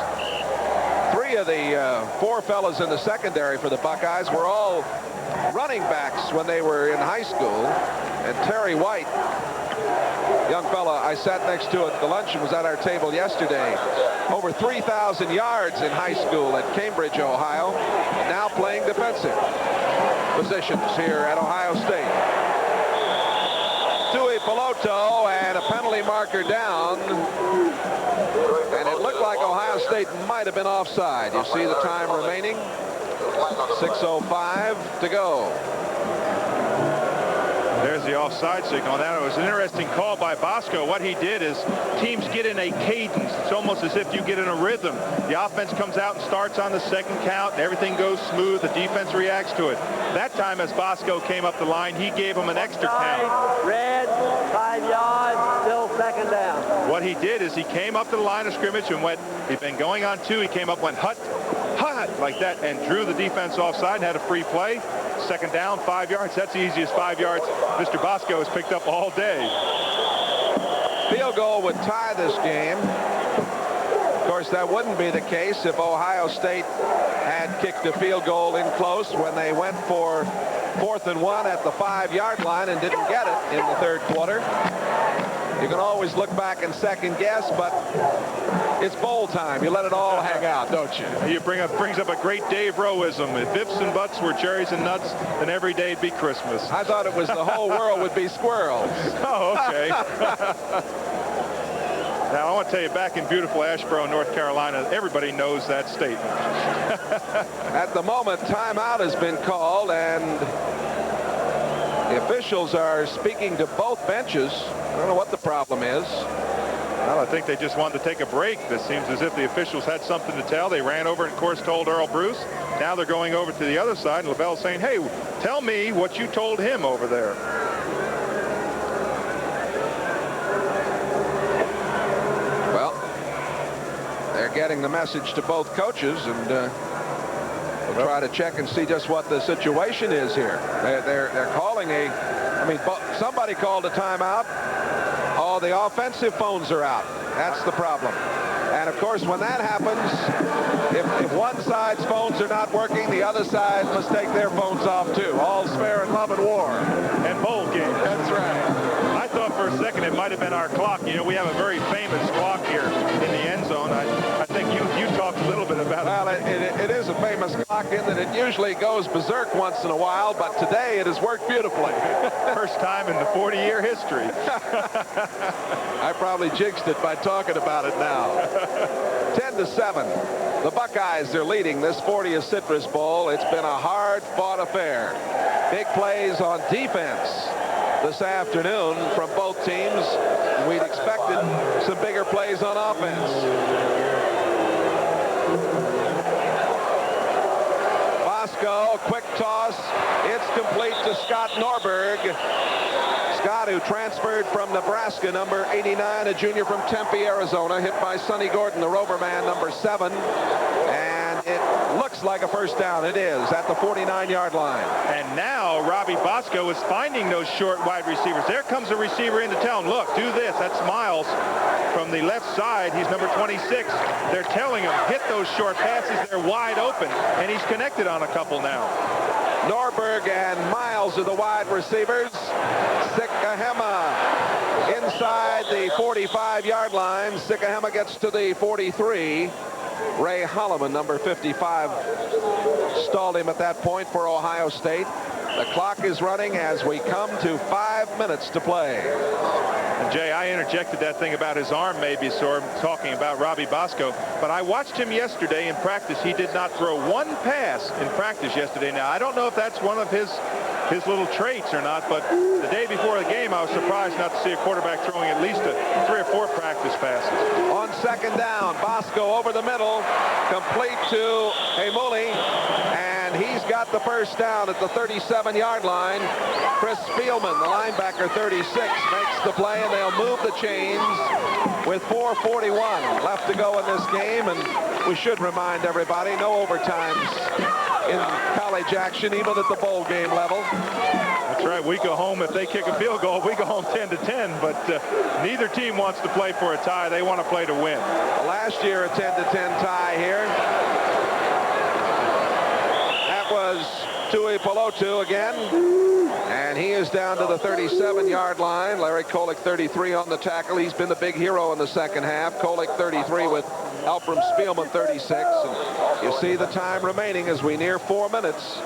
3 of the 4 fellas in the secondary for the Buckeyes were all running backs when they were in high school. And Terry White, young fella I sat next to at the luncheon, was at our table yesterday. Over 3,000 yards in high school at Cambridge, Ohio. Now playing defensive positions here at Ohio State. Tui Peloto, and a penalty marker down. And it looked like Ohio State might have been offside. You see the time remaining. 6:05 to go. There's the offside signal. Now, it was an interesting call by Bosco. What he did is teams get in a cadence. It's almost as if you get in a rhythm. The offense comes out and starts on the second count, and everything goes smooth. The defense reacts to it. That time, as Bosco came up the line, he gave him an extra count. Red, 5 yards, still second down. What he did is he came up to the line of scrimmage and went, he'd been going on 2. He came up, went hut, like that, and drew the defense offside and had a free play. Second down, 5 yards. That's the easiest 5 yards Mr. Bosco has picked up all day. Field goal would tie this game. Of course, that wouldn't be the case if Ohio State had kicked a field goal in close when they went for 4th and 1 at the 5-yard line and didn't get it in the third quarter. You can always look back and second guess, but it's bowl time. You let it all hang out, don't you? You brings up a great Dave Roweism. If ifs and buts were cherries and nuts, then every day'd be Christmas. I thought it was the whole world would be squirrels. Oh, okay. Now, I want to tell you, back in beautiful Asheboro, North Carolina, everybody knows that statement. At the moment, timeout has been called, and the officials are speaking to both benches. I don't know what the problem is. Well, I think they just wanted to take a break. This seems as if the officials had something to tell. They ran over and, of course, told Earl Bruce. Now they're going over to the other side, and LaBelle's saying, hey, tell me what you told him over there. Well, they're getting the message to both coaches, and we'll try to check and see just what the situation is here. They're calling somebody called a timeout. Oh, the offensive phones are out. That's the problem. And of course, when that happens, if one side's phones are not working, the other side must take their phones off too. All's fair in love and war. And bowl games. That's right. I thought for a second it might have been our clock. You know, we have a very famous clock here in the end zone. I think you talked a little bit about it. Well, it is a famous clock in that it usually goes berserk once in a while, but today it has worked beautifully. First time in the 40-year history. I probably jinxed it by talking about it now. 10-7. The Buckeyes are leading this 40th Citrus Bowl. It's been a hard-fought affair. Big plays on defense this afternoon from both teams. We'd expected some bigger plays on offense. Bosco, quick toss. It's complete to Scott Norberg. Scott, who transferred from Nebraska, number 89, a junior from Tempe, Arizona, hit by Sonny Gordon, the rover man, number 7. And it looks like a first down. It is at the 49-yard line. And now Robbie Bosco is finding those short wide receivers. There comes a receiver into town. Look, do this. That's Miles from the left side. He's number 26. They're telling him, hit those short passes. They're wide open. And he's connected on a couple now. Norberg and Miles are the wide receivers. Sikahema inside the 45-yard line. Sikahema gets to the 43. Ray Holloman, number 55, stalled him at that point for Ohio State. The clock is running as we come to 5 minutes to play. And Jay, I interjected that thing about his arm maybe, so I'm talking about Robbie Bosco. But I watched him yesterday in practice. He did not throw one pass in practice yesterday. Now, I don't know if that's one of his little traits or not, but the day before the game, I was surprised not to see a quarterback throwing at least 3 or 4 practice passes. On second down, Bosco over the middle, complete to Hemuli, and he's got the first down at the 37-yard line. Chris Spielman, the linebacker, 36, makes the play, and they'll move the chains with 4:41 left to go in this game. And we should remind everybody, no overtimes in college action, even at the bowl game level. That's right. We go home if they kick a field goal. We go home 10-10. But neither team wants to play for a tie. They want to play to win. Last year, a 10-10 tie here. That was Tui Peloto again. And he is down to the 37-yard line. Larry Kolick, 33 on the tackle. He's been the big hero in the second half. Kolick, 33 with help from Spielman, 36. And you see the time remaining as we near 4 minutes.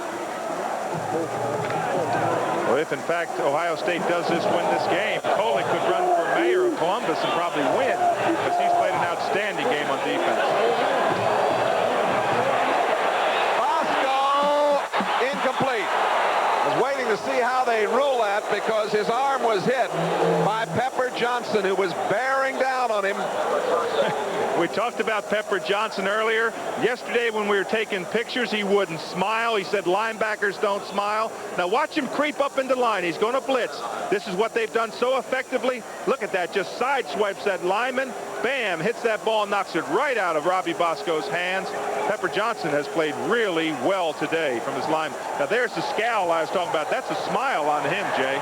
Well, if in fact Ohio State does win this game, Kolek could run for mayor of Columbus and probably win, because he's played an outstanding game on defense. Bosco, incomplete. I was waiting to see how they rule that, because his arm was hit by Pepper Johnson, who was bearing down on him. We talked about Pepper Johnson earlier. Yesterday when we were taking pictures, he wouldn't smile. He said linebackers don't smile. Now watch him creep up into line. He's going to blitz. This is what they've done so effectively. Look at that. Just side swipes that lineman. Bam, hits that ball, knocks it right out of Robbie Bosco's hands. Pepper Johnson has played really well today from his line. Now there's the scowl I was talking about. That's a smile on him, Jay.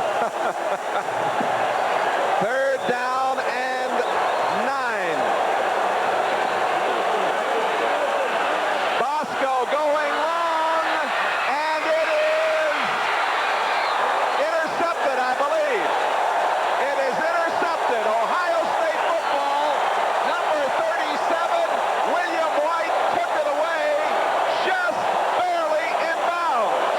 Third down and 9. Bosco going long, and it is intercepted, I believe. It is intercepted. Ohio State football, number 37, William White took it away, just barely in bounds.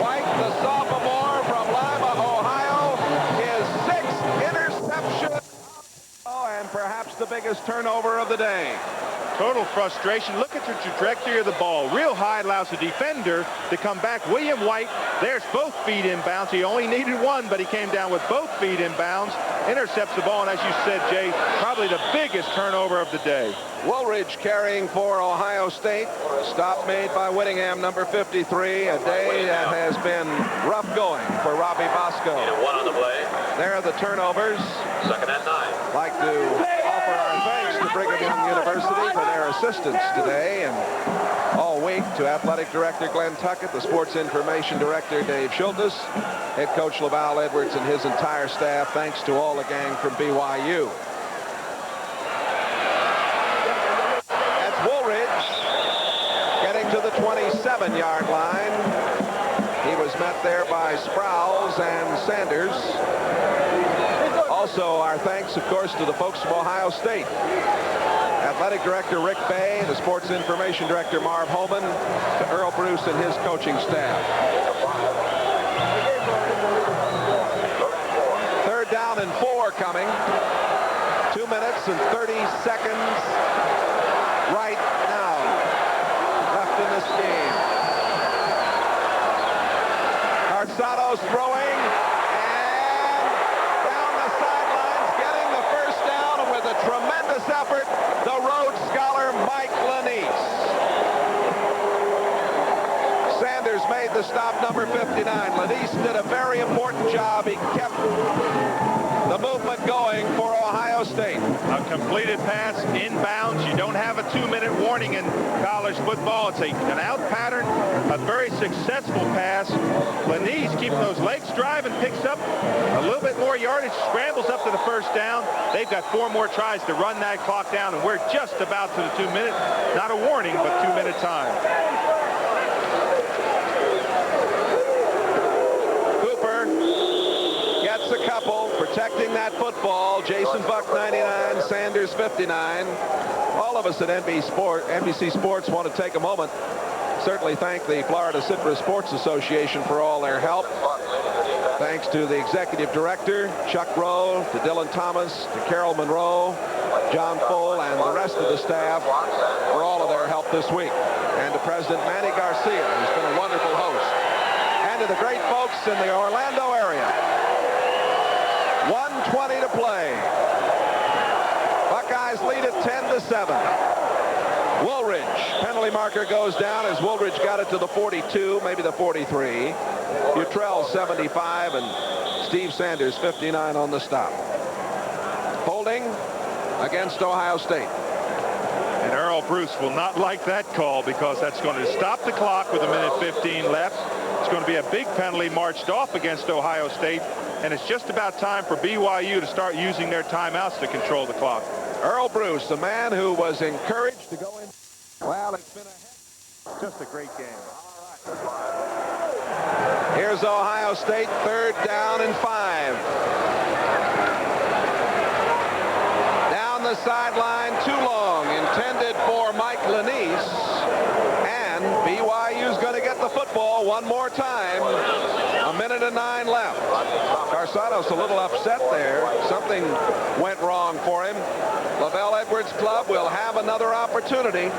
White, the sophomore from Lima, Ohio, his 6th interception. Oh, and perhaps the biggest turnover of the day. Total frustration. Look at the trajectory of the ball. Real high, allows the defender to come back. William White, there's both feet in bounds. He only needed one, but he came down with both feet in bounds. Intercepts the ball, and as you said, Jay, probably the biggest turnover of the day. Woolridge carrying for Ohio State. Stop made by Whittingham, number 53. A day that has been rough going for Robbie Bosco. One on the play. There are the turnovers. Second and 9. Like to offer our thanks to Brigham Young University for their assistance today and all week, to Athletic Director Glenn Tuckett, the Sports Information Director Dave Schultes, Head Coach LaValle Edwards and his entire staff. Thanks to all the gang from BYU. That's Woolridge getting to the 27-yard line. He was met there by Sprouse and Sanders. Also, our thanks, of course, to the folks from Ohio State. Athletic Director Rick Bay, the Sports Information Director Marv Holman, to Earl Bruce and his coaching staff. Third down and 4 coming. 2 minutes and 30 seconds right now left in this game. Carzado's throwing, and down the sidelines, getting the first down, and with a tremendous effort, the Rhodes Scholar Mike Lanise. Sanders made the stop, number 59. Lanise did a very important job. He kept the movement going for Ohio State. A completed pass inbounds. You don't have a 2-minute warning in college football. It's an out pattern, a very successful pass. Lanise, keeping those legs driving, picks up a little bit more yardage, scrambles up to the first down. They've got 4 more tries to run that clock down, and we're just about to the 2-minute, not a warning, but 2-minute time. Gets a couple, protecting that football. Jason Buck, 99, Sanders, 59. All of us at NBC Sports want to take a moment, certainly thank the Florida Citrus Sports Association for all their help. Thanks to the executive director, Chuck Rowe, to Dylan Thomas, to Carol Monroe, John Full, and the rest of the staff for all of their help this week. And to President Manny Garcia, who's been a wonderful host. And to the great folks in the Orlando area. 1:20 to play. Buckeyes lead it 10-7. Woolridge, penalty marker goes down as Woolridge got it to the 42, maybe the 43. Butrell, 75, and Steve Sanders, 59 on the stop. Holding against Ohio State. And Earl Bruce will not like that call, because that's going to stop the clock with 1:15 left. It's going to be a big penalty marched off against Ohio State, and it's just about time for BYU to start using their timeouts to control the clock. Earl Bruce, the man who was encouraged to go in. Well, it's been Just a great game. Here's Ohio State, 3rd down and 5. Down the sideline too long, intended for Mike Lanise, and BYU's going to get the football one more time. 1:09 left. Carsados a little upset there. Something went wrong for him. LaVell Edwards Club will have another opportunity.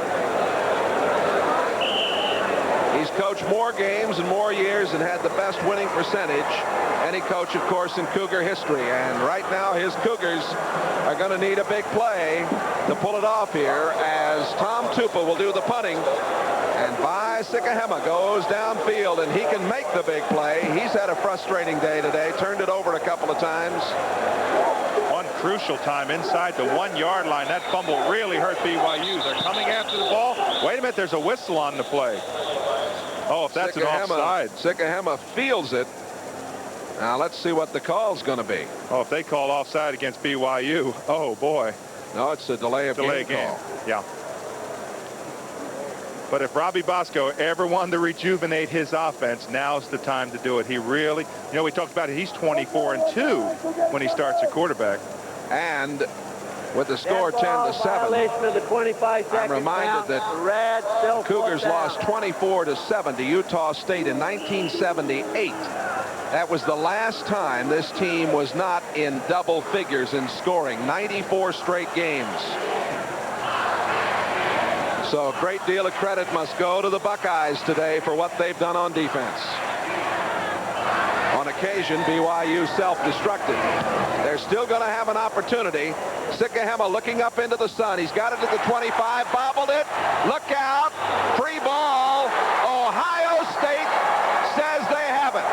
He's coached more games and more years and had the best winning percentage. Any coach, of course, in Cougar history. And right now, his Cougars are going to need a big play to pull it off here, as Tom Tupa will do the punting. And Vi Sikahema goes downfield, and he can make the big play. He's had a frustrating day today. Turned it over a couple of times. One crucial time inside the 1-yard line. That fumble really hurt BYU. They're coming after the ball. Wait a minute, there's a whistle on the play. Oh, if that's an offside. Sikahema fields it. Now let's see what the call's going to be. Oh, if they call offside against BYU, oh boy. No, it's a delay of game call. Yeah. But if Robbie Bosco ever wanted to rejuvenate his offense, now's the time to do it. He really, you know, we talked about it. He's 24-2 when he starts at quarterback. And with the score 10-7, violation of the 25-second I'm reminded that Cougars lost 24-7 to Utah State in 1978. That was the last time this team was not in double figures in scoring. 94 straight games. So a great deal of credit must go to the Buckeyes today for what they've done on defense. On occasion, BYU self-destructed. They're still going to have an opportunity. Sikahema looking up into the sun. He's got it at the 25, bobbled it. Look out. Free ball. Ohio State says they have it.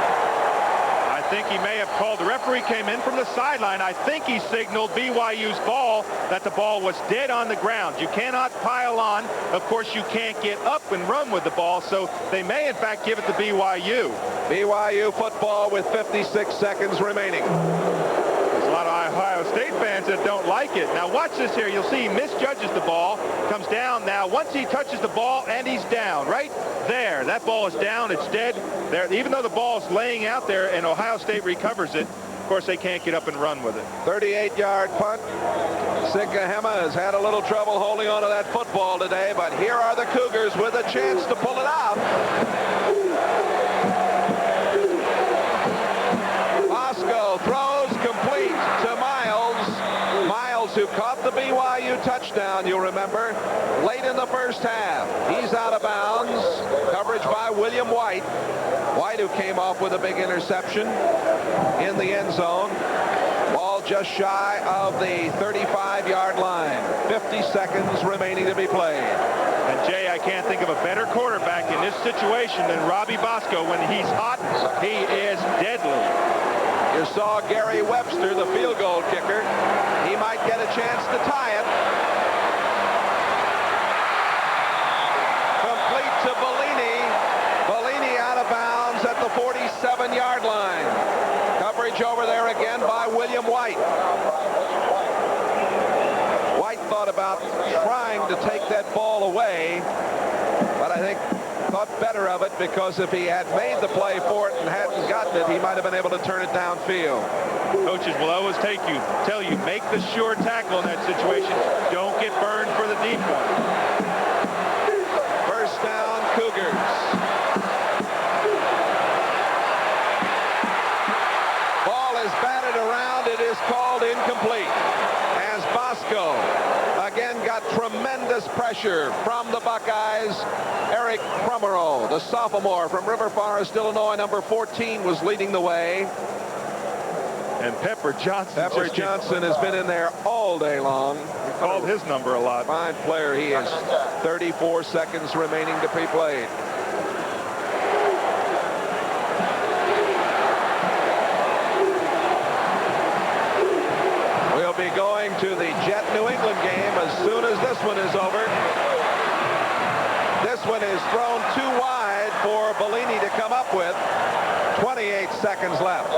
I think he may have called. The referee came in from the sideline. I think he signaled BYU's ball, that the ball was dead on the ground. You cannot pile on. Of course, you can't get up and run with the ball, so they may, in fact, give it to BYU. BYU football with 56 seconds remaining. There's a lot of Ohio State fans that don't like it. Now, watch this here. You'll see he misjudges the ball, comes down. Now, once he touches the ball, and he's down, right there. That ball is down. It's dead. There, even though the ball is laying out there and Ohio State recovers it, of course, they can't get up and run with it. 38-yard punt. Sikahema has had a little trouble holding on to that football today, but here are the Cougars with a chance to pull it out. Bosco throws complete to Miles. Miles, who caught the BYU touchdown, you'll remember, late in the first half. He's out of bounds. Coverage by William White. White, who came off with a big interception in the end zone. Ball just shy of the 35-yard line. 50 seconds remaining to be played. And Jay, I can't think of a better quarterback in this situation than Robbie Bosco. When he's hot, he is deadly. You saw Gary Webster, the field goal kicker. He might get a chance to tie it. Complete to Bellini. Bellini out of bounds at the 47-yard line. Coverage over there again by William White. White thought about trying to take that ball away, but I think thought better of it, because if he had made the play for it and hadn't gotten it, he might have been able to turn it downfield. Coaches will always tell you, make the sure tackle in that situation. Don't get burned for the deep one. First down, Cougars. Ball is batted around. It is called incomplete, as Bosco again got tremendous pressure from the Buckeyes. Eric Crumero, the sophomore from River Forest, Illinois, number 14, was leading the way. And Pepper Johnson. Pepper Johnson has been in there all day long. He called his number a lot. Fine player he is. 34 seconds remaining to be played. We'll be going to the Jet New England game as soon as this one is over. This one is thrown too wide for Bellini to come up with. 28 seconds. seconds left.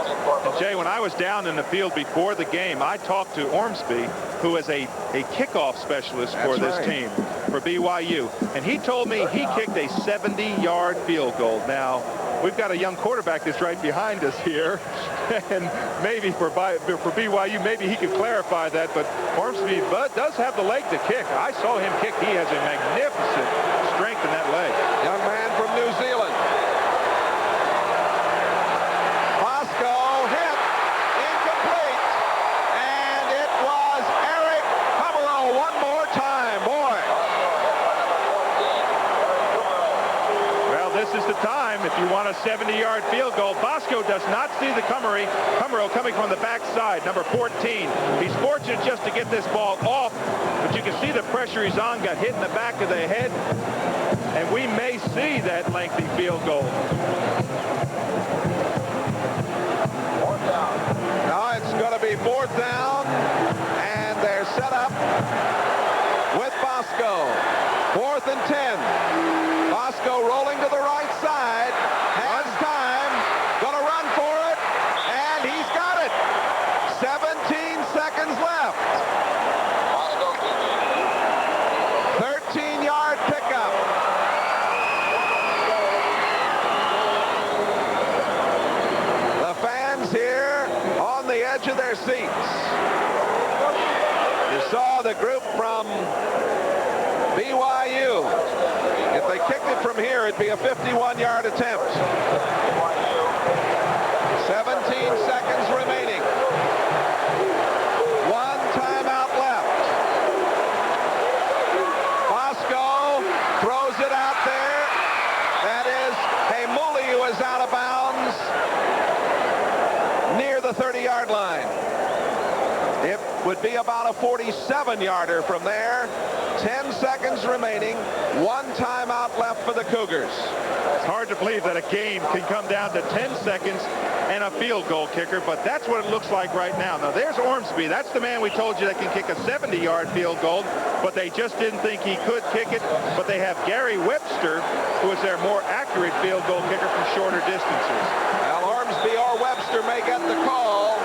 And Jay, when I was down in the field before the game, I talked to Ormsby, who is a kickoff specialist for this team, for BYU. And he told me he kicked a 70-yard field goal. Now, we've got a young quarterback that's right behind us here. And maybe for BYU, maybe he could clarify that. But Ormsby does have the leg to kick. I saw him kick. He has a magnificent strength in that leg. Young man from New Zealand. Bosco hit. Incomplete. And it was Eric Pomeroy one more time. Boy. Well, this is the time if you want a 70-yard field goal. Bosco does not see the Pomeroy coming from the backside, number 14. He's fortunate just to get this ball off, but you can see the pressure he's on, got hit in the back of the head, and we may see that lengthy field goal. Now it's going to be 4th down, and they're set up with Bosco. 4th and 10. Bosco rolling to the right side. Has time. Going to run for it. And he's got it. 17 seconds left. 13-yard pickup. The fans here on the edge of their seats. You saw the group from BYU. If they kicked it from here, it'd be a 51-yard attempt. 17 seconds remaining. 1 timeout left. Bosco throws it out there. That is Hamuli, who is out of bounds near the 30-yard line. It would be about a 47-yarder from there. 10 seconds remaining. 1 timeout left for the Cougars. It's hard to believe that a game can come down to 10 seconds and a field goal kicker, but that's what it looks like right now. Now, there's Ormsby. That's the man we told you that can kick a 70-yard field goal, but they just didn't think he could kick it. But they have Gary Webster, who is their more accurate field goal kicker from shorter distances. Well, Ormsby or Webster may get the call.